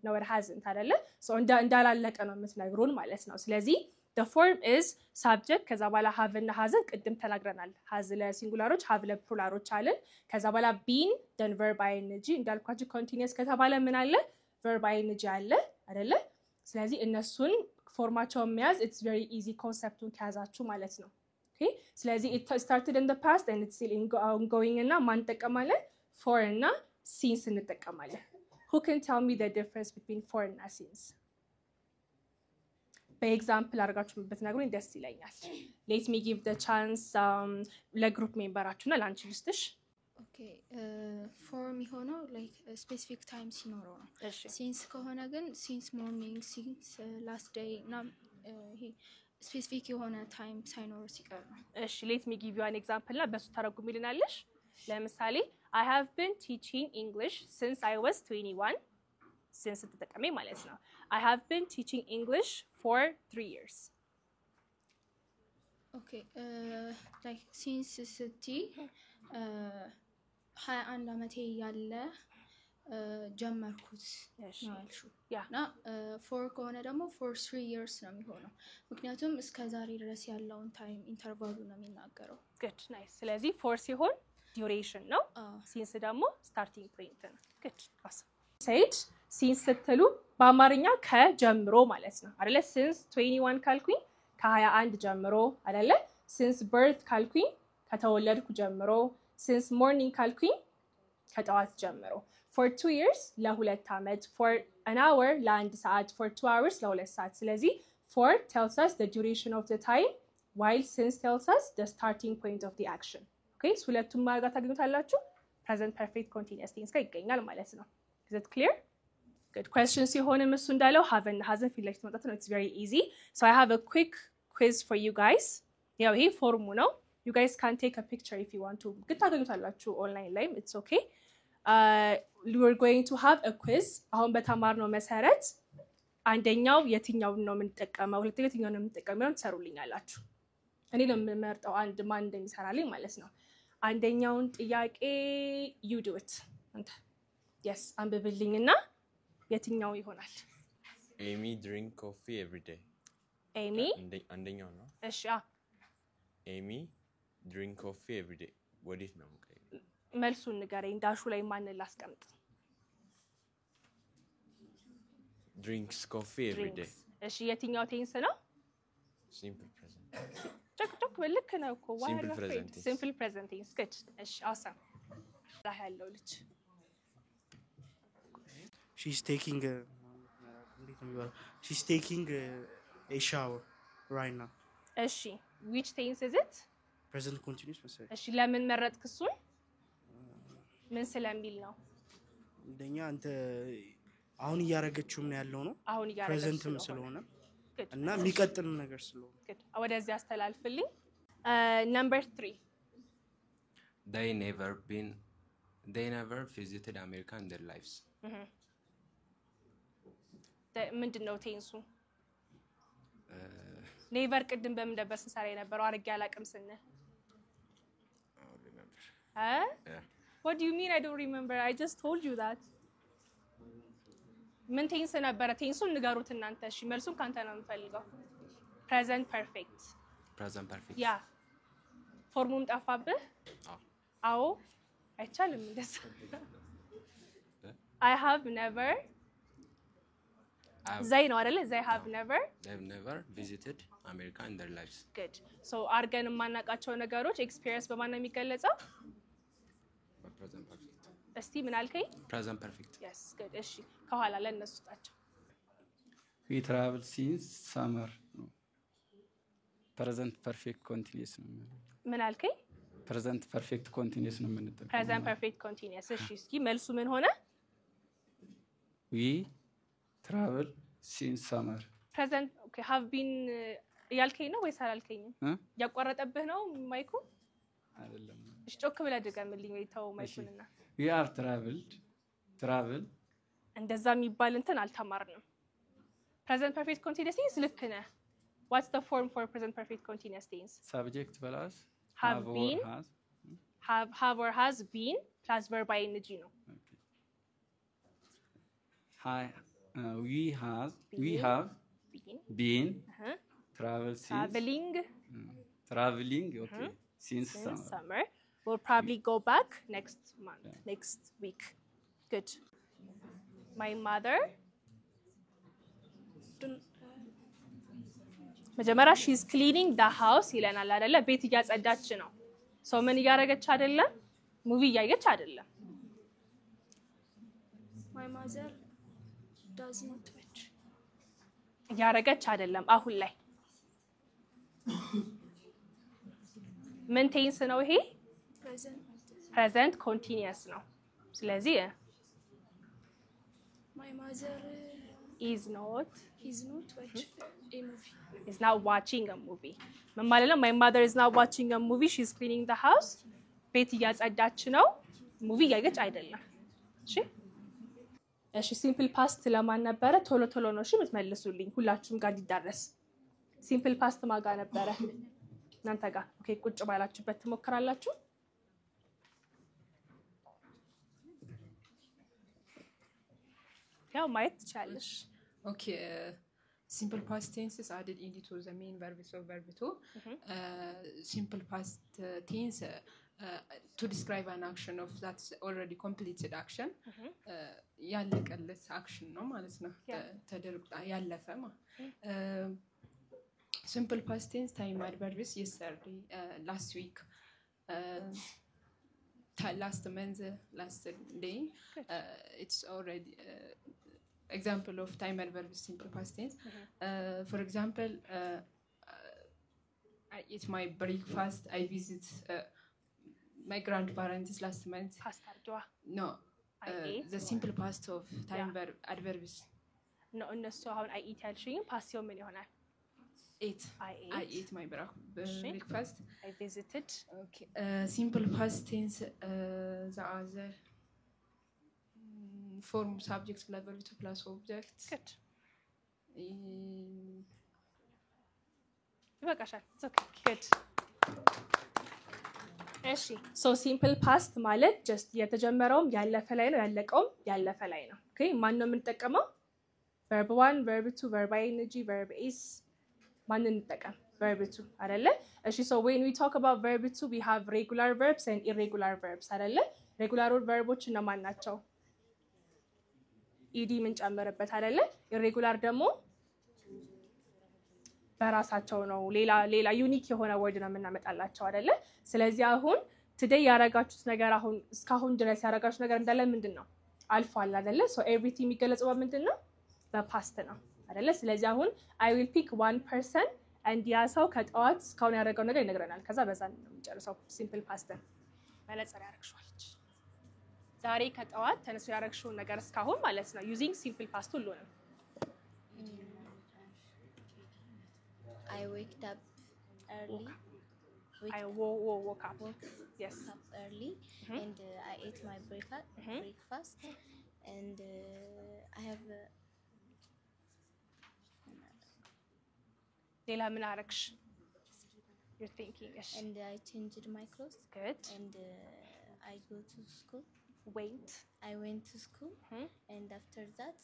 Speaker 1: no it hasn't አይደለ so እንዳላለቀ ነው የምትነግሩን ማለት ነው ስለዚህ the form is subject ከዛ በኋላ have እና has ቅድም ተናግረናል has ለሲንጉላሮች have ለፕሉራሎች አለን ከዛ በኋላ been then verb ing እንዳልኳችሁ continuous ከተባለ ምን አለ verb ing አለ አይደለ ስለዚህ እነሱን ፎርማቸውን መያዝ it's very easy ኮንሰፕቱን ከያዛችሁ ማለት ነው okay ስለዚህ it started in the past and it's still ongoing እና ማን ተጠቀማለን for እና since እንጠቀማለን who can tell me the difference between for and since በኤግዛምፕል አድርጋችሁ ብትነግሩኝ ደስ ይለኛል let me give the chance ለግሩፕ ሜምበራችሁና ላንቺ ልስጥሽ
Speaker 13: okay for የሚሆነው like specific time ሲኖረው ነው since ከሆነ ግን since morning since last day እና ይሄ specific የሆነ time ሳይኖር ሲቀር ነው
Speaker 1: እሺ let me give you an example እና በሱ ተረጉሚልናለሽ ለምሳሌ I have been teaching English since I was 21 since ተጠቀሜ ማለት ነው I have been teaching English for 3 years
Speaker 13: okay like since city 21 አመቴ ያለ ጀመርኩት ነው ያልሽው እና for ከሆነ ደግሞ for 3 years ነው የሚሆነው ምክንያቱም እስከ ዛሬ ድረስ ያለውን ታይም ኢንተርቫሉ ነው የሚናገረው
Speaker 1: good nice ስለዚህ for ሲሆን duration ነው since ደግሞ starting point ነው good awesome said since ስትሉ በአማርኛ ከጀምሮ ማለት ነው አይደለ since 21 ካልኩኝ ከ21 ጀምሮ አይደለ since birth ካልኩኝ ከተወለድኩ ጀምሮ since morning ካልኩኝ ከጠዋት ጀምሮ for 2 years ለሁለት አመት for an hour ለአንድ ሰዓት for 2 hours ለሁለት ሰዓት ስለዚህ for tells us the duration of the time while since tells us the starting point of the action okay ሁለቱም ማድረግ ታገኙታላችሁ present perfect continuous tense ጋር ይገኛል ማለት ነው is it clear good question ሲሆንም እሱ እንዳለው have and hasn't feel like መጣት ነው it's very easy so I have a quick quiz for you guys ያው ይሄ ፎርሙ ነው you guys can take a picture if you want to ግን ታገኙታላችሁ ኦንላይን ላይ it's okay we're going to have a quiz አሁን በተማርነው መሰረት አንደኛው የትኛው ነው የምንጠቀመው ሁለተኛው የትኛው ነው የምንጠቀመው ትሰሩልኛላችሁ እኔ ነው የምመርጠው አንድ ማን እንደሚሰራልኝ ማለት ነው አንደኛውን ጥያቄ you do it yes አንብብልኝና የትኛው ይሆናል
Speaker 14: Amy drink coffee every day
Speaker 1: Amy
Speaker 14: አንደኛው ነው
Speaker 1: እሺ
Speaker 14: Amy drink coffee every day ወዴት ነው
Speaker 1: መልሱን ንገረኝ ዳሹ ላይ ማን ላስቀምጥ
Speaker 14: drinks coffee every day
Speaker 1: እሺ የትኛው ቴንስ ነው
Speaker 14: simple present
Speaker 1: ጮክ ልክ ነው እኮ
Speaker 14: simple
Speaker 1: present tense good እሺ awesome ላ ያለው ልጅ
Speaker 15: she's taking a shower right now
Speaker 1: እሺ which tense is it
Speaker 15: present continuous መሰለኝ
Speaker 1: እሺ ለምን መረጥክ እሱን ምን ስለሚል ነው
Speaker 15: እንደኛ አንተ አሁን እያረጋችሁም ነው ያለው ነው
Speaker 1: አሁን እያረጋችሁ
Speaker 15: ፕሬዘንትም ስለሆነ እና የሚቀጥል ነገር ስለሆነ
Speaker 1: good ወደዚህ አስተላልፍልኝ number 3
Speaker 16: they never visited America in their lives
Speaker 1: ምንድነው ቴንሱ ኔቨር ቅድም በምን ነበር ስንሰራ የነበረው አርጌ አላቅም ስንል what do you mean I don't remember I just told you that ምን ቴንስ ነበረ ቴንሱን ንገሩት እናንተ እሺ መልሱን ካንተ ነው የምፈልገው present perfect ያ ፎርሙም ጠፋብህ አዎ አይቻልም እንደዛ I have never they ነው አይደለ they have never
Speaker 16: visited America in their lives
Speaker 1: good so አርገን ማናቃቸው ነገሮች experience በማን ነው የሚገለጸው
Speaker 16: present perfect
Speaker 1: እስቲ ምን አልከኝ
Speaker 16: present perfect
Speaker 1: yes good እሺ ከኋላ ለነሱ ታቸው
Speaker 7: we travel since summer ነው present perfect continuous ነው
Speaker 1: ምን አልከኝ
Speaker 7: present perfect continuous ነው የምንጠቀመው
Speaker 1: present perfect continuous እሺ እስኪ መልሱ ምን ሆነ
Speaker 7: we travel since summer
Speaker 1: present okay have been ያልከኝ ነው ወይስ አላልከኝም? ያቋረጠብህ ነው ማይኩ?
Speaker 7: አይደለም።
Speaker 1: እሺ ጮክ ብለህ ድገምልኝ ወይ ተው ማይኩንና።
Speaker 7: We are travel
Speaker 1: እንደዛ የሚባል እንትን አልተማርንም። present perfect continuous tense ልክ ነህ። What's the form for present perfect continuous tense?
Speaker 7: subject plus
Speaker 1: have been
Speaker 7: or has.
Speaker 1: have or has been plus verb ing ነው.
Speaker 7: We have been traveling okay since
Speaker 1: summer. We'll probably go back next month, next week. Good. My mother መጀመሪያ she's cleaning the house ይለናል አይደለ? ቤት እያጸዳች ነው። ሰው ምን እያደረገች አይደለም? ሙቪ እያየች አይደለም።
Speaker 13: My mother does not watch.
Speaker 1: እያደረገች አይደለም አሁን ላይ። ምን ቴንስ ነው ይሄ? present continuous ነው። ስለዚህ
Speaker 13: My mother
Speaker 1: is not
Speaker 13: watching a movie.
Speaker 1: Is not watching a movie. ምን ማለት ነው? My mother is not watching a movie. She's cleaning the house. ቤት እያጸዳች ነው። ሙቪ እያየች አይደለም። እሺ ሲምፕል ፓስት ለማን ነበረ? ቶሎ ቶሎ ነው እሺ የምትመልሱልኝ ሁላችሁም ጋር እንዲዳረስ። ሲምፕል ፓስት ማጋ ነበረ? እናንተ ጋር። ኦኬ ቁጭ ባላችሁበት ትሞክራላችሁ። ያው ማየት ትችላለሽ።
Speaker 17: Okay, simple past tense is added into the main verbs of verb 2. Simple past tense to describe an action of that's already completed action. ያለቀለት አክሽን ነው ማለት ነው። ተደርጎ ያለፈ simple past tense time adverbs yesterday, last week, last month, last day. It's already example of time adverbs simple past tense. For example, I eat my breakfast. I visit my grandparents last month.
Speaker 1: Past arjwa.
Speaker 17: No, the simple past of time adverbs.
Speaker 1: No, እነሱ አሁን I eat ያልሽኝ ፓስቲው ምን ይሆናል?
Speaker 17: I ate my breakfast.
Speaker 1: I visited.
Speaker 17: Okay. Simple past tense. The other form subject plus verb plus object.
Speaker 1: Good. ይበቃሻል። It's okay. Good. እሺ so simple past ማለት just የተጀመረውም ያለፈ ላይ ነው ያለቀውም ያለፈ ላይ ነው። Okay ማን ነው የምንጠቀመው? verb 1 verb 2 verb ing verb is ማንን እንጠቀም? verb 2 አይደለ? እሺ so when we talk about verb 2 we have regular verbs and irregular verbs አይደለ? regular verbs እነማን ናቸው? ed ምን ጨመረበት አይደለ? irregular ደግሞ በራሳቸው ነው ሌላ ዩኒክ የሆነ ወርድ ነው የምናመጣላቸው አይደለ? ስለዚህ አሁን today ያረጋችሁት ነገር አሁን እስካሁን ድረስ ያረጋችሁት ነገር እንዳለ ምንድነው? አልፏል አይደለ? so everything የሚገለጸው በምንድነው? በፓስት ነው አይደለ? ስለዚህ አሁን I will pick one person and ያ ሰው ከጠዋት እስካሁን ያደረገው ነገር ይነግረናል። ከዛ በዛ ነው የምንጨርሰው simple past መለጸር ያረግሽዋለች። ዛሬ ከጠዋት ተነስቶ ያረግሽው ነገር እስካሁን ማለት ነው using simple past ሁሉንም
Speaker 8: I waked up early.
Speaker 1: I woke up. Yes.
Speaker 8: Up early and I ate my breakfast and I have
Speaker 1: ሌላ ምን አረግሽ? You're thinking. Yes.
Speaker 8: And I changed my clothes.
Speaker 1: Good.
Speaker 8: And I go to school.
Speaker 1: I
Speaker 8: went to school and after that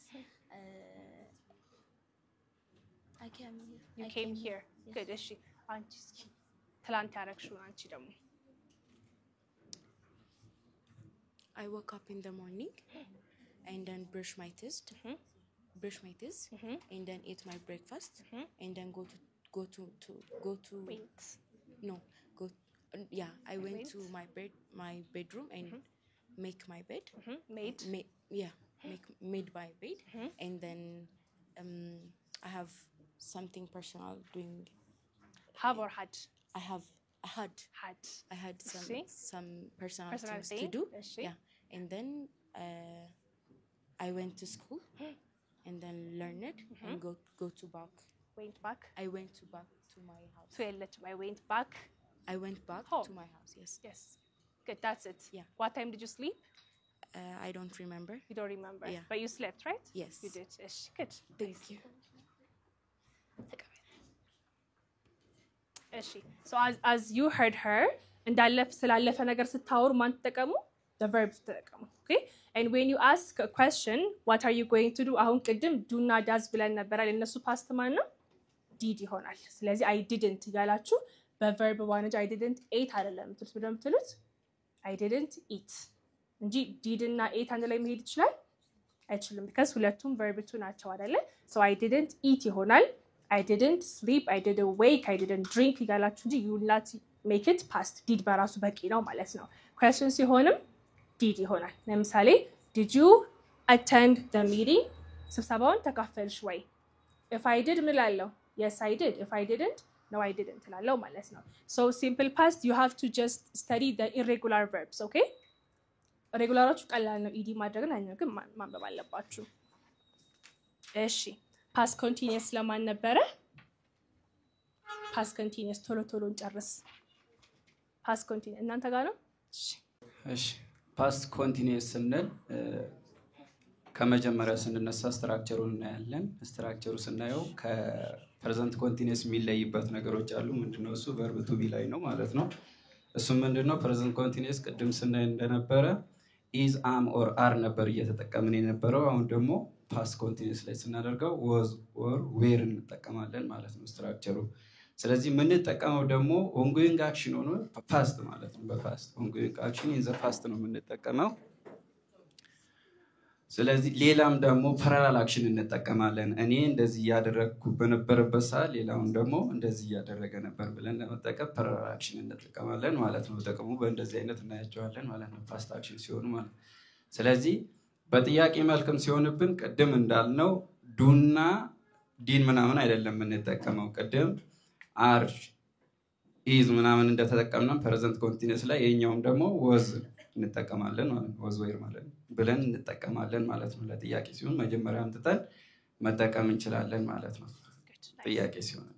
Speaker 8: I came here.
Speaker 1: You came here.
Speaker 8: Yes.
Speaker 1: Good. እሺ አንቺ እስኪ ትላንት ያረግሽው አንቺ ደግሞ
Speaker 18: I woke up in the morning and then brush my teeth and then eat my breakfast and then go to
Speaker 1: wait.
Speaker 18: No, go yeah, I went to my bedroom and make my bed. Made my bed and then I have something personal doing.
Speaker 1: Have or had?
Speaker 18: I had some personal things to do. Yeah, and then I went to school and then learn it and go to back.
Speaker 12: Went back.
Speaker 18: I went back to my house.
Speaker 12: So I went back.
Speaker 18: I went back
Speaker 12: home.
Speaker 18: To my house. Yes.
Speaker 12: Yes. Good. That's it.
Speaker 18: Yeah.
Speaker 12: What time did you sleep?
Speaker 18: I don't remember.
Speaker 12: You don't remember.
Speaker 18: Yeah.
Speaker 12: But you slept, right?
Speaker 18: Yes.
Speaker 12: You did. Good.
Speaker 18: Thank you.
Speaker 1: So as you heard her, እንዳለፍ ስላለፈ ነገር ስታወሩ ማን ተጠቀሙ? The verbs ተጠቀሙ. Okay? And when you ask a question, what are you going to do? አሁን ቅድም do እና does ብለን ነበር አይደል? እነሱ past ማን ነው? did ይሆናል። ስለዚህ I didn't እያላችሁ በverb ዋን I didn't ate አይደለም የምትሉት I didn't eat እንጂ did እና ate አንድ ላይ መሄድ ይችላል አይችልም because ሁለቱም verb ቱ ናቸው አይደለ? So I didn't eat ይሆናል. I didn't sleep, I didn't wake, I didn't drink ይጋላችሁ እንጂ you will not make it past. did በራሱ በቂ ነው ማለት ነው። question ሲሆንም did ይሆናል። ለምሳሌ did you attend the meeting? ስብሰባውን ተካፈልሽ ወይ? if I did ምን እላለሁ? yes I did. if I didn't no I didn't እላለሁ ማለት ነው። so simple past you have to just study the irregular verbs, okay? ሬጉላሮቹ ቀላል ነው ኢዲ ማድረግን አኛው ግን ማንበብ አለባችሁ። እሺ past continuous ለማን ነበረ? past continuous ቶሎ እንጨርስ። past continuous እናንተ ጋር ነው?
Speaker 7: እሺ past continuous ስንል ከመጀመሪያ ስንነሳ ስትራክቸሩን እናያለን። ስትራክቸሩ ስናየው ከፕሬዘንት ኮንቲኒየስ የሚለይበት ነገሮች አሉ። ምንድነው እሱ? verb to be ላይ ነው ማለት ነው። እሱ ምንድነው? ፕሬዘንት ኮንቲኒየስ ቅድም ስናይ እንደነበረ is am or are ነበር እየተጠቀምን የነበረው። አሁን ደግሞ past continuous ላይ ስናደርገው was or were እንጠቀማለን ማለት ነው ስትራክቸሩ። ስለዚህ የምንጠቀመው ደግሞ ongoing action ሆኖ past ማለት ነው። በpast ongoing action in the past ነው የምንጠቀመው። ስለዚህ ሌላም ደግሞ parallel action እንጠቀማለን። እኔ እንደዚህ ያደረግኩ በነበረበት ሰዓት ሌላውን ደግሞ እንደዚህ ያደረገ ነበር ብለን ለመጠቀም parallel action እንጠቀማለን ማለት ነው። ጥቅሙ በእንደዚህ አይነት እናያቸዋለን ማለት ነው past action ሲሆኑ ማለት ነው። ስለዚህ በጥያቄ መልክም ሲሆንብን ቅድም እንዳልነው ዱና ዲን ምናምን አይደለም የምንጠቀመው። ቅድም are is ምናምን እንደተጠቀምነው present continuous ላይ የኛውም ደግሞ was እንጠቀማለን ማለት ነው። was were ማለት ብለን እንጠቀማለን ማለት ነው። ለጥያቄ ሲሆን መጀመሪያ አምጥተን መጠቀም እንችላለን ማለት ነው። ጥያቄ ሲሆን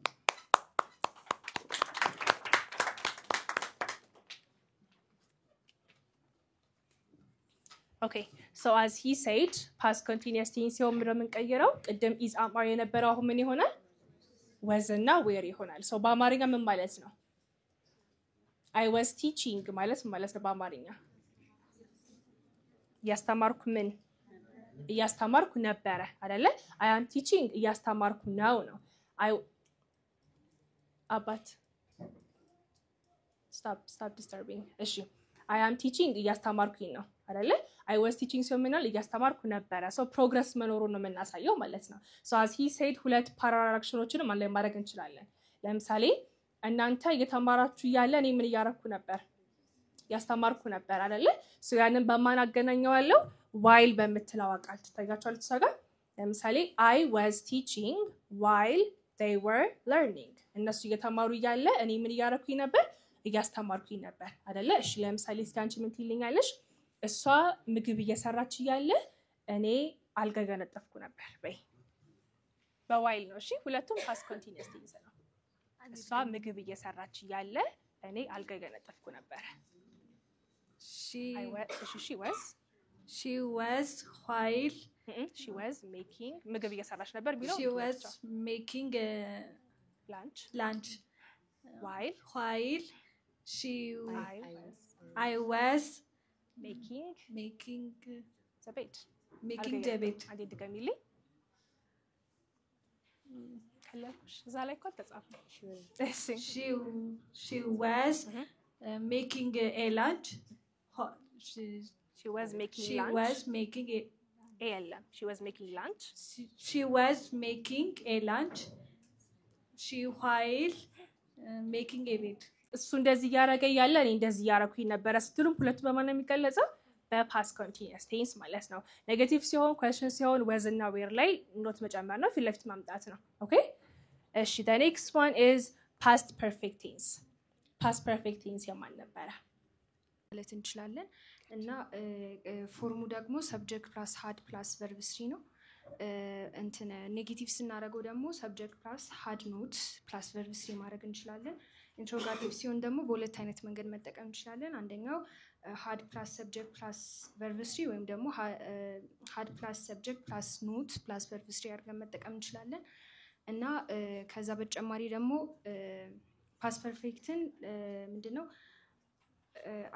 Speaker 1: Okay, so as he said, past continuous tense ሲሆን ምንድነው የምንቀይረው? ቅድም is am are የነበረው አሁን ምን ይሆናል? was እና were ይሆናል። so በአማርኛ ምን ማለት ነው? I was teaching ማለት ነው በአማርኛ እያስተማርኩ ምን እያስተማርኩ ነበረ አይደለ? I am teaching እያስተማርኩ ነው። አባት stop disturbing። እሺ I am teaching እያስተማርኩኝ ነው አይደለ? I was teaching ሲሆን እያስተማርኩ ነበረ። so progress መኖሩን ነው የምናሳየው ማለት ነው። so as he said ሁለት parallel actionዎችንም አንድ ላይ ማድረግ እንችላለን። ለምሳሌ እናንተ እየተማራችሁ እያለ እኔ ምን እያረኩ ነበር? ያስተማርኩ ነበር አይደለ? so ያንን በማን አገናኘዋለሁ? while በምትለው ቃል ትታያችኋል ተሰጋ። ለምሳሌ I was teaching while they were learning። እነሱ እየተማሩ እያለ እኔ ምን እያረኩኝ ነበር? እያስተማርኩኝ ነበር አይደለ? እሺ ለምሳሌ እስኪ አንቺ ምን ትይልኛለሽ? እሷ ምግብ እየሰራች እያለ እኔ አልጋ እያነጠፍኩ ነበር በይ። በዋይል ነው። እሺ ሁለቱም past continuous tense ነው። እሷ ምግብ እየሰራች እያለ እኔ አልጋ እያነጠፍኩ ነበር።
Speaker 2: She
Speaker 1: was
Speaker 2: while
Speaker 1: she was making ምግብ እየሰራች ነበር ቢለው
Speaker 2: she was making lunch
Speaker 1: while
Speaker 2: I was
Speaker 1: making the bed አንዴ ድገሚልኝ። ከለሽ እዛ ላይ እኮ ተጻፈ።
Speaker 2: she was making a lunch.
Speaker 1: She was making
Speaker 2: she
Speaker 1: lunch.
Speaker 2: was making a
Speaker 1: she was making lunch.
Speaker 2: She was making a lunch. She while making a bed.
Speaker 1: እሱ እንደዚህ ያረገ ያለ እኔ እንደዚህ ያረኩኝ ነበር ስትሉም ሁለቱ በማን ነው የሚገለጸው? በpast continuous tense ማለት ነው። ኔጌቲቭ ሲሆን question ሲሆን was እና were ላይ ኖት መጨመር ነው፣ ፊት ለፊት ማምጣት ነው። ኦኬ እሺ the next one is past perfect tense. past perfect tense የማን ነበረ
Speaker 9: ማለት እንችላለን እና ፎርሙ ደግሞ subject plus had plus verb 3 ነው።
Speaker 19: እንትን ኔጌቲቭ ስናደርገው ደግሞ ሰብጀክት ፕላስ ሃድ ኖት ፕላስ ቨርብ ስሪ ማድረግ እንችላለን። ኢንትሮጋቲቭ ሲሆን ደግሞ በሁለት አይነት መንገድ መጠቀም እንችላለን። አንደኛው ሃድ ፕላስ ሰብጀክት ፕላስ ቨርብ ስሪ ወይም ደግሞ ሃድ ፕላስ ሰብጀክት ፕላስ ኖት ፕላስ ቨርብ ስሪ አድርገን መጠቀም እንችላለን። እና ከዛ በተጨማሪ ደግሞ ፓስት ፐርፌክትን ምንድነው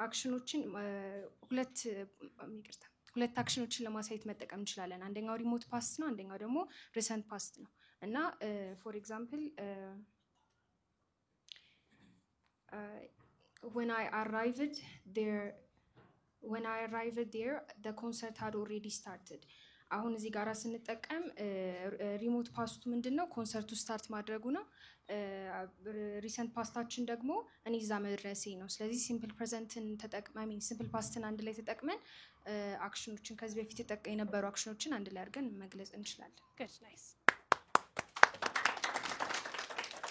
Speaker 19: አክሽኖችን ሁለት አክሽኖችን ለማሳየት መጠቀም እንችላለን። አንደኛው ሪሞት ፓስት ነው፣ አንደኛው ደግሞ ሪሰንት ፓስት ነው። እና ፎር ኤግዛምፕል when I arrived there the concert had already started. አሁን እዚህ ጋር ስንጠቀም ሪሞት ፓስቱ ምንድነው ኮንሰርቱ ስታርት ማድረጉ ነው። ሪሰንት ፓስታችን ደግሞ እኔ እዛ መድረሴ ነው። ስለዚህ ሲምፕል ፕሬዘንትን ተጠቅመን ሲምፕል ፓስትን አንድ ላይ ተጠቅመን አክሽኖችን ከዚህ በፊት የነበሩ አክሽኖችን አንድ ላይ አድርገን መግለጽ እንችላለን።
Speaker 1: Good, nice.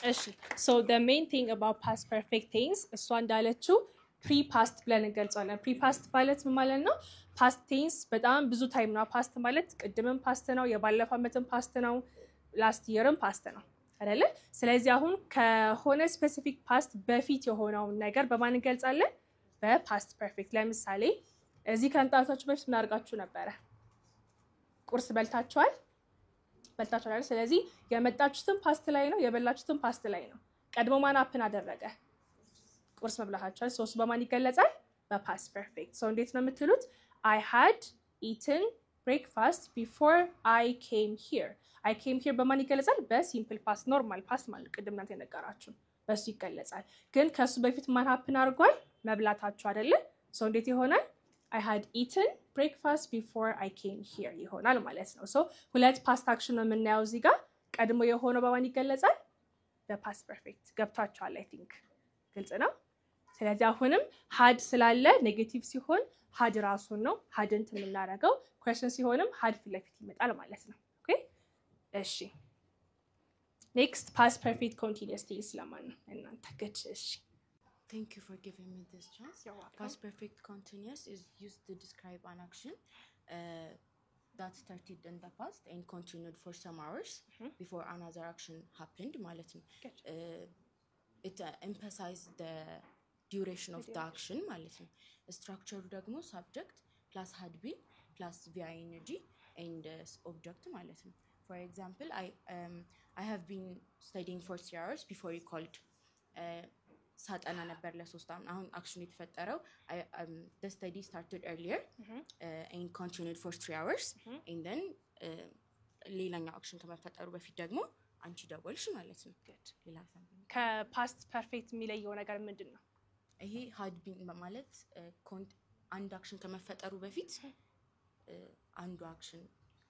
Speaker 1: እሺ so the main thing about past perfect tense እሷ እንዳለችው ፕሪ ፓስት ብለን እንገልጻለን። ፕሪ ፓስት ማለት ምን ማለት ነው? ፓስት ቴንስ በጣም ብዙ ታይም ነው። ፓስት ማለት ቅድምም ፓስት ነው፣ የባለፈው ዓመትም ፓስት ነው፣ ላስት ይርም ፓስት ነው አይደለ? ስለዚህ አሁን ከሆነ ስፔሲፊክ ፓስት በፊት የሆነውን ነገር በማን እንገልጻለን? በፓስት ፐርፌክት። ለምሳሌ እዚህ ከመምጣታችሁ በፊት ምን አድርጋችሁ ነበረ? ቁርስ በልታችኋል? በልታችኋል። ስለዚህ የመጣችሁትም ፓስት ላይ ነው፣ የበላችሁትም ፓስት ላይ ነው። ቀድሞ ማን አፕን አደረገ? ቁርስ መብላታችኋል። ሶስት በማን ይገለጻል? በፓስት ፐርፌክት። ሶ እንዴት ነው የምትሉት? I had eaten breakfast before I came here. I came here በማን ይገለጻል? በሲምፕል ፓስት ኖርማል ፓስት ማለት ቅድም እናንተ የነገራችሁ በሱ ይገለጻል። ግን ከሱ በፊት ማን ሀፕን አድርጓል? መብላታችሁ አይደለ? ሶ እንዴት ይሆናል? I had eaten breakfast before I came here ይሆናል ማለት ነው። ሶ ሁለት ፓስት አክሽን ነው የምናየው እዚህ ጋር። ቀድሞ የሆነው በማን ይገለጻል? በፓስት ፐርፌክት። ገብታችኋል? አይ ቲንክ ግልጽ ነው። ስለዚህ አሁንም had ስላለ ኔጌቲቭ ሲሆን had ራሱን ነው hadn't የምናደርገው። question ሲሆንም had ፊት ለፊት ይመጣል ማለት ነው። ኦኬ እሺ next past perfect continuous tense ለማን ነው እናንተ? good እሺ
Speaker 18: Thank you for giving me this chance. Past perfect continuous is used to describe an action that started in the past and continued for some hours before another action happened ማለት ነው። It emphasizes the duration of the action ማለት ነው። structure ደግሞ subject plus had been plus vi-energy and object ማለት ነው። For example, I have been studying for 3 hours before you called. ሳጠና ነበር ለ3 ዓመት። አሁን አክሽን የተፈጠረው the study started earlier and continued for 3 hours and then ሌላኛው አክሽን ከመፈጠሩ በፊት ደግሞ አንቺ ደወልሽ ማለት ነው። ሌላ
Speaker 1: ከፓስት ፐርፌክት የሚለየው ነገር ምንድን ነው?
Speaker 18: ይሄ had been ማለት አንድ አክሽን ከመፈጠሩ በፊት አንዱ አክሽን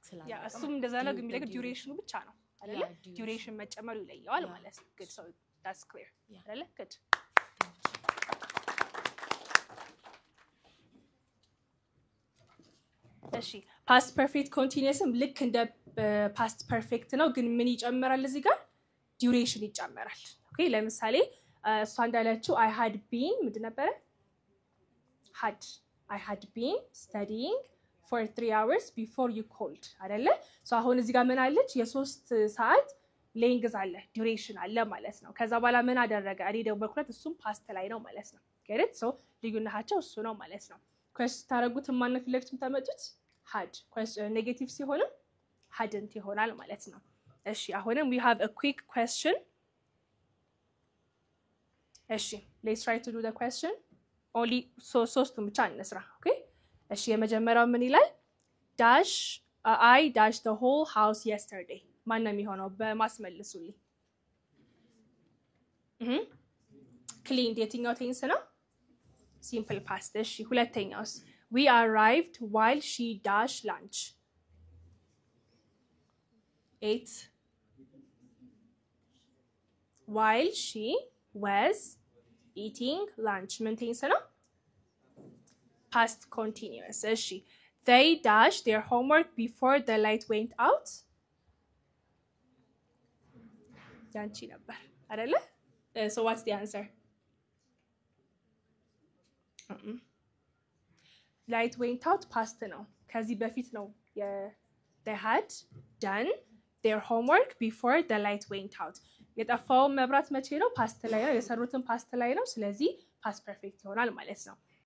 Speaker 18: ስላለ
Speaker 1: እሱም እንደዛ ነው። ግን የሚለየው ዲዩሬሽኑ ብቻ ነው አይደለ? ዲዩሬሽን መጨመሩ ይለየዋል ማለት ነው። good so that's clear አይደለ? good እሺ ፓስት ፐርፌክት ኮንቲኒየስም ልክ እንደ ፓስት ፐርፌክት ነው። ግን ምን ይጨምራል እዚህ ጋር? ዲዩሬሽን ይጨምራል። ኦኬ ለምሳሌ እሷ እንዳለችው I had been ምንድን ነበረ? I had been studying for 3 hours before you called አይደለ? ሶ አሁን እዚህ ጋር ምን አለች? የ3 ሰዓት ሌንግዝ አለ፣ ዲዩሬሽን አለ ማለት ነው። ከዛ በኋላ ምን አደረገ? እኔ ደግሞ በኩለት እሱም ፓስት ላይ ነው ማለት ነው። ገርት ሶ ልዩነታቸው እሱ ነው ማለት ነው። ኩዌስችን ታረጉት ማን ነው ፊት ለፊት የምታመጡት? had ኔጌቲቭ ሲሆንም hadn't ይሆናል ማለት ነው። እሺ አሁንም we have a quick question. እሺ let's try to do the question only ሶስቱን ብቻ እንስራ። ኦኬ እሺ የመጀመሪያው ምን ይላል? dash I dashed the whole house yesterday ማን ነው የሚሆነው? በማስመልሱልኝ cleaned የትኛው ቴንስ ነው? simple past። እሺ ሁለተኛውስ? we arrived while she dashed lunch 8 while she was eating lunch ምን ቴንስ ነው? past continuous። እሺ they dashed their homework before the light went out ያንቺ ነበር አይደለ? so what's the answer? light went out past ነው። ከዚህ በፊት ነው they had done their homework before the light went out. የጠፋው መብራት መቼ ነው? ፓስት ላይ ነው። የሰሩትን ፓስት ላይ ነው። ስለዚህ ፓስት ፐርፌክት ይሆናል ማለት ነው።